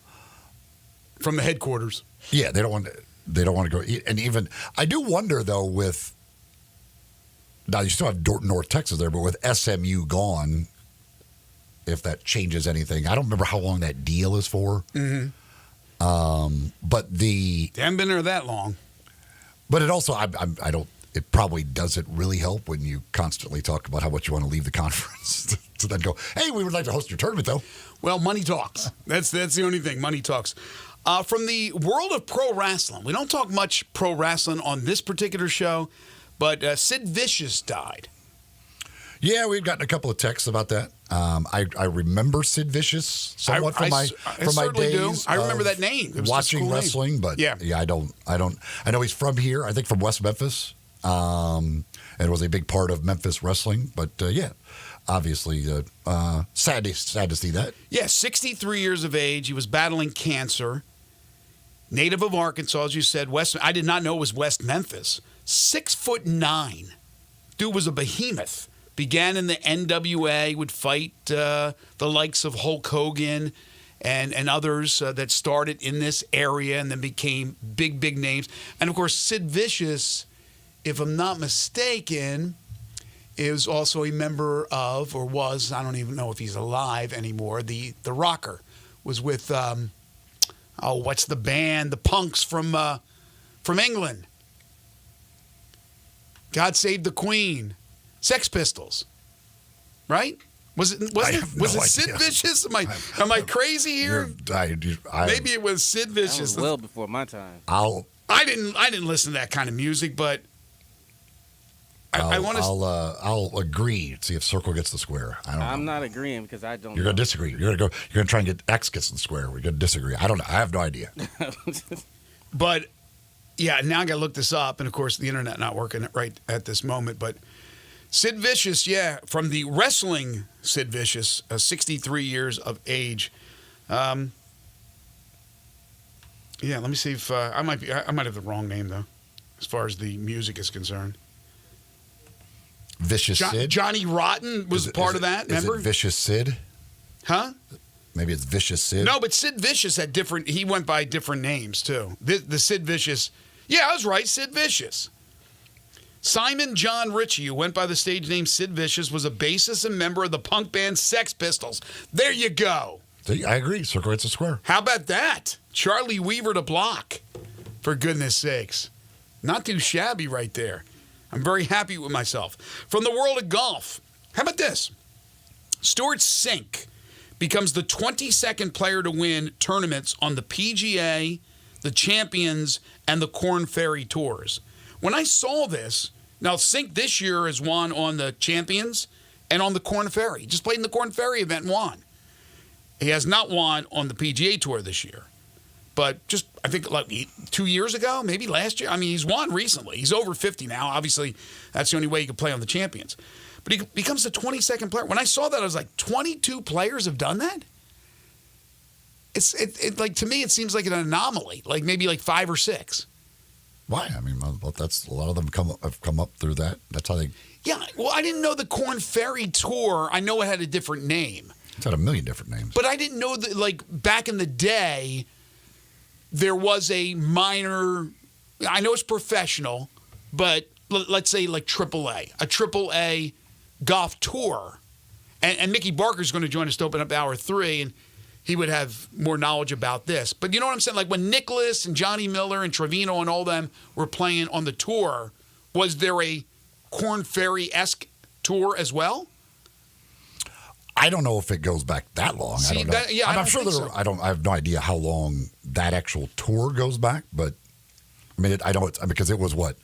the headquarters. Yeah, they don't want to go. And even I do wonder though with now you still have North Texas there, but with SMU gone, if that changes anything. I don't remember how long that deal is for. Mm-hmm. But they haven't been there that long. But it also I don't. It probably doesn't really help when you constantly talk about how much you want to leave the conference to then go, hey, we would like to host your tournament, though. Well, money talks. That's the only thing. Money talks. From the world of pro wrestling, we don't talk much pro wrestling on this particular show, but Sid Vicious died. Yeah, we've gotten a couple of texts about that. I remember Sid Vicious somewhat from my days. I remember that name. Watching cool wrestling, name. But yeah, I don't. I know he's from here. I think from West Memphis, and was a big part of Memphis wrestling. But yeah, obviously, sad to see that. Yeah, 63 years of age. He was battling cancer. Native of Arkansas, as you said. I did not know it was West Memphis. 6'9". Dude was a behemoth. Began in the NWA, would fight the likes of Hulk Hogan and others that started in this area and then became big names. And, of course, Sid Vicious, if I'm not mistaken, is also a member of, or was, I don't even know if he's alive anymore, the Rocker. Was with, what's the band? The Punks from England. God Save the Queen. Sex Pistols, right? Was it Sid Vicious? Am I crazy here? Maybe it was Sid Vicious. That was well before my time. I didn't listen to that kind of music, but I'll agree. See if Circle gets the square. I'm not agreeing because I don't. You're gonna disagree. You're gonna try and get X gets the square. We're gonna disagree. I don't know. I have no idea. But yeah, now I gotta look this up, and of course the internet not working right at this moment, but. Sid Vicious, yeah, from the wrestling Sid Vicious, 63 years of age. Yeah, let me see if I might have the wrong name though, as far as the music is concerned. Vicious Sid. Johnny Rotten was part of that. Remember? Is it Vicious Sid? Huh? Maybe it's Vicious Sid. No, but Sid Vicious had different. He went by different names too. The Sid Vicious. Yeah, I was right. Sid Vicious. Simon John Ritchie, who went by the stage name Sid Vicious, was a bassist and member of the punk band Sex Pistols. There you go. See, I agree. Circle hits a square. How about that? Charlie Weaver to block. For goodness sakes. Not too shabby right there. I'm very happy with myself. From the world of golf, how about this? Stuart Sink becomes the 22nd player to win tournaments on the PGA, the Champions, and the Korn Ferry Tours. When I saw this, now Sink this year has won on the Champions and on the Korn Ferry. He just played in the Korn Ferry event and won. He has not won on the PGA Tour this year. But just, I think, like 2 years ago, maybe last year. I mean, he's won recently. He's over 50 now. Obviously, that's the only way he could play on the Champions. But he becomes the 22nd player. When I saw that, I was like, 22 players have done that? It like, to me, it seems like an anomaly. Like maybe like 5 or 6. Why? I mean, well, that's a lot of them have come up through that. That's how they. Yeah, well, I didn't know the Korn Ferry Tour. I know it had a different name. It's had a million different names. But I didn't know that, like, back in the day, there was a minor. I know it's professional, but let's say like AAA, a AAA golf tour. And Mickey Barker's going to join us to open up Hour 3, and he would have more knowledge about this. But you know what I'm saying? Like when Nicklaus and Johnny Miller and Trevino and all them were playing on the tour, was there a Korn Ferry-esque tour as well? I don't know if it goes back that long. See, I don't know. I'm sure so. I have no idea how long that actual tour goes back, but I mean, I know it's because it was what?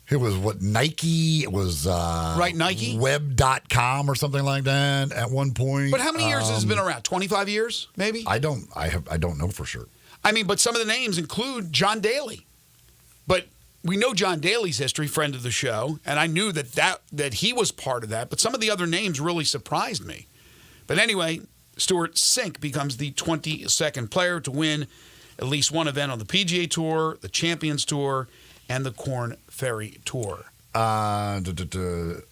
It was what Nike, it was right, Nike? Web.com or something like that at one point. But how many years has it been around? 25 years, maybe? I don't know for sure. I mean, but some of the names include John Daly. But we know John Daly's history, friend of the show, and I knew that he was part of that, but some of the other names really surprised me. But anyway, Stuart Sink becomes the 22nd player to win at least one event on the PGA Tour, the Champions Tour, and the Korn Ferry Tour. It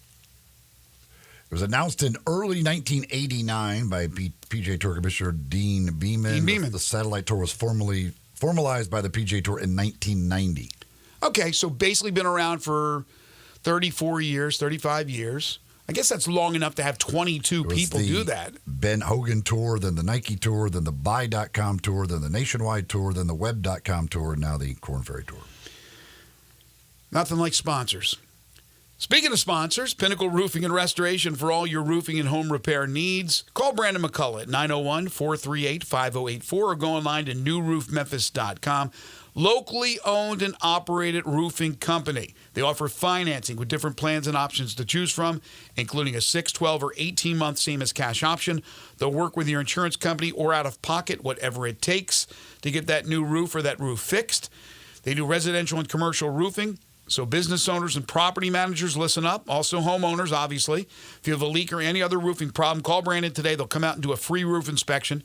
was announced in early 1989 by PGA Tour Commissioner Dean Beeman. The satellite tour was formalized by the PGA Tour in 1990. Okay, so basically been around for 34 years, 35 years. I guess that's long enough to have 22 people do that. Ben Hogan Tour, then the Nike Tour, then the Buy.com Tour, then the Nationwide Tour, then the Web.com Tour, and now the Korn Ferry Tour. Nothing like sponsors. Speaking of sponsors, Pinnacle Roofing and Restoration for all your roofing and home repair needs. Call Brandon McCullough at 901-438-5084 or go online to newroofmemphis.com. Locally owned and operated roofing company. They offer financing with different plans and options to choose from, including a 6, 12, or 18-month same as cash option. They'll work with your insurance company or out of pocket, whatever it takes to get that new roof or that roof fixed. They do residential and commercial roofing. So business owners and property managers, listen up. Also homeowners, obviously. If you have a leak or any other roofing problem, call Brandon today. They'll come out and do a free roof inspection.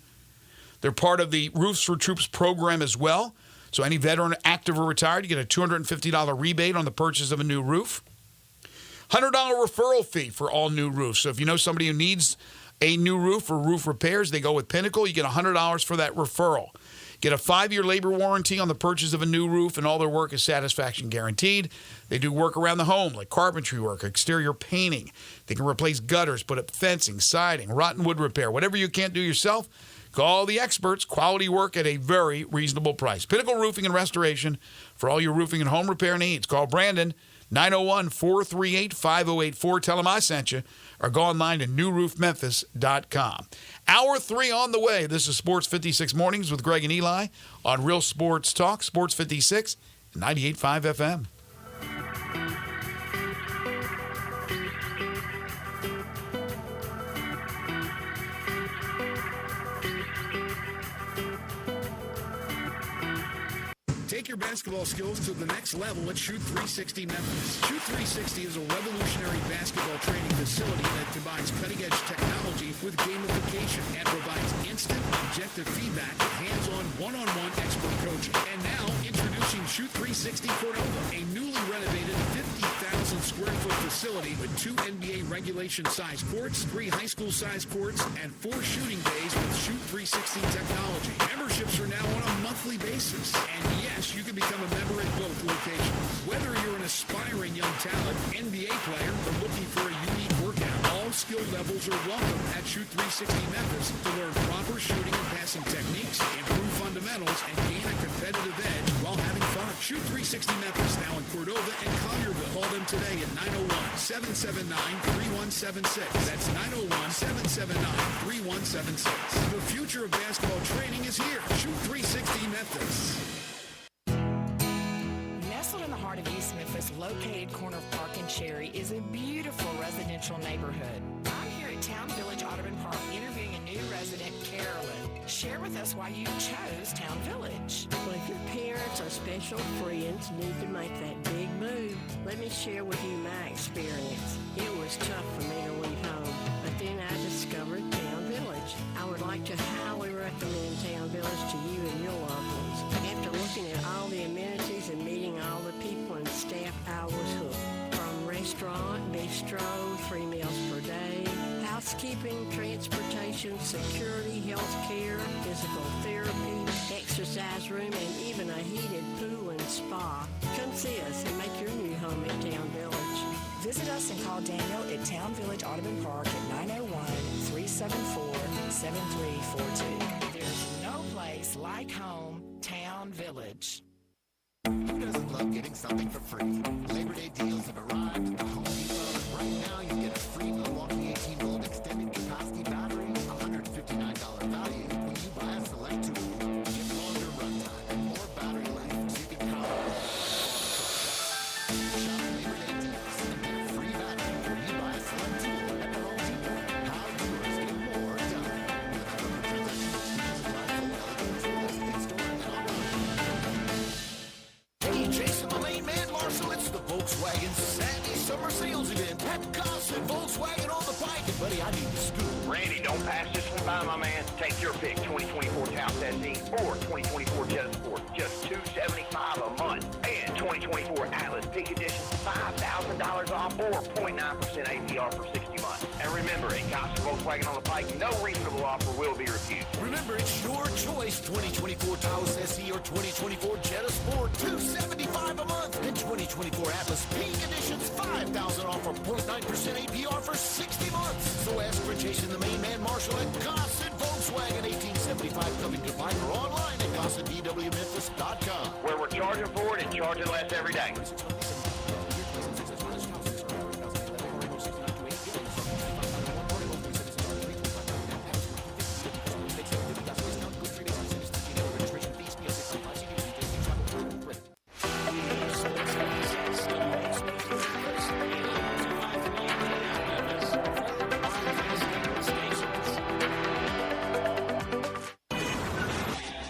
They're part of the Roofs for Troops program as well. So any veteran, active or retired, you get a $250 rebate on the purchase of a new roof. $100 referral fee for all new roofs. So if you know somebody who needs a new roof or roof repairs, they go with Pinnacle. You get $100 for that referral. Get a 5-year labor warranty on the purchase of a new roof, and all their work is satisfaction guaranteed. They do work around the home, like carpentry work, exterior painting. They can replace gutters, put up fencing, siding, rotten wood repair. Whatever you can't do yourself, call the experts. Quality work at a very reasonable price. Pinnacle Roofing and Restoration for all your roofing and home repair needs. Call Brandon, 901-438-5084. Tell him I sent you. Or go online to newroofmemphis.com. Hour 3 on the way. This is Sports 56 Mornings with Greg and Eli on Real Sports Talk, Sports 56, 98.5 FM. Take your basketball skills to the next level at Shoot 360 Memphis. Shoot 360 is a revolutionary basketball training facility that combines cutting-edge technology with gamification and provides instant, objective feedback with hands-on, one-on-one expert coaching. And now, introducing Shoot 360 Cordova, a newly renovated 50,000 square foot facility with 2 NBA regulation-sized courts, 3 high school-sized courts, and 4 shooting bays with Shoot 360 technology. Memberships are now on a monthly basis. And yes, you can become a member at both locations. Whether you're an aspiring young talent, NBA player, or looking for a unique workout, all skill levels are welcome at Shoot 360 Memphis to learn proper shooting and passing techniques, improve fundamentals, and gain a competitive edge while having fun. Shoot 360 Memphis now in Cordova and Collierville. Call them today at 901-779-3176. That's 901-779-3176. The future of basketball training is here. Shoot 360 Memphis. Nestled in the heart of East Memphis, located corner of Park and Cherry, is a beautiful residential neighborhood. I'm here at Town Village Audubon Park interviewing a new resident, Carolyn. Share with us why you chose Town Village. Well, if your parents or special friends need to make that big move, let me share with you my experience. It was tough for me to leave home, but then I discovered Town Village. I would like to highly recommend Town Village to you and your loved ones. After looking at all the amenities and meeting all the people and staff, I was hooked. From restaurant, bistro, 3 meals per day, housekeeping, transportation, security, health care, physical therapy, exercise room, and even a heated pool and spa. Come see us and make your new home at Town Village. Visit us and call Daniel at Town Village Audubon Park at 901-374-7342. There's no place like home, Town Village. Who doesn't love getting something for free? Labor Day deals have arrived at the Home Depot. Right now, you get a free Milwaukee 18-volt extended capacity battery, $159 value when you buy a select tool. Get longer runtime and more battery life so you can power all. Shop Labor Day deals and get a free battery when you buy a select tool at the Home Depot. How doers get more done. Hey, Jason, my main man, Marshall, it's the Volkswagen Sandy Summer Sales Event at Gossett Volkswagen on the Pike. And, buddy, I need the scoop. Randy, don't pass this one by, my man. Take your pick, 2024 Taos SE or 2024 Jetta Sport, just $275 a month. And 2024 Atlas Peak Edition, $5,000 off or 0.9% APR for 60 months. And remember, at Gossett Volkswagen on the Pike, no reasonable offer will be refused. Remember, it's your choice, 2024 Taos SE or 2024 Jetta Sport, $275 a month. And 2024 Atlas Peak Edition's $5,000 off or 0.9% APR for 60 months. So ask for Jason, the main man, Marshall at Gossett Volkswagen, 1875 Covington Pike, or online at GossettVWMemphis.com. Where we're charging for it and charging less every day.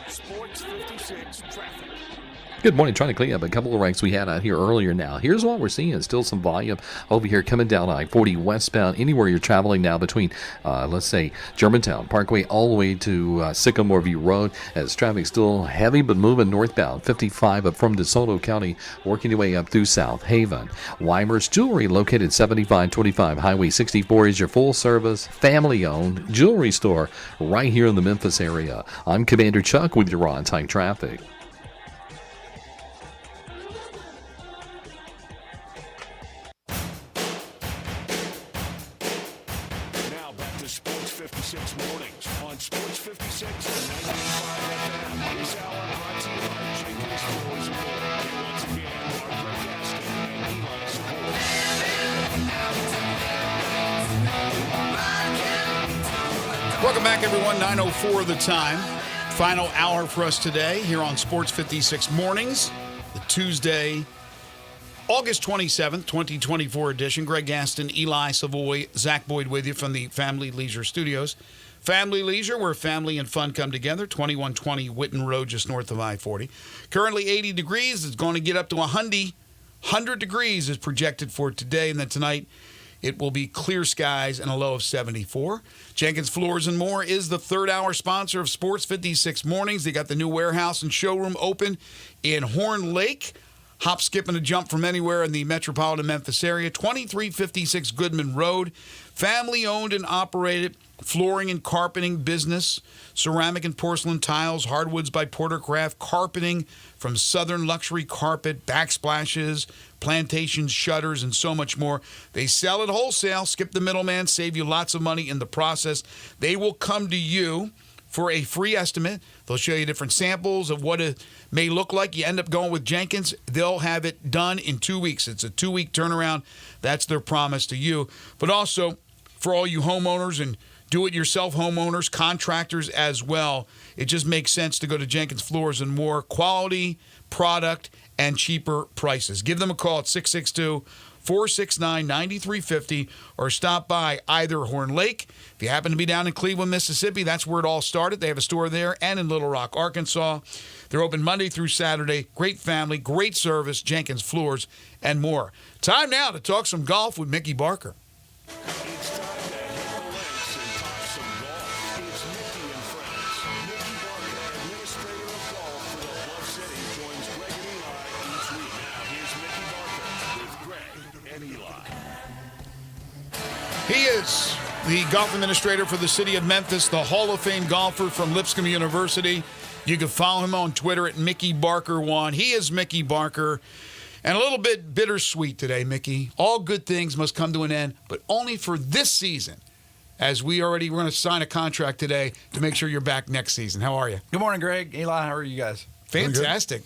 Sports 56 traffic. Good morning. Trying to clean up a couple of ranks we had out here earlier now. Here's what we're seeing. Still some volume over here coming down I-40 westbound. Anywhere you're traveling now between, let's say, Germantown Parkway all the way to Sycamore View Road, as traffic still heavy but moving northbound. 55 up from DeSoto County, working your way up through South Haven. Weimer's Jewelry, located 7525 Highway 64, is your full-service, family-owned jewelry store right here in the Memphis area. I'm Commander Chuck with your on-time traffic. Now back to Sports 56 mornings on Sports 56 and 95 FM. This hour brought to you by Jenkins Floors and More. And once again, our broadcasting and Eli support. Welcome back, everyone. 9:04 the time. Final hour for us today here on Sports 56 Mornings, the Tuesday, August 27th, 2024 edition. Greg Gaston, Eli Savoy, Zach Boyd with you from the Family Leisure Studios. Family Leisure, where family and fun come together. 2120 Whitten Road, just north of I-40. Currently 80 degrees. It's going to get up to 100 degrees is projected for today. And then tonight, it will be clear skies and a low of 74. Jenkins Floors and More is the third hour sponsor of Sports 56 Mornings. They got the new warehouse and showroom open in Horn Lake. Hop, skip, and a jump from anywhere in the metropolitan Memphis area. 2356 Goodman Road. Family-owned and operated flooring and carpeting business. Ceramic and porcelain tiles, hardwoods by Portercraft, carpeting from Southern Luxury Carpet, backsplashes, plantations, shutters, and so much more. They sell at wholesale. Skip the middleman, save you lots of money in the process. They will come to you for a free estimate. They'll show you different samples of what it may look like. You end up going with Jenkins. They'll have it done in 2 weeks. It's a 2-week turnaround. That's their promise to you. But also, for all you homeowners and do-it-yourself homeowners, contractors as well, it just makes sense to go to Jenkins Floors and More. Quality, product, and cheaper prices. Give them a call at 662-469-9350 or stop by either Horn Lake. If you happen to be down in Cleveland, Mississippi, that's where it all started. They have a store there and in Little Rock, Arkansas. They're open Monday through Saturday. Great family, great service, Jenkins Floors and More. Time now to talk some golf with Mickey Barker. It's time to hit the links and talk some golf. It's Mickey and friends. Mickey Barker, administrator of golf for the Bluff City, joins Greg and Eli each week. Now here's Mickey Barker with Greg and Eli. He is the golf administrator for the city of Memphis, the Hall of Fame golfer from Lipscomb University. You can follow him on Twitter at Mickey Barker1. He is Mickey Barker. And a little bit bittersweet today, Mickey. All good things must come to an end, but only for this season. As we're going to sign a contract today to make sure you're back next season. How are you? Good morning, Greg. Eli, how are you guys? Fantastic.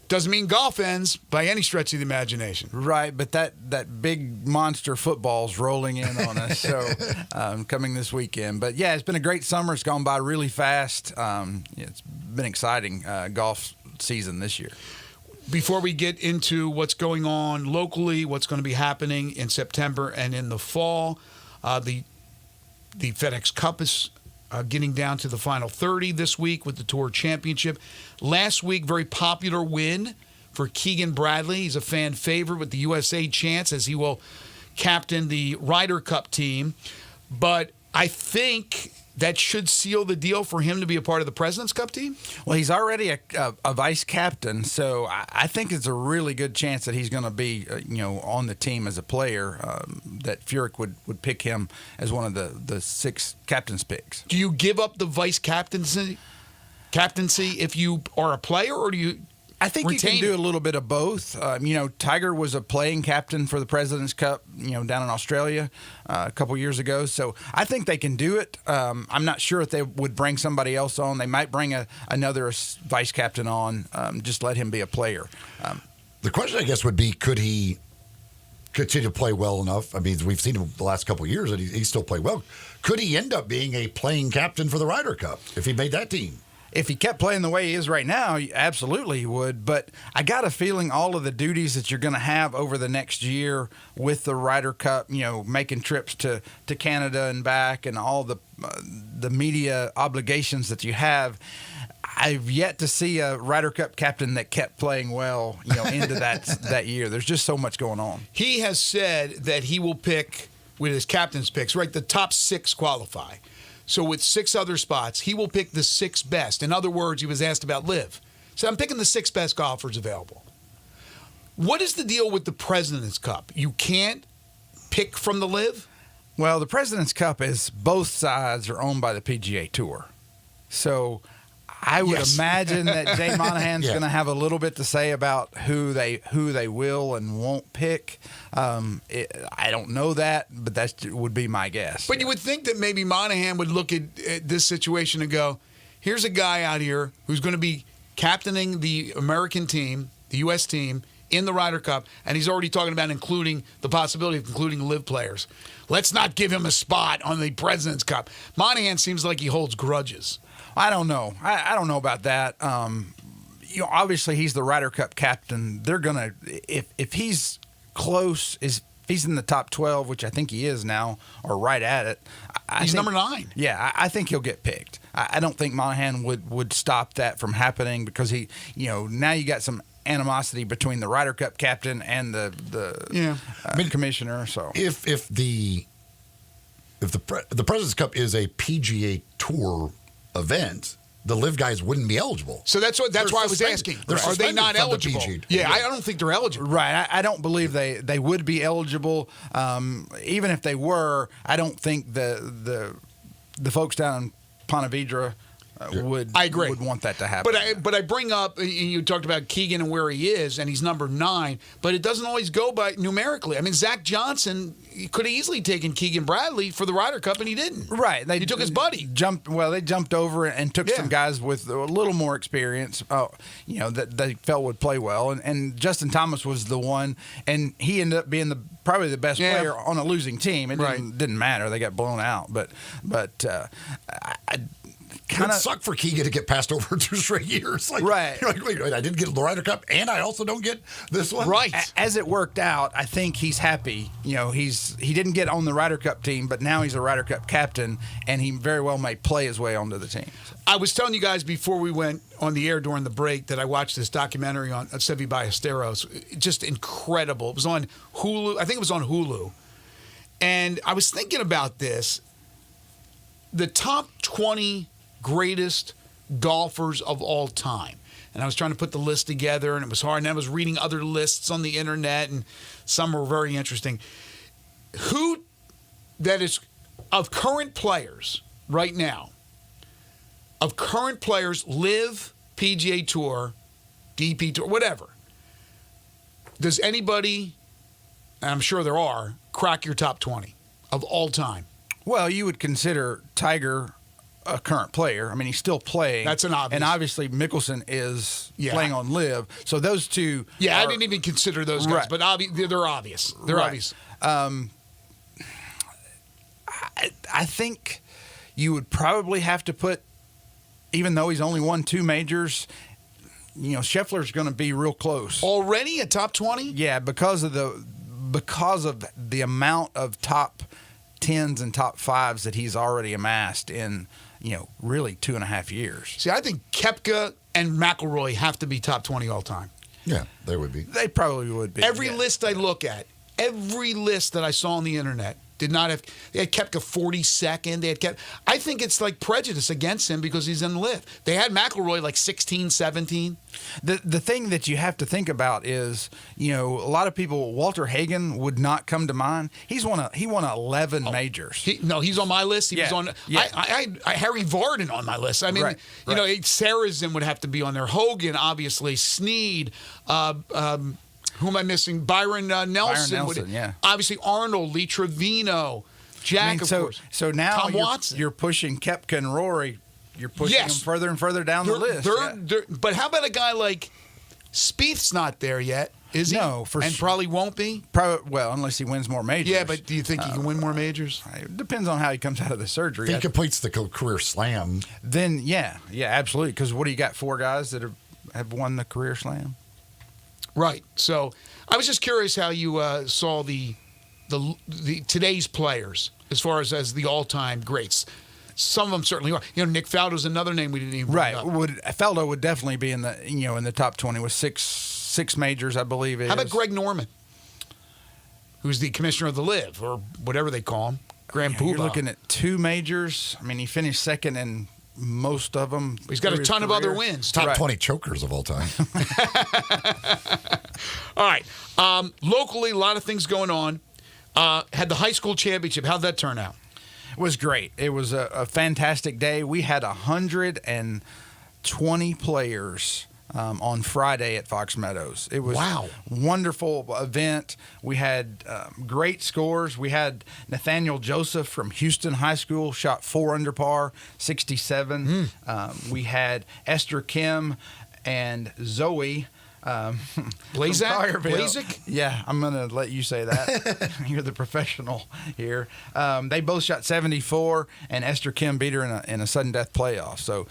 Doesn't mean golf ends by any stretch of the imagination. Right, but that big monster football's rolling in on us, so coming this weekend. But, yeah, it's been a great summer. It's gone by really fast. It's been exciting golf season this year. Before we get into what's going on locally, what's going to be happening in September and in the fall, the FedEx Cup is getting down to the final 30 this week with the Tour Championship. Last week, very popular win for Keegan Bradley. He's a fan favorite with the USA chance as he will captain the Ryder Cup team. But I think that should seal the deal for him to be a part of the President's Cup team? Well, he's already a vice captain, so I think it's a really good chance that he's going to be, on the team as a player, that Furyk would pick him as one of the 6 captain's picks. Do you give up the vice captaincy if you are a player, or do you I think you can do a little bit of both. Tiger was a playing captain for the President's Cup, down in Australia a couple years ago. So I think they can do it. I'm not sure if they would bring somebody else on. They might bring another vice captain on, just let him be a player. The question, I guess, would be, could he continue to play well enough? I mean, we've seen him the last couple of years, and he still played well. Could he end up being a playing captain for the Ryder Cup if he made that team? If he kept playing the way he is right now, absolutely he would. But I got a feeling all of the duties that you're going to have over the next year with the Ryder Cup, making trips to Canada and back, and all the media obligations that you have, I've yet to see a Ryder Cup captain that kept playing well, into that year. There's just so much going on. He has said that he will pick, with his captain's picks, right, the top 6 qualify. So with 6 other spots, he will pick the 6 best. In other words, he was asked about LIV. So I'm picking the 6 best golfers available. What is the deal with the President's Cup? You can't pick from the LIV? Well, the President's Cup is both sides are owned by the PGA Tour. So I would imagine that Jay Monahan's going to have a little bit to say about who they will and won't pick. I don't know that, but that would be my guess. But you would think that maybe Monahan would look at this situation and go, here's a guy out here who's going to be captaining the American team, the U.S. team, in the Ryder Cup, and he's already talking about including the possibility of including LIV players. Let's not give him a spot on the President's Cup. Monahan seems like he holds grudges. I don't know. I don't know about that. Obviously he's the Ryder Cup captain. They're gonna if he's close, if he's in the top 12, which I think he is now, or right at it. He's number 9. Yeah, I think he'll get picked. I don't think Monahan would stop that from happening because he, now you got some animosity between the Ryder Cup captain and the commissioner. So if the President's Cup is a PGA Tour event, the LIV guys wouldn't be eligible. So that's why I was asking. Are they not eligible? I don't think they're eligible. Right. I don't believe they would be eligible. Even if they were, I don't think the folks down in Ponte Vedra would want that to happen. But I bring up, you talked about Keegan and where he is, and he's number 9, but it doesn't always go by numerically. I mean, Zach Johnson could have easily taken Keegan Bradley for the Ryder Cup, and he didn't. Right. He took his buddy. They jumped over and took some guys with a little more experience, that they felt would play well. And Justin Thomas was the one, and he ended up being probably the best player on a losing team. It didn't matter. They got blown out. But It would suck for Keegan to get passed over 2 straight years. Right. Wait, I didn't get the Ryder Cup, and I also don't get this one. Right. As it worked out, I think he's happy. He didn't get on the Ryder Cup team, but now he's a Ryder Cup captain, and he very well may play his way onto the team. I was telling you guys before we went on the air during the break that I watched this documentary on Seve Ballesteros. Just incredible. It was on Hulu. I think it was on Hulu. And I was thinking about this. The top 20 greatest golfers of all time. And I was trying to put the list together, and it was hard. And I was reading other lists on the internet, and some were very interesting. Who that is of current players right now, of current players, LIV, PGA Tour, DP Tour, whatever, Does anybody, and I'm sure there are, crack your top 20 of all time? Well, you would consider Tiger a current player. I mean, he's still playing. That's an obvious. And obviously, Mickelson is playing on live. So those two. Yeah, I didn't even consider those guys, but they're obvious. They're obvious. I think you would probably have to put, even though he's only won 2 majors, Scheffler's going to be real close. Already a top 20? Yeah, because of the amount of top 10s and top 5s that he's already amassed in, really 2.5 years. See, I think Koepka and McIlroy have to be top 20 all time. Yeah, they would be. They probably would be. Every list I look at, every list that I saw on the internet did not have. They had Koepka 42nd. They had Koepka. I think it's like prejudice against him because he's in live. They had McIlroy like 16, 17. The thing that you have to think about is, a lot of people. Walter Hagen would not come to mind. He won 11 majors. He's on my list. He was on. Yeah. I Harry Vardon on my list. I mean, Sarazen would have to be on there. Hogan, obviously. Snead. Who am I missing? Byron Nelson. Obviously, Arnold, Lee Trevino, Jack, of course. So now Tom Watson. You're pushing Koepka and Rory. You're pushing them further and further down the list. But how about a guy like Spieth's not there yet, is he? No, and probably won't be? Well, unless he wins more majors. Yeah, but do you think he can win more majors? It depends on how he comes out of the surgery. If he completes the career slam. Then, yeah, absolutely. Because what do you got, 4 guys that have won the career slam? Right. So I was just curious how you saw the today's players as far as the all-time greats. Some of them certainly are. Nick Faldo's another name we didn't even bring up. Faldo would definitely be in the in the top 20 with six majors, I believe. How about Greg Norman, who's the commissioner of the Live or whatever they call him? Grand Poobah. You're looking at 2 majors. I mean, he finished second in most of them. He's got a ton of other wins. Top 20 chokers of all time. All right. Locally, a lot of things going on. Had the high school championship. How'd that turn out? It was great. It was a fantastic day. We had 120 players on Friday at Fox Meadows. It was a wonderful event. We had great scores. We had Nathaniel Joseph from Houston High School shot 4 under par, 67. We had Esther Kim and Zoe Blazek? Yeah, I'm going to let you say that. You're the professional here. They both shot 74, and Esther Kim beat her in a sudden death playoff. So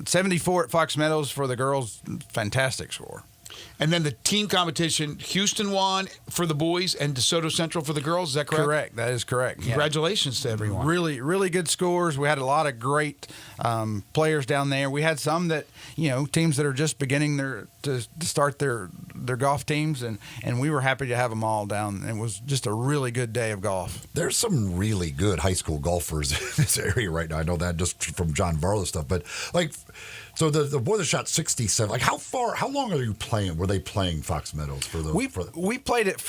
74 at Fox Meadows for the girls, fantastic score. And then the team competition, Houston won for the boys and DeSoto Central for the girls. Is that correct? Correct. That is correct. Congratulations to everyone. Really, really good scores. We had a lot of great players down there. We had some that, teams that are just beginning to start their golf teams, and we were happy to have them all down. It was just a really good day of golf. There's some really good high school golfers in this area right now. I know that just from John Barlow stuff, but so the boy that shot 67, how long are you playing? Were they playing Fox Meadows for the? We played it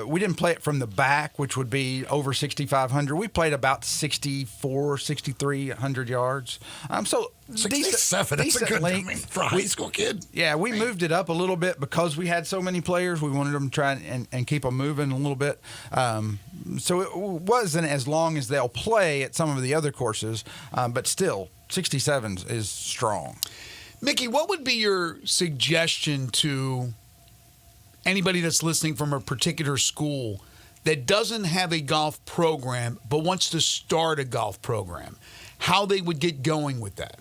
we didn't play it from the back, which would be over 6,500. We played about 6,300 yards. So 67, that's a good length for a high school kid. Yeah, we moved it up a little bit because we had so many players. We wanted them to try and keep them moving a little bit. So it wasn't as long as they'll play at some of the other courses, but still, 67 is strong. Mickey, what would be your suggestion to anybody that's listening from a particular school that doesn't have a golf program but wants to start a golf program? How they would get going with that?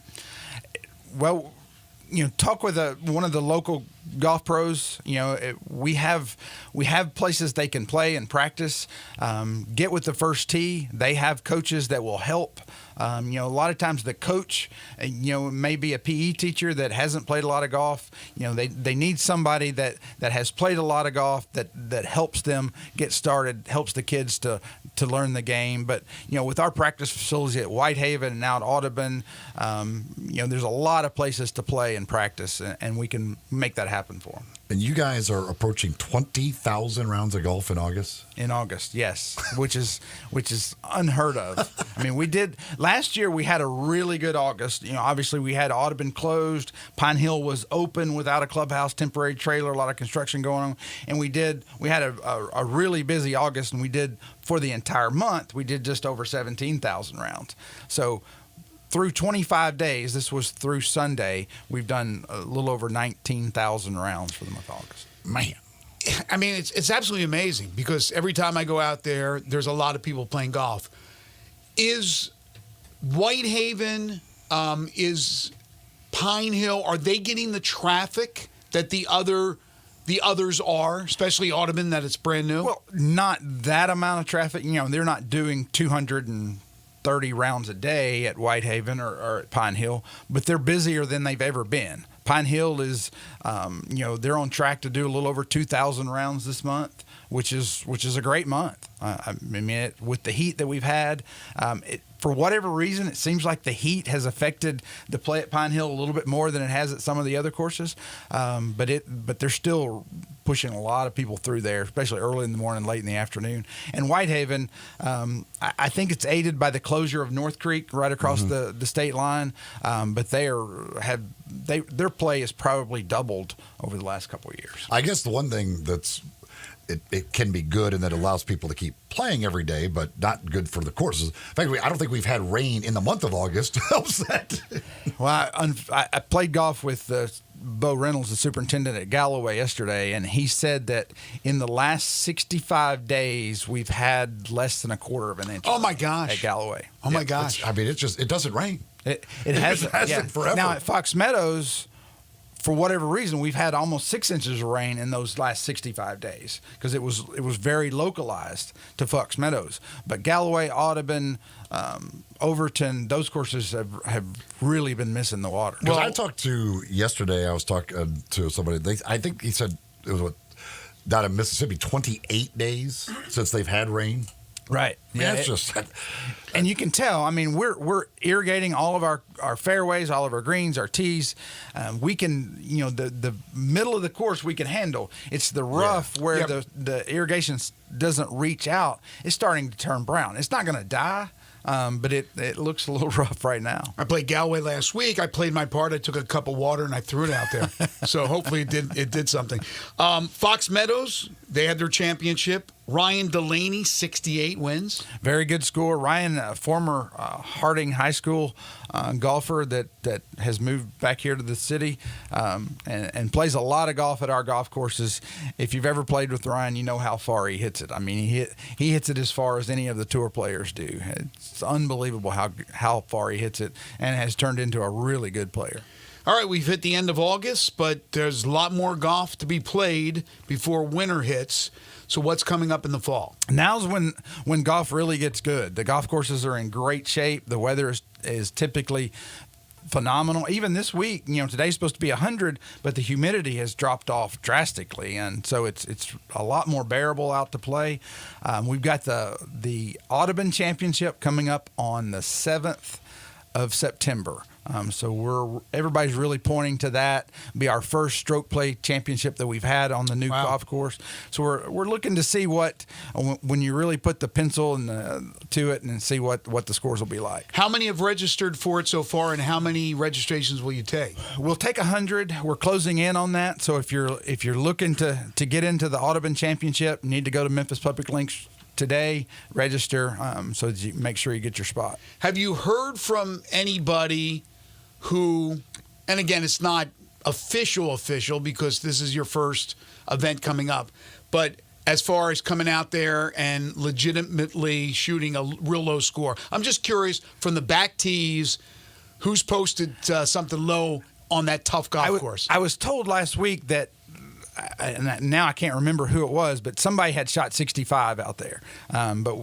Well, talk with one of the local golf pros. We have places they can play and practice. Get with the first tee. They have coaches that will help. A lot of times the coach, may be a PE teacher that hasn't played a lot of golf. They need somebody that has played a lot of golf that helps them get started, helps the kids to learn the game. But, with our practice facilities at Whitehaven and out Audubon, there's a lot of places to play and practice, and we can make that happen for them. And you guys are approaching 20,000 rounds of golf in August? In August, yes, which is unheard of. I mean, we did last year. We had a really good August. You know, obviously we had Audubon closed, Pine Hill was open without a clubhouse, temporary trailer, a lot of construction going on, and we had a really busy August, and we did for the entire month. We did just over 17,000 rounds. So through 25 days, this was through Sunday, we've done a little over 19,000 rounds for the month of August. Man. I mean, it's absolutely amazing because every time I go out there, there's a lot of people playing golf. Is Whitehaven, is Pine Hill, are they getting the traffic that the others are, especially Audubon, that it's brand new? Well, not that amount of traffic. You know, they're not doing 230 rounds a day at Whitehaven or at Pine Hill, but they're busier than they've ever been. Pine Hill is, they're on track to do a little over 2,000 rounds this month, which is a great month. I mean, with the heat that we've had, for whatever reason, it seems like the heat has affected the play at Pine Hill a little bit more than it has at some of the other courses. But they're still pushing a lot of people through there, especially early in the morning, late in the afternoon. And Whitehaven, I think it's aided by the closure of North Creek right across the state line. But their play has probably doubled over the last couple of years. I guess the one thing it can be good and that allows people to keep playing every day, but not good for the courses. In fact, I don't think we've had rain in the month of August. Helps that. Well, I played golf with Bo Reynolds, the superintendent at Galloway, yesterday, and he said that in the last 65 days, we've had less than a quarter of an inch. Oh, my gosh. At Galloway. Oh, my gosh. I mean, it doesn't rain. It hasn't forever. Now, at Fox Meadows, for whatever reason, we've had almost 6 inches of rain in those last 65 days because it was very localized to Fox Meadows. But Galloway, Audubon, Overton, those courses have really been missing the water. Well, I talked to yesterday. I was talking to somebody. I think he said it was down in Mississippi, 28 days since they've had rain. Right. Yeah, it's just. And you can tell. I mean, we're irrigating all of our fairways, all of our greens, our tees. We can, the middle of the course we can handle. It's the rough where the irrigation doesn't reach out. It's starting to turn brown. It's not going to die. But it looks a little rough right now. I played Galway last week. I played my part. I took a cup of water and I threw it out there. So hopefully it did something. Fox Meadows, they had their championship. Ryan Delaney, 68 wins. Very good score. Ryan, a former Harding High School golfer that has moved back here to the city and plays a lot of golf at our golf courses. If you've ever played with Ryan, you know how far he hits it. I mean, he hits it as far as any of the tour players do. It's unbelievable how far he hits it and has turned into a really good player. All right, we've hit the end of August, but there's a lot more golf to be played before winter hits. So what's coming up in the fall? Now's when golf really gets good. The golf courses are in great shape. The weather is typically phenomenal. Even this week, today's supposed to be 100, but the humidity has dropped off drastically, and so it's a lot more bearable out to play. We've got the Audubon Championship coming up on the 7th of September. So everybody's really pointing to that. Be our first stroke play championship that we've had on the new golf course. So we're looking to see when you really put the pencil to it and see what the scores will be like. How many have registered for it so far, and how many registrations will you take? We'll take 100. We're closing in on that. So if you're looking to get into the Audubon Championship, you need to go to Memphis Public Links today, register so that you make sure you get your spot. Have you heard from anybody who, and again, it's not official because this is your first event coming up, but as far as coming out there and legitimately shooting a real low score, I'm just curious from the back tees, who's posted something low on that tough golf course? I was told last week that, and now I can't remember who it was, but somebody had shot 65 out there. But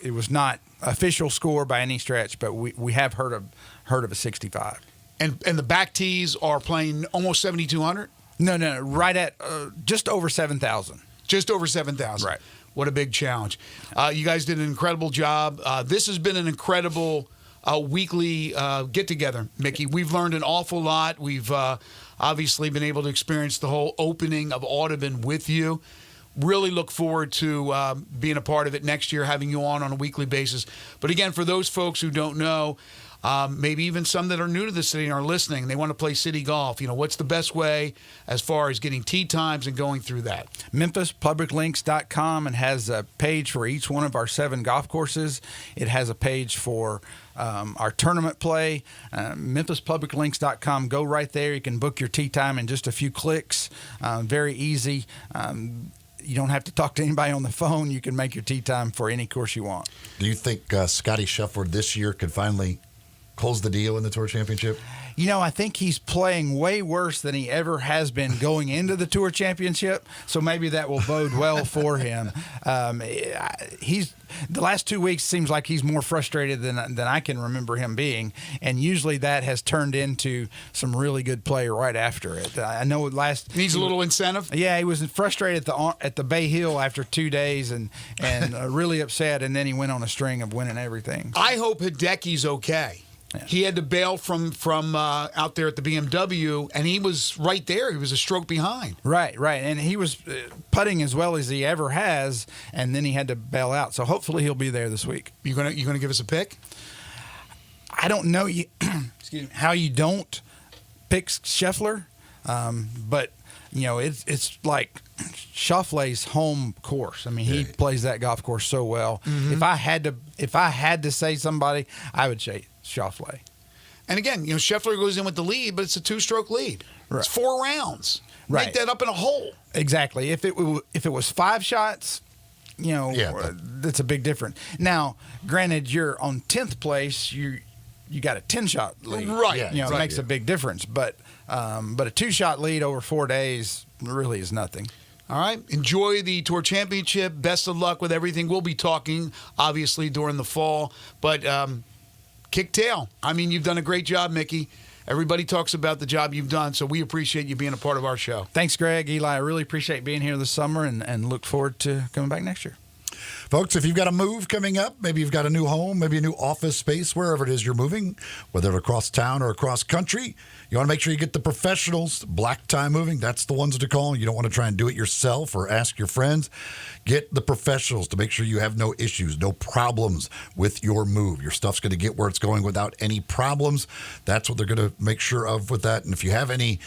it was not official score by any stretch, but we have heard of a 65. And the back tees are playing almost 7,200? No, right at just over 7,000. Just over 7,000. Right. What a big challenge. You guys did an incredible job. This has been an incredible weekly get-together, Mickey. We've learned an awful lot. We've obviously been able to experience the whole opening of Audubon with you. Really look forward to being a part of it next year, having you on a weekly basis. But again, for those folks who don't know, maybe even some that are new to the city and are listening, and they want to play city golf, what's the best way as far as getting tee times and going through that? MemphisPublicLinks.com, and has a page for each one of our 7 golf courses. It has a page for our tournament play. MemphisPublicLinks.com. Go right there. You can book your tee time in just a few clicks. Very easy. You don't have to talk to anybody on the phone. You can make your tee time for any course you want. Do you think Scotty Scheffler this year could finally close the deal in the Tour Championship? I think he's playing way worse than he ever has been going into the Tour Championship, so maybe that will bode well for him. The last 2 weeks seems like he's more frustrated than I can remember him being, and usually that has turned into some really good play right after it. I know needs a little incentive. Yeah, he was frustrated at the Bay Hill after 2 days and really upset, and then he went on a string of winning everything. I hope Hideki's okay. Yeah. He had to bail from out there at the BMW, and he was right there. He was a stroke behind. Right. And he was putting as well as he ever has, and then he had to bail out. So hopefully he'll be there this week. You gonna give us a pick? I don't know excuse me, how you don't pick Scheffler, but it's like Schauffele's home course. I mean, he plays that golf course so well. Mm-hmm. If I had to say somebody, I would say Schauffele. And again, Scheffler goes in with the lead, but it's a 2-stroke lead. Right. It's 4 rounds. Right. Make that up in a hole. Exactly. If it was 5 shots, that's a big difference. Now, granted, you're on 10th place. You got a 10-shot lead. Right. It makes a big difference. But a 2-shot lead over 4 days really is nothing. All right. Enjoy the Tour Championship. Best of luck with everything. We'll be talking, obviously, during the fall. But kick tail. I mean, you've done a great job, Mickey. Everybody talks about the job you've done, so we appreciate you being a part of our show. Thanks, Greg. Eli, I really appreciate being here this summer and look forward to coming back next year. Folks, if you've got a move coming up, maybe you've got a new home, maybe a new office space, wherever it is you're moving, whether across town or across country, you want to make sure you get the professionals. Black Tie Moving, that's the ones to call. You don't want to try and do it yourself or ask your friends. Get the professionals to make sure you have no issues, no problems with your move. Your stuff's going to get where it's going without any problems. That's what they're going to make sure of with that. And if you have any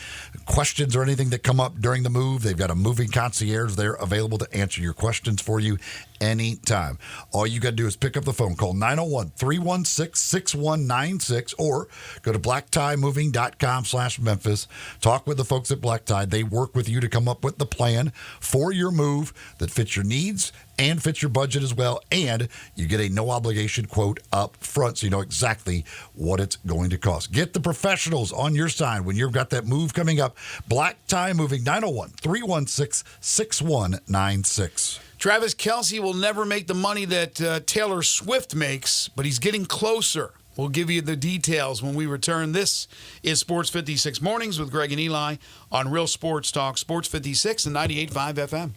questions or anything that come up during the move, they've got a moving concierge there available to answer your questions for you anytime. All you got to do is pick up the phone, call 901-316-6196, or go to blacktiemoving.com/Memphis. Talk with the folks at Black Tie. They work with you to come up with the plan for your move that fits your needs and fits your budget as well. And you get a no obligation quote up front, so you know exactly what it's going to cost. Get the professionals on your side when you've got that move coming up. Black Tie Moving, 901-316-6196. Travis Kelce will never make the money that Taylor Swift makes, but he's getting closer. We'll give you the details when we return. This is Sports 56 Mornings with Greg and Eli on Real Sports Talk, Sports 56 and 98.5 FM.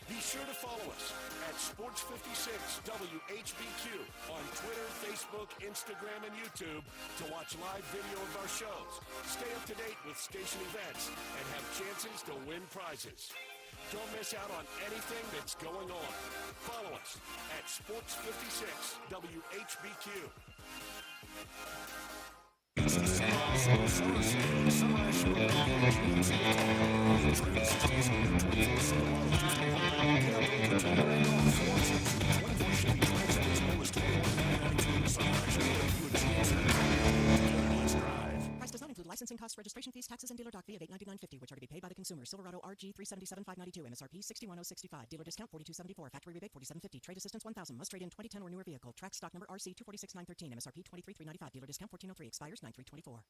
Be sure to follow us at Sports 56 WHBQ on Twitter, Facebook, Instagram, and YouTube to watch live video of our shows. Stay up to date with station events and have chances to win prizes. Don't miss out on anything that's going on. Follow us at Sports 56 WHBQ. Price does not include licensing costs, registration fees, taxes, and dealer dock fee of $899.50, which are to be paid by the consumer. Silverado RG 377,592, MSRP 61,065, dealer discount 42.74, factory rebate 47.50, trade assistance 1,000, must trade in 2010 or newer vehicle. Track stock number RC 246,913, MSRP 23,395, dealer discount 14.03, expires 9/3/24.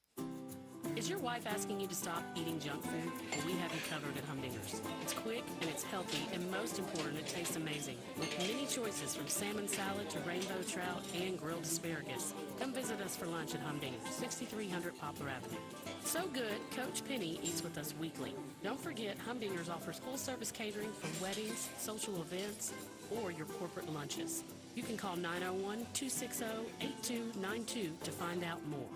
Is your wife asking you to stop eating junk food? Well, we have you covered at Humdinger's. It's quick and it's healthy, and most important, it tastes amazing. With many choices from salmon salad to rainbow trout and grilled asparagus. Come visit us for lunch at Humdinger's, 6300 Poplar Avenue. So good, Coach Penny eats with us weekly. Don't forget, Humdinger's offers full-service catering for weddings, social events, or your corporate lunches. You can call 901-260-8292 to find out more.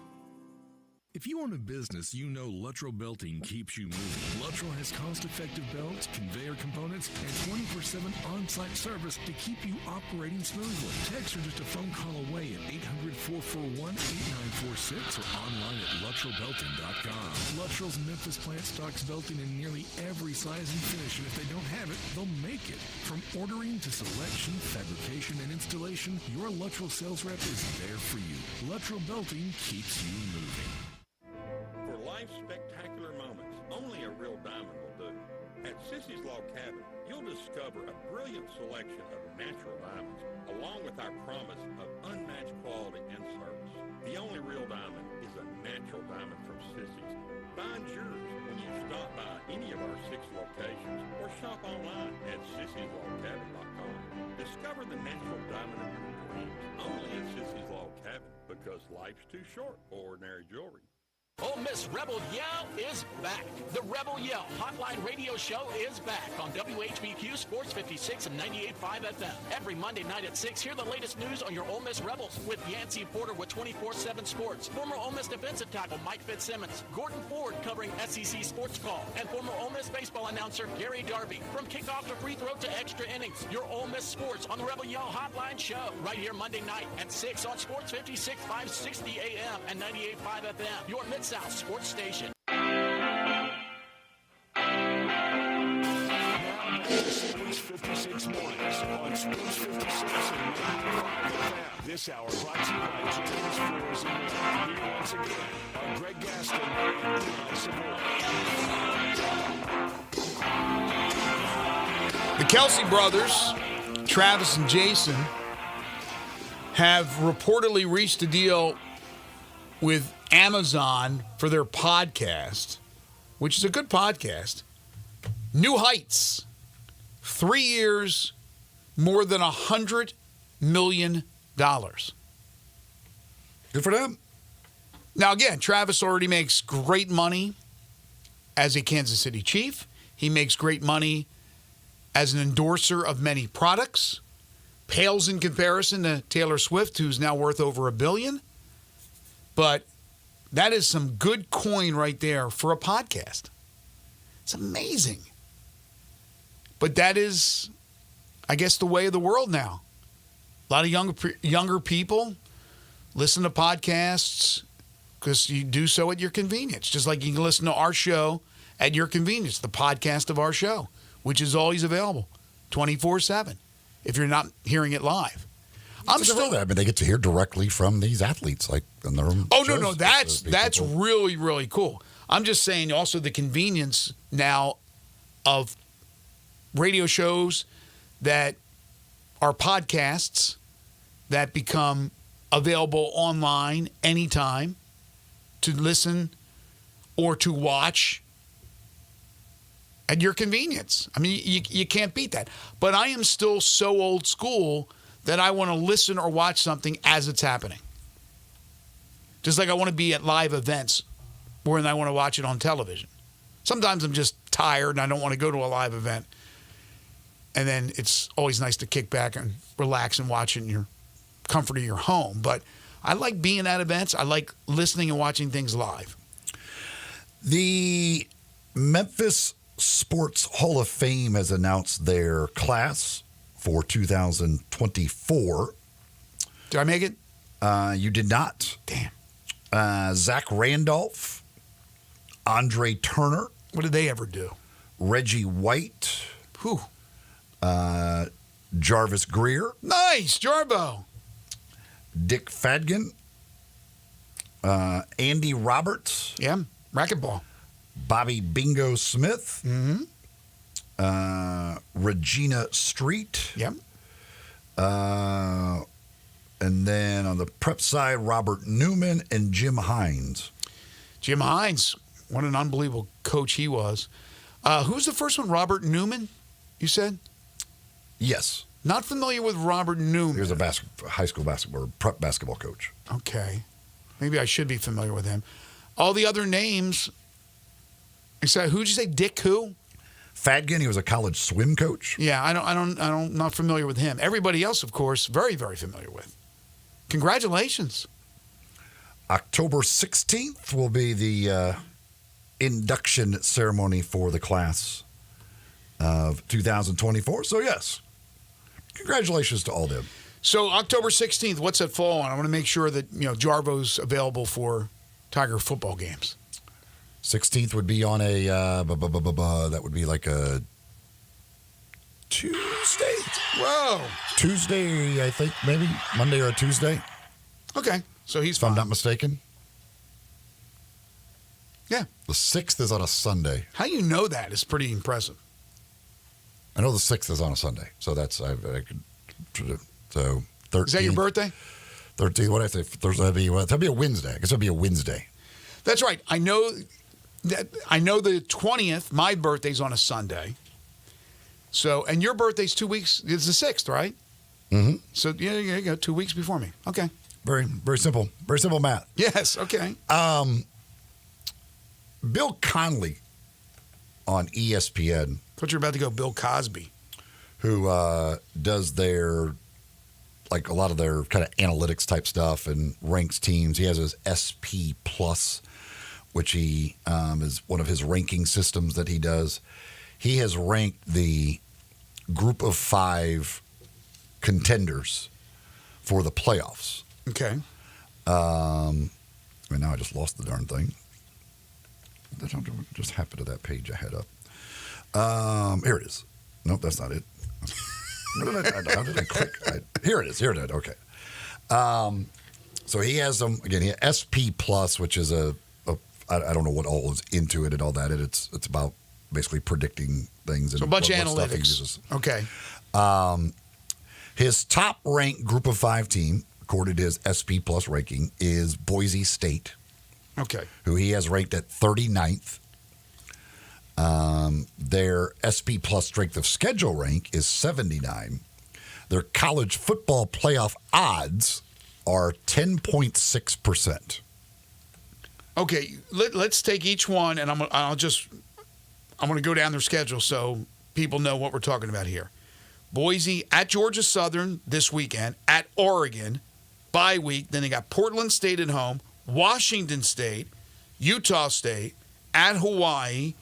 If you own a business, you know Luttrell Belting keeps you moving. Luttrell has cost-effective belts, conveyor components, and 24/7 on-site service to keep you operating smoothly. Text are just a phone call away at 800-441-8946 or online at LuttrellBelting.com. Luttrell's Memphis plant stocks belting in nearly every size and finish, and if they don't have it, they'll make it. From ordering to selection, fabrication, and installation, your Luttrell sales rep is there for you. Luttrell Belting keeps you moving. For life's spectacular moments, only a real diamond will do. At Sissy's Log Cabin, you'll discover a brilliant selection of natural diamonds, along with our promise of unmatched quality and service. The only real diamond is a natural diamond from Sissy's. Find yours when you stop by any of our 6 locations or shop online at Sissy'sLogCabin.com. Discover the natural diamond of your dreams only at Sissy's Log Cabin, because life's too short for ordinary jewelry. Ole Miss Rebel Yell is back. The Rebel Yell Hotline Radio Show is back on WHBQ Sports 56 and 98.5 FM. Every Monday night at 6, hear the latest news on your Ole Miss Rebels with Yancey Porter with 24/7 Sports, former Ole Miss defensive tackle Mike Fitzsimmons, Gordon Ford covering SEC Sports Call, and former Ole Miss baseball announcer Gary Darby. From kickoff to free throw to extra innings, your Ole Miss Sports on the Rebel Yell Hotline Show right here Monday night at 6 on Sports 56, 560 AM and 98.5 FM. Your Mid-South Sports Station. Sports 56 mornings on Sports 56 and 95 FM. This hour brought to you by James Floors and More. Here once again are Greg Gaston and Eli Savoy. The Kelsey brothers, Travis and Jason, have reportedly reached a deal with Amazon for their podcast, which is a good podcast. New Heights. 3 years, more than $100 million. Good for them. Now, again, Travis already makes great money as a Kansas City Chief. He makes great money as an endorser of many products. Pales in comparison to Taylor Swift, who's now worth over $1 billion. But that is some good coin right there for a podcast. It's amazing. But that is, I guess, the way of the world now. A lot of younger people listen to podcasts because you do so at your convenience. Just like you can listen to our show at your convenience, the podcast of our show, which is always available 24/7 if you're not hearing it live. I mean, they get to hear directly from these athletes, like on their own. Oh, shows. no, that's really, really cool. I'm just saying also the convenience now of radio shows that are podcasts that become available online anytime to listen or to watch at your convenience. I mean, you can't beat that. But I am still so old school that I want to listen or watch something as it's happening. Just like I want to be at live events when I want to watch it on television. Sometimes I'm just tired and I don't want to go to a live event. And then it's always nice to kick back and relax and watch it in your comfort of your home. But I like being at events. I like listening and watching things live. The Memphis Sports Hall of Fame has announced their class for 2024. Did I make it? You did not. Damn. Zach Randolph, Andre Turner. What did they ever do? Reggie White. Whew. Jarvis Greer. Nice, Jarbo. Dick Fadgen. Andy Roberts. Yeah, racquetball. Bobby Bingo Smith. Mm-hmm. Regina Street. Yep. And then on the prep side, Robert Newman and Jim Hines. Jim Hines, what an unbelievable coach he was. Who's the first one? Robert Newman, you said? Yes. Not familiar with Robert Newman. He was a high school basketball, prep basketball coach. Okay. Maybe I should be familiar with him. All the other names, except who'd you say? Dick who? Fadgen, he was a college swim coach. Yeah, I'm not familiar with him. Everybody else, of course, very, very familiar with. Congratulations. October 16th will be the induction ceremony for the class of 2024. So, yes, congratulations to all them. So, October 16th, what's that fall on? I want to make sure that, Jarvo's available for Tiger football games. 16th would be on a, that would be like a Tuesday. Whoa. Tuesday, I think, maybe. Monday or Tuesday. Okay. So he's If I'm not mistaken. Yeah. The 6th is on a Sunday. How you know that is pretty impressive. I know the 6th is on a Sunday. So that's, I could, so 13th. Is that your birthday? 13th, what did I say? Thursday, that'd be a Wednesday. I guess it'd be a Wednesday. That's right. I know the 20th, my birthday's on a Sunday. So, and your birthday's 2 weeks, it's the 6th, right? Mm-hmm. So, yeah, you go 2 weeks before me. Okay. Very, very simple. Very simple math. Yes, okay. Bill Connelly on ESPN. Thought you were about to go Bill Cosby. Who does their, like a lot of their kind of analytics type stuff and ranks teams. He has his SP Plus, which he is one of his ranking systems that he does. He has ranked the group of 5 contenders for the playoffs. Okay. And now I just lost the darn thing. What just happened to that page I had up? Here it is. Nope, that's not it. How did I click? Here it is. Okay. So he has them again. He has SP Plus, which is I don't know what all is into it and all that. It's about basically predicting things and so a bunch of what analytics. Okay. His top ranked group of 5 team, according to his SP Plus ranking, is Boise State. Okay. Who he has ranked at 39th. Their SP Plus strength of schedule rank is 79. Their college football playoff odds are 10.6%. Okay, let's take each one, and I'm going to go down their schedule so people know what we're talking about here. Boise at Georgia Southern this weekend, at Oregon, bye week. Then they got Portland State at home, Washington State, Utah State, at Hawaii,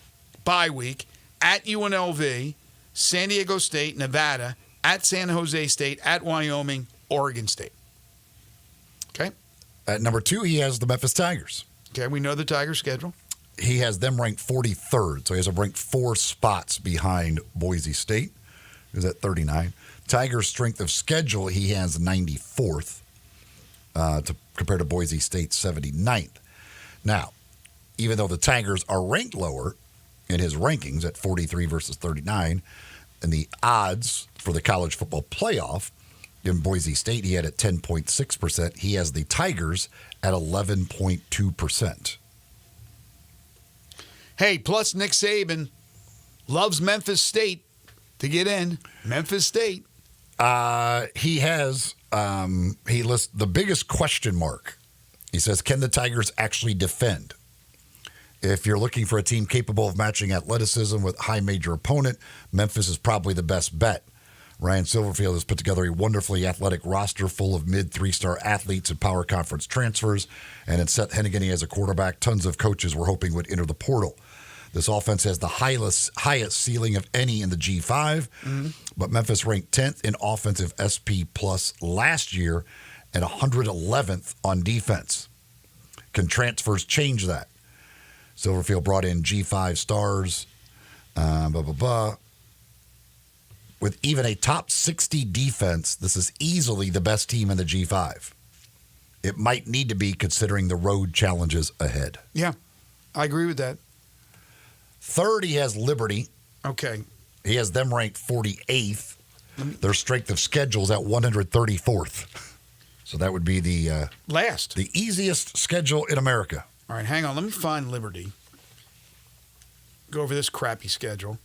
bye week, at UNLV, San Diego State, Nevada, at San Jose State, at Wyoming, Oregon State. Okay. At number 2, he has the Memphis Tigers. Okay, we know the Tigers schedule. He has them ranked 43rd, so he has them ranked 4 spots behind Boise State, who's at 39. Tigers' strength of schedule, he has 94th compared to Boise State's 79th. Now, even though the Tigers are ranked lower in his rankings at 43 versus 39, and the odds for the college football playoff in Boise State, he had at 10.6%. He has the Tigers at 11.2%. Hey, plus Nick Saban loves Memphis State to get in. Memphis State. He has, he lists the biggest question mark. He says, can the Tigers actually defend? If you're looking for a team capable of matching athleticism with a high major opponent, Memphis is probably the best bet. Ryan Silverfield has put together a wonderfully athletic roster full of mid-3-star athletes and power conference transfers. And in Seth Hennigan as a quarterback, tons of coaches were hoping would enter the portal. This offense has the highest ceiling of any in the G5, but Memphis ranked 10th in offensive SP Plus last year and 111th on defense. Can transfers change that? Silverfield brought in G5 stars, With even a top 60 defense, this is easily the best team in the G5. It might need to be considering the road challenges ahead. Yeah, I agree with that. Third, he has Liberty. Okay. He has them ranked 48th. Their strength of schedule is at 134th. So that would be the last, the easiest schedule in America. All right, hang on. Let me find Liberty. Go over this crappy schedule.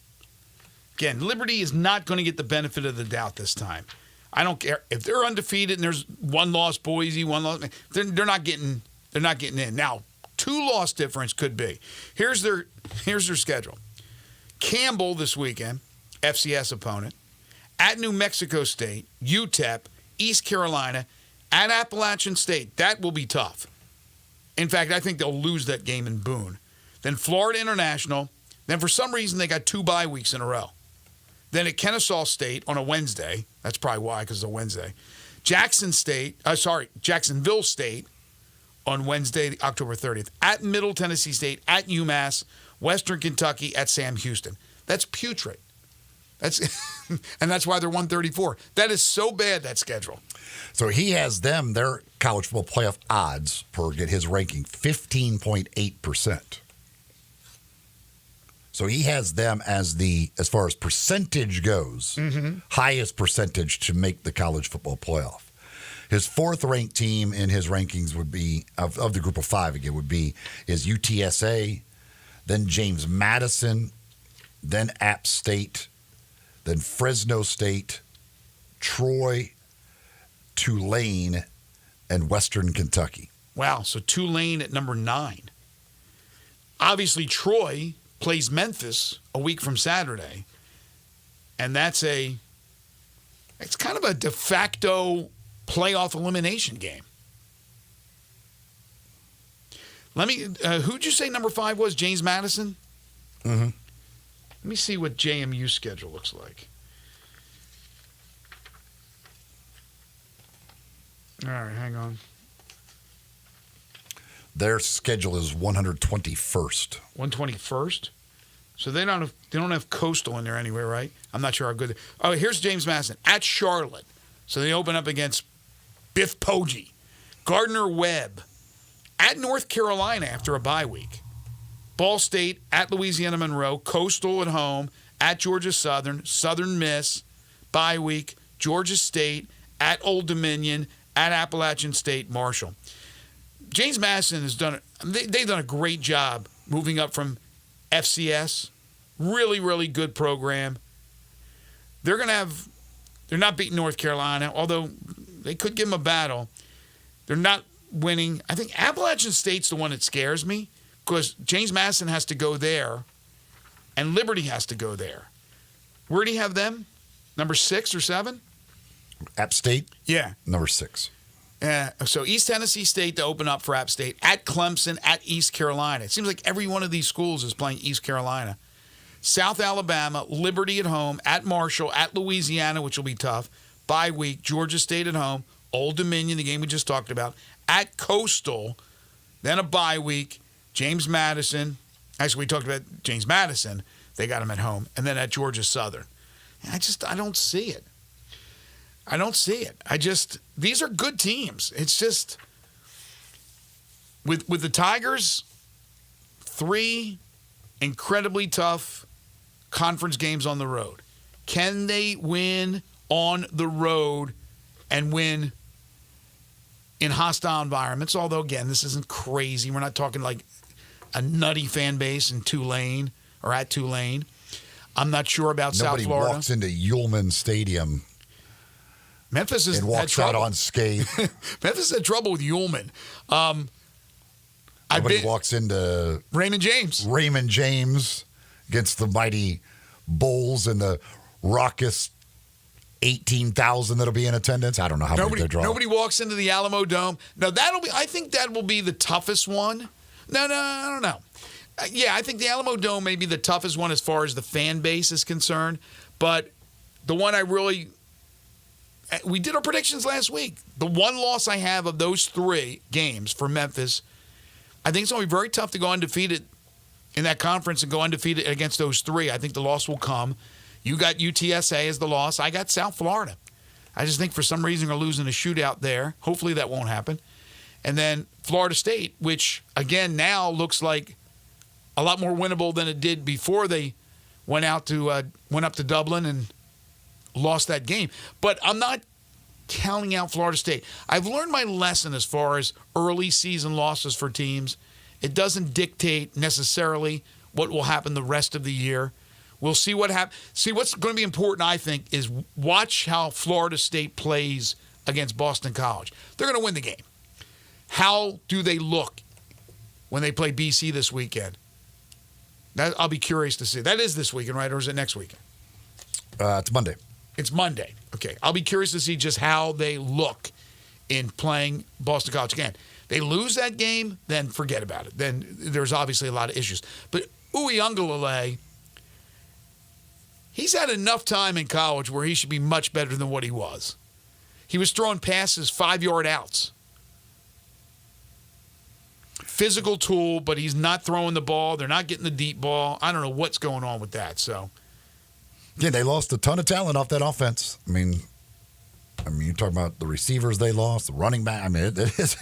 Again, Liberty is not going to get the benefit of the doubt this time. I don't care if they're undefeated and there's one loss Boise, one loss. They're not getting in. Now, 2-loss difference could be. Here's their schedule. Campbell this weekend, FCS opponent. At New Mexico State, UTEP, East Carolina, at Appalachian State. That will be tough. In fact, I think they'll lose that game in Boone. Then Florida International. Then for some reason they got 2 bye weeks in a row. Then at Kennesaw State on a Wednesday. That's probably why, because it's a Wednesday. Jacksonville State on Wednesday, October 30th. At Middle Tennessee State, at UMass, Western Kentucky, at Sam Houston. That's putrid. And that's why they're 134. That is so bad, that schedule. So he has them, their college football playoff odds per get his ranking, 15.8%. So he has them as as far as percentage goes, highest percentage to make the college football playoff. His 4th ranked team in his rankings would be, of the group of 5 again, is UTSA, then James Madison, then App State, then Fresno State, Troy, Tulane, and Western Kentucky. Wow, so Tulane at number 9. Obviously, Troy plays Memphis a week from Saturday, and it's kind of a de facto playoff elimination game. Who'd you say number 5 was? James Madison? Mm-hmm. Let me see what JMU's schedule looks like. All right, hang on. Their schedule is 121st. 121st? So they don't have Coastal in there anyway, right? I'm not sure how good. Oh, here's James Madison at Charlotte. So they open up against Biff Poggi, Gardner Webb, at North Carolina after a bye week. Ball State, at Louisiana Monroe, Coastal at home, at Georgia Southern, Southern Miss, bye week, Georgia State, at Old Dominion, at Appalachian State, Marshall. James Madison has they've done a great job moving up from FCS. Really, really good program. They're not beating North Carolina, although they could give them a battle. They're not winning. I think Appalachian State's the one that scares me, because James Madison has to go there, and Liberty has to go there. Where do you have them? Number 6 or 7? App State? Yeah. Number 6. So East Tennessee State to open up for App State, at Clemson, at East Carolina. It seems like every one of these schools is playing East Carolina. South Alabama, Liberty at home, at Marshall, at Louisiana, which will be tough. Bye week, Georgia State at home, Old Dominion, the game we just talked about, at Coastal, then a bye week, James Madison. Actually, we talked about James Madison. They got him at home. And then at Georgia Southern. I don't see it. I don't see it. These are good teams. It's just, with the Tigers, 3 incredibly tough conference games on the road. Can they win on the road and win in hostile environments? Although, again, this isn't crazy. We're not talking like a nutty fan base in Tulane or at Tulane. I'm not sure about South Florida. Nobody walks into Ullman Stadium. Memphis has and walks out unscathed. Memphis had trouble with Ullman. Nobody walks into Raymond James against the mighty Bulls and the raucous 18,000 that'll be in attendance. I don't know how many they draw. Nobody walks into the Alamo Dome. No, I think that will be the toughest one. No, I don't know. Yeah, I think the Alamo Dome may be the toughest one as far as the fan base is concerned. But the one we did our predictions last week. The one loss I have of those 3 games for Memphis, I think it's going to be very tough to go undefeated in that conference and go undefeated against those 3. I think the loss will come. You got UTSA as the loss. I got South Florida. I just think for some reason they're losing a shootout there. Hopefully that won't happen. And then Florida State, which, again, now looks like a lot more winnable than it did before they went up to Dublin and lost that game. But I'm not counting out Florida State. I've learned my lesson as far as early season losses for teams. It doesn't dictate necessarily what will happen the rest of the year. We'll see what happens. See, what's going to be important, I think, is watch how Florida State plays against Boston College. They're going to win the game. How do they look when they play BC this weekend? I'll be curious to see. That is this weekend, right? Or is it next weekend? It's Monday. It's Monday. Okay. I'll be curious to see just how they look in playing Boston College. Again, they lose that game, then forget about it. Then there's obviously a lot of issues. But Uiagalelei, he's had enough time in college where he should be much better than what he was. He was throwing passes 5-yard outs. Physical tool, but he's not throwing the ball. They're not getting the deep ball. I don't know what's going on with that. So, yeah, they lost a ton of talent off that offense. I mean, you're talking about the receivers they lost, the running back. I mean, there's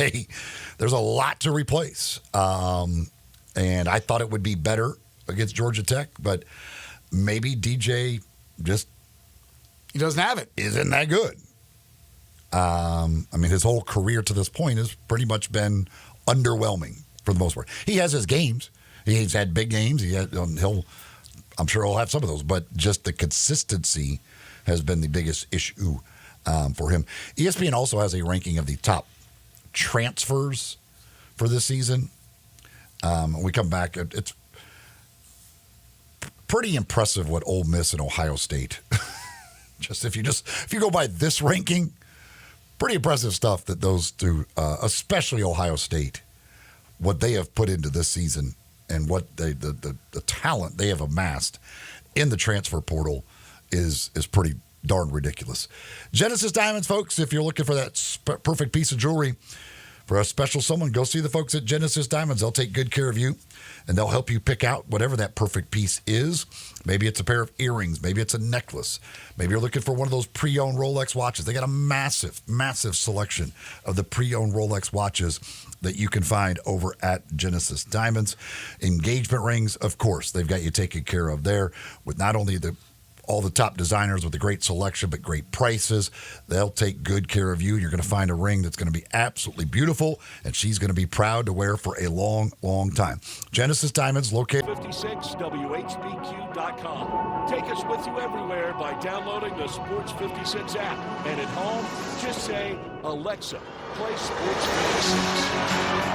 a lot to replace. And I thought it would be better against Georgia Tech, but maybe DJ he doesn't have it. Isn't that good? I mean, his whole career to this point has pretty much been underwhelming for the most part. He has his games. He's had big games. I'm sure he'll have some of those, but just the consistency has been the biggest issue for him. ESPN also has a ranking of the top transfers for this season. We come back. It's pretty impressive what Ole Miss and Ohio State. if you go by this ranking, pretty impressive stuff that those two, especially Ohio State, what they have put into this season and what the talent they have amassed in the transfer portal is pretty darn ridiculous. Genesis Diamonds, folks, if you're looking for that perfect piece of jewelry for a special someone, go see the folks at Genesis Diamonds. They'll take good care of you, and they'll help you pick out whatever that perfect piece is. Maybe it's a pair of earrings. Maybe it's a necklace. Maybe you're looking for one of those pre-owned Rolex watches. They got a massive, massive selection of the pre-owned Rolex watches that you can find over at Genesis Diamonds. Engagement rings, of course, they've got you taken care of there with not only all the top designers with a great selection, but great prices. They'll take good care of you. You're going to find a ring that's going to be absolutely beautiful, and she's going to be proud to wear for a long, long time. Genesis Diamonds, located 56WHBQ.com. Take us with you everywhere by downloading the Sports 56 app. And at home, just say, Alexa, play Sports 56.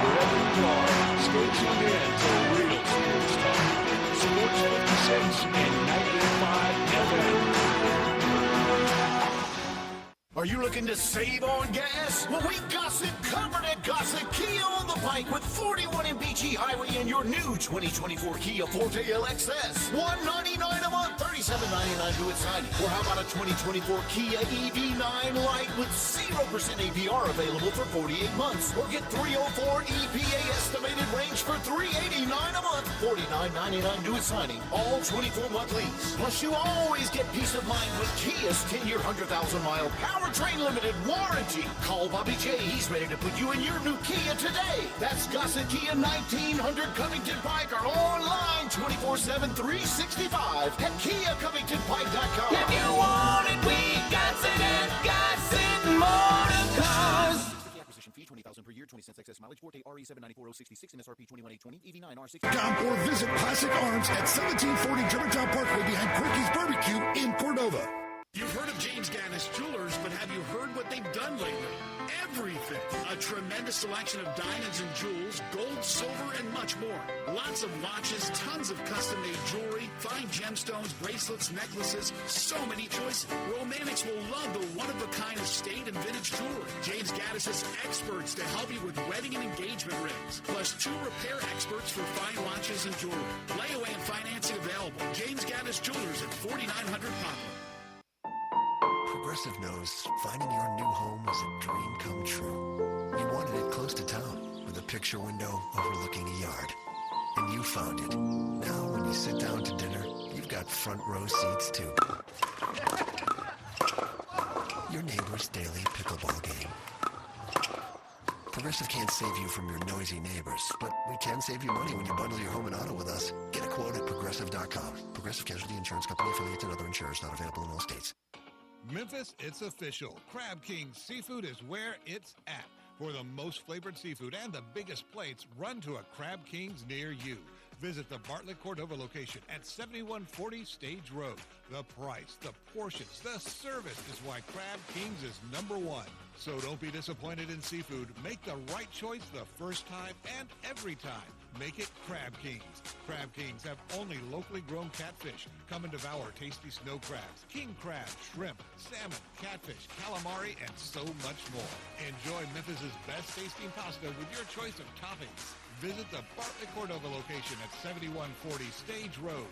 Wherever you are, stay tuned in to real sports time. Sports 56 and 98.5 FM. Are you looking to save on gas? Well, we got it covered at Gossett Kia on the Pike with 41 MPG Highway and your new 2024 Kia Forte LXS. $199 a month, $37.99 to its side. Or how about a 2024 Kia EV9 Lite with 0% APR available for 48 months? Or get 304 EPA estimated range for $389 a month, $49.99 to its signing. All 24-month lease. Plus, you always get peace of mind with Kia's 10-year, 100,000-mile powertrain limited warranty. Call Bobby J. He's ready to put you in your new Kia today. That's Gossett Kia 1900 Covington Pike or online 24/7, 365 at KiaCovingtonPike.com. If you want it, we got it at Gossett Motor Cars. Acquisition fee $20,000 per year, 20 cents excess mileage. Forte RE794066 MSRP 21820 EV9 R6. Or visit Classic Arms at 1740 Germantown Parkway behind Quicky's Barbecue in Cordova. You've heard of James Gaddis Jewelers, but have you heard what they've done lately? Everything. A tremendous selection of diamonds and jewels, gold, silver, and much more. Lots of watches, tons of custom-made jewelry, fine gemstones, bracelets, necklaces, so many choices. Romantics will love the one-of-a-kind estate and vintage jewelry. James Gaddis has experts to help you with wedding and engagement rings, plus 2 repair experts for fine watches and jewelry. Layaway and financing available. James Gaddis Jewelers at 4900 Poplar. Progressive knows finding your new home was a dream come true. You wanted it close to town with a picture window overlooking a yard. And you found it. Now when you sit down to dinner, you've got front row seats too. Your neighbor's daily pickleball game. Progressive can't save you from your noisy neighbors, but we can save you money when you bundle your home and auto with us. Get a quote at Progressive.com. Progressive Casualty Insurance Company, affiliates, and other insurers not available in all states. Memphis, it's official. Crab King Seafood is where it's at. For the most flavored seafood and the biggest plates, run to a Crab King's near you. Visit the Bartlett Cordova location at 7140 Stage Road. The price, the portions, the service is why Crab Kings is number one. So don't be disappointed in seafood. Make the right choice the first time and every time. Make it Crab Kings. Crab Kings have only locally grown catfish. Come and devour tasty snow crabs, king crab, shrimp, salmon, catfish, calamari, and so much more. Enjoy Memphis's best tasting pasta with your choice of toppings. Visit the Bartlett Cordova location at 7140 Stage Road.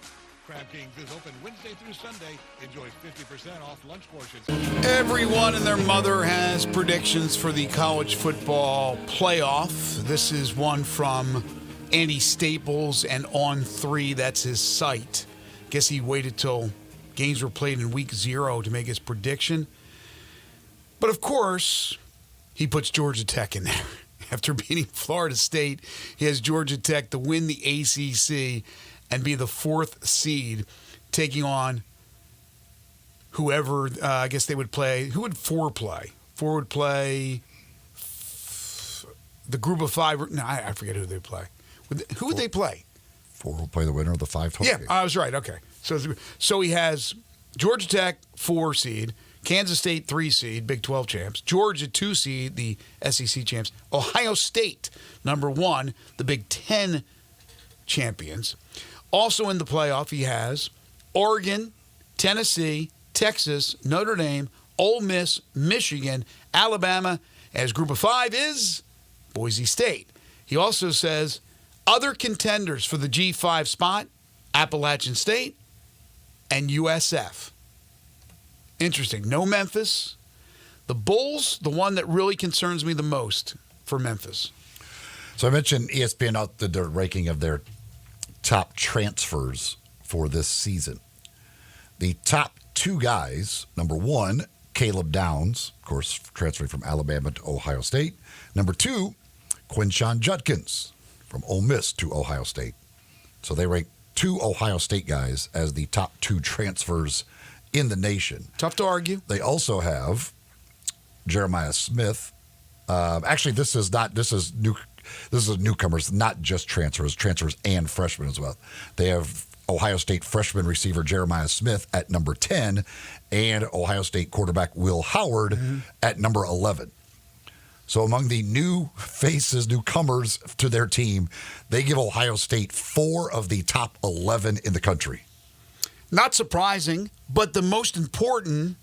Crab Kings is open Wednesday through Sunday. Enjoy 50% off lunch portions. Everyone and their mother has predictions for the college football playoff. This is one from Andy Staples and On3. That's his site. Guess he waited till games were played in week 0 to make his prediction. But of course, he puts Georgia Tech in there. After beating Florida State, he has Georgia Tech to win the ACC and be the 4th seed, taking on whoever, I guess they would play. Who would 4 play? 4 would play the group of 5. No, I forget who they play. Who would they play? 4 will play the winner of the 5 total game. I was right. Okay. So he has Georgia Tech, 4 seed. Kansas State, 3 seed, Big 12 champs. Georgia, 2 seed, the SEC champs. Ohio State, number 1, the Big 10 champions. Also in the playoff, he has Oregon, Tennessee, Texas, Notre Dame, Ole Miss, Michigan, Alabama. As group of 5 is Boise State. He also says other contenders for the G5 spot, Appalachian State and USF. Interesting. No Memphis. The Bulls, the one that really concerns me the most for Memphis. So I mentioned ESPN out the ranking of their top transfers for this season. The top 2 guys, number 1, Caleb Downs, of course, transferring from Alabama to Ohio State. Number 2, Quinshon Judkins from Ole Miss to Ohio State. So they rank 2 Ohio State guys as the top 2 transfers in the nation. Tough to argue. They also have Jeremiah Smith. Actually, this is newcomers, not just transfers and freshmen as well. They have Ohio State freshman receiver Jeremiah Smith at number 10 and Ohio State quarterback Will Howard at number 11. So among the new faces, newcomers to their team, they give Ohio State 4 of the top 11 in the country. Not surprising, but the most important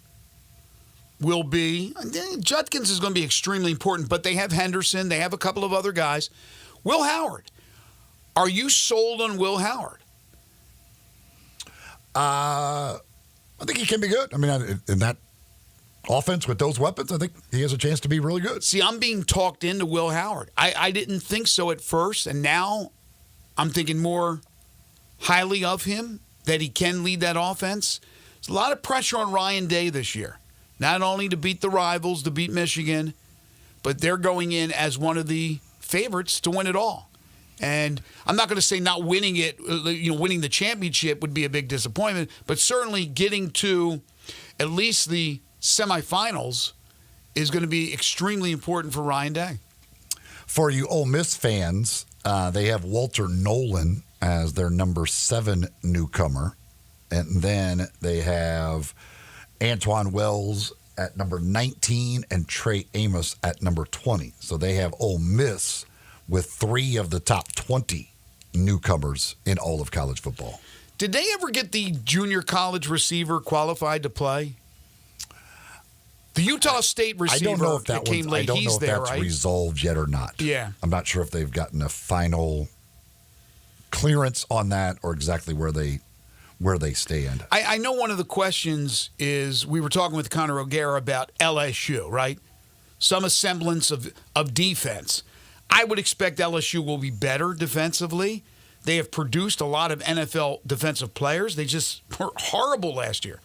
will be, Judkins is going to be extremely important, but they have Henderson. They have a couple of other guys. Will Howard. Are you sold on Will Howard? I think he can be good. I mean, in that offense with those weapons, I think he has a chance to be really good. See, I'm being talked into Will Howard. I didn't think so at first, and now I'm thinking more highly of him, that he can lead that offense. There's a lot of pressure on Ryan Day this year, not only to beat the rivals, to beat Michigan, but they're going in as one of the favorites to win it all. And I'm not going to say not winning it, winning the championship would be a big disappointment, but certainly getting to at least the semifinals is going to be extremely important for Ryan Day. For you Ole Miss fans, they have Walter Nolan as their number 7 newcomer. And then they have Antoine Wells at number 19 and Trey Amos at number 20. So they have Ole Miss with 3 of the top 20 newcomers in all of college football. Did they ever get the junior college receiver qualified to play? The Utah State receiver I don't know if that came late. I don't know if that's right? resolved yet or not. Yeah. I'm not sure if they've gotten a final clearance on that or exactly where they stand. I know one of the questions is, we were talking with Connor O'Gara about LSU, right? Some semblance of defense. I would expect LSU will be better defensively. They have produced a lot of NFL defensive players. They just were horrible last year.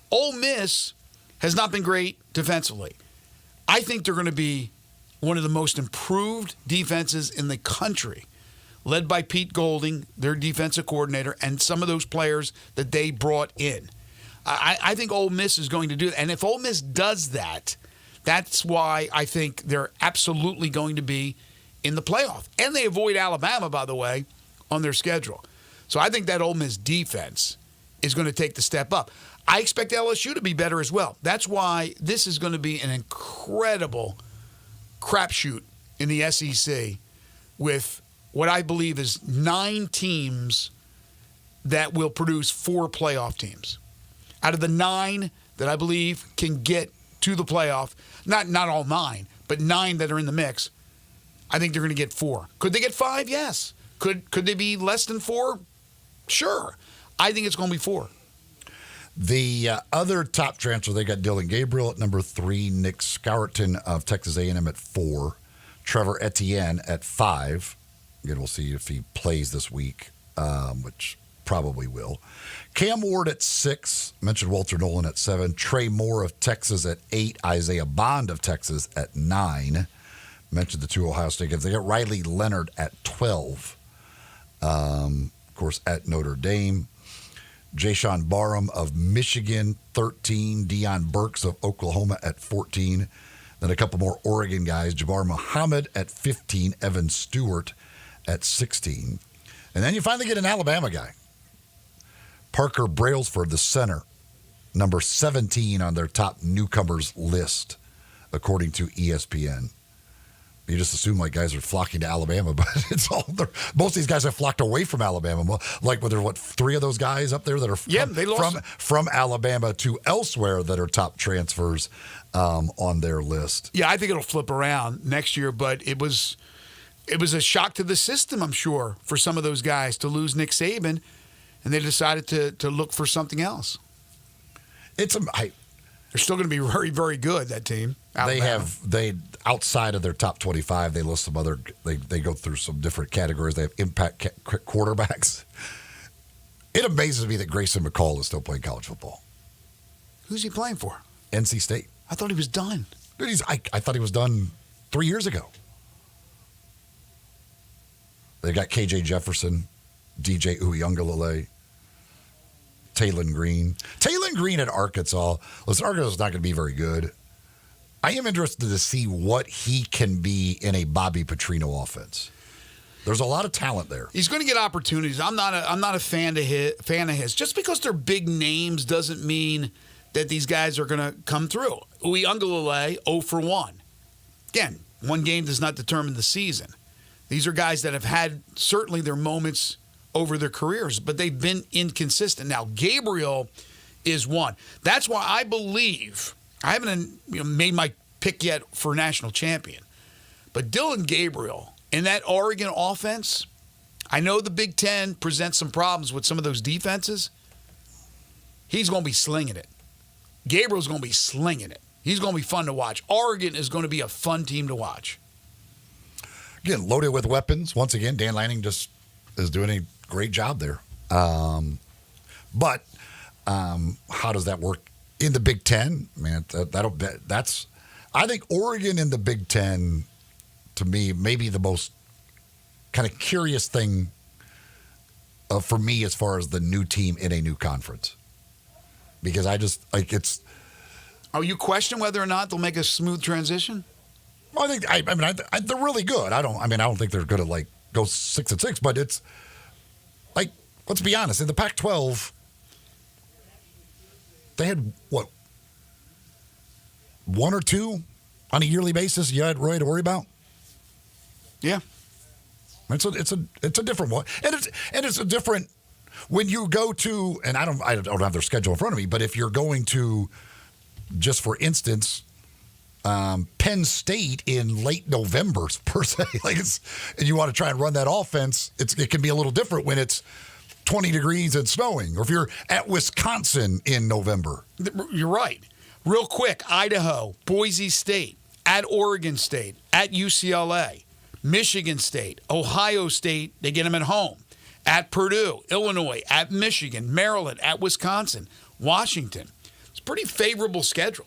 Ole Miss has not been great defensively. I think they're going to be one of the most improved defenses in the country, led by Pete Golding, their defensive coordinator, and some of those players that they brought in. I think Ole Miss is going to do that. And if Ole Miss does that, that's why I think they're absolutely going to be in the playoff. And they avoid Alabama, by the way, on their schedule. So I think that Ole Miss defense is going to take the step up. I expect LSU to be better as well. That's why this is going to be an incredible crapshoot in the SEC with what I believe is 9 teams that will produce 4 playoff teams. Out of the 9 that I believe can get to the playoff, not all 9, but 9 that are in the mix, I think they're going to get 4. Could they get 5? Yes. Could they be less than 4? Sure. I think it's going to be 4. The other top transfer, they got Dylan Gabriel at number 3, Nick Scourton of Texas A&M at 4, Trevor Etienne at 5. Again, we'll see if he plays this week, which probably will. Cam Ward at 6, mentioned Walter Nolan at 7, Trey Moore of Texas at 8, Isaiah Bond of Texas at 9. Mentioned the 2 Ohio State guys. They got Riley Leonard at 12. Of course, at Notre Dame. Jayshon Barham of Michigan, 13. Deion Burks of Oklahoma at 14. Then a couple more Oregon guys. Jabbar Muhammad at 15. Evan Stewart at 16. And then you finally get an Alabama guy. Parker Brailsford, the center, number 17 on their top newcomers list, according to ESPN. You just assume like guys are flocking to Alabama, but it's all most of these guys have flocked away from Alabama. Like, there are 3 of those guys up there that are from Alabama to elsewhere that are top transfers on their list. Yeah, I think it'll flip around next year, but it was a shock to the system, I'm sure, for some of those guys to lose Nick Saban. And they decided to look for something else. They're still going to be very, very good, that team. Alabama. They outside of their top 25, they list some other. They go through some different categories. They have impact quarterbacks. It amazes me that Grayson McCall is still playing college football. Who's he playing for? NC State. I thought he was done. Dude, I thought he was done 3 years ago. They got KJ Jefferson, DJ Uiagalelei, Taylon Green. Taylon Green at Arkansas. Listen, Arkansas is not going to be very good. I am interested to see what he can be in a Bobby Petrino offense. There's a lot of talent there. He's going to get opportunities. I'm not a fan of his. Just because they're big names doesn't mean that these guys are going to come through. Uiagalelei, 0 for 1. Again, one game does not determine the season. These are guys that have had certainly their moments over their careers, but they've been inconsistent. Now, Gabriel is one. That's why I believe, I haven't made my pick yet for national champion, but Dylan Gabriel in that Oregon offense, I know the Big Ten presents some problems with some of those defenses. He's going to be slinging it. Gabriel's going to be slinging it. He's going to be fun to watch. Oregon is going to be a fun team to watch. Again, loaded with weapons. Once again, Dan Lanning just is doing a great job there. But how does that work in the Big Ten? Man, that's. I think Oregon in the Big Ten, to me, maybe the most kind of curious thing for me as far as the new team in a new conference, because I just like it's. Oh, you question whether or not they'll make a smooth transition? Well, I mean, they're really good. I don't think they're going to go 6-6, but it's like, let's be honest. In the Pac-12, they had what, 1 or 2 on a yearly basis you had really to worry about. Yeah, it's a different one, and it's a different when you go to, and I don't have their schedule in front of me, but if you're going to, just for instance, Penn State in late November per se, and you want to try and run that offense, it can be a little different when it's 20 degrees and snowing, or if you're at Wisconsin in November. You're right. Real quick, Idaho, Boise State, at Oregon State, at UCLA, Michigan State, Ohio State, they get them at home, at Purdue, Illinois, at Michigan, Maryland, at Wisconsin, Washington. It's a pretty favorable schedule.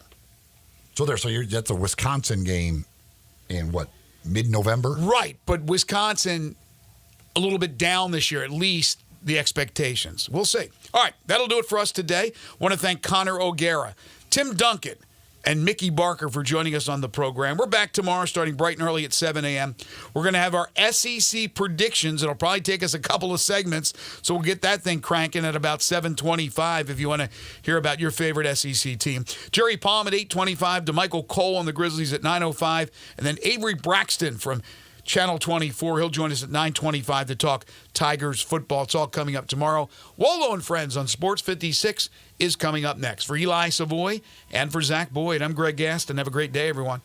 So that's a Wisconsin game in what, mid-November? Right, but Wisconsin a little bit down this year, at least the expectations. We'll see. All right, that'll do it for us today. Want to thank Connor O'Gara, Tim Duncan, and Mickey Barker for joining us on the program. We're back tomorrow starting bright and early at 7 a.m. We're going to have our SEC predictions. It'll probably take us a couple of segments, so we'll get that thing cranking at about 7:25 if you want to hear about your favorite SEC team. Jerry Palm at 8:25, DeMichael Cole on the Grizzlies at 9:05, and then Avery Braxton from Channel 24. He'll join us at 9:25 to talk Tigers football. It's all coming up tomorrow. Wolo and Friends on Sports 56 is coming up next. For Eli Savoy and for Zach Boyd, I'm Greg Gaston. Have a great day, everyone.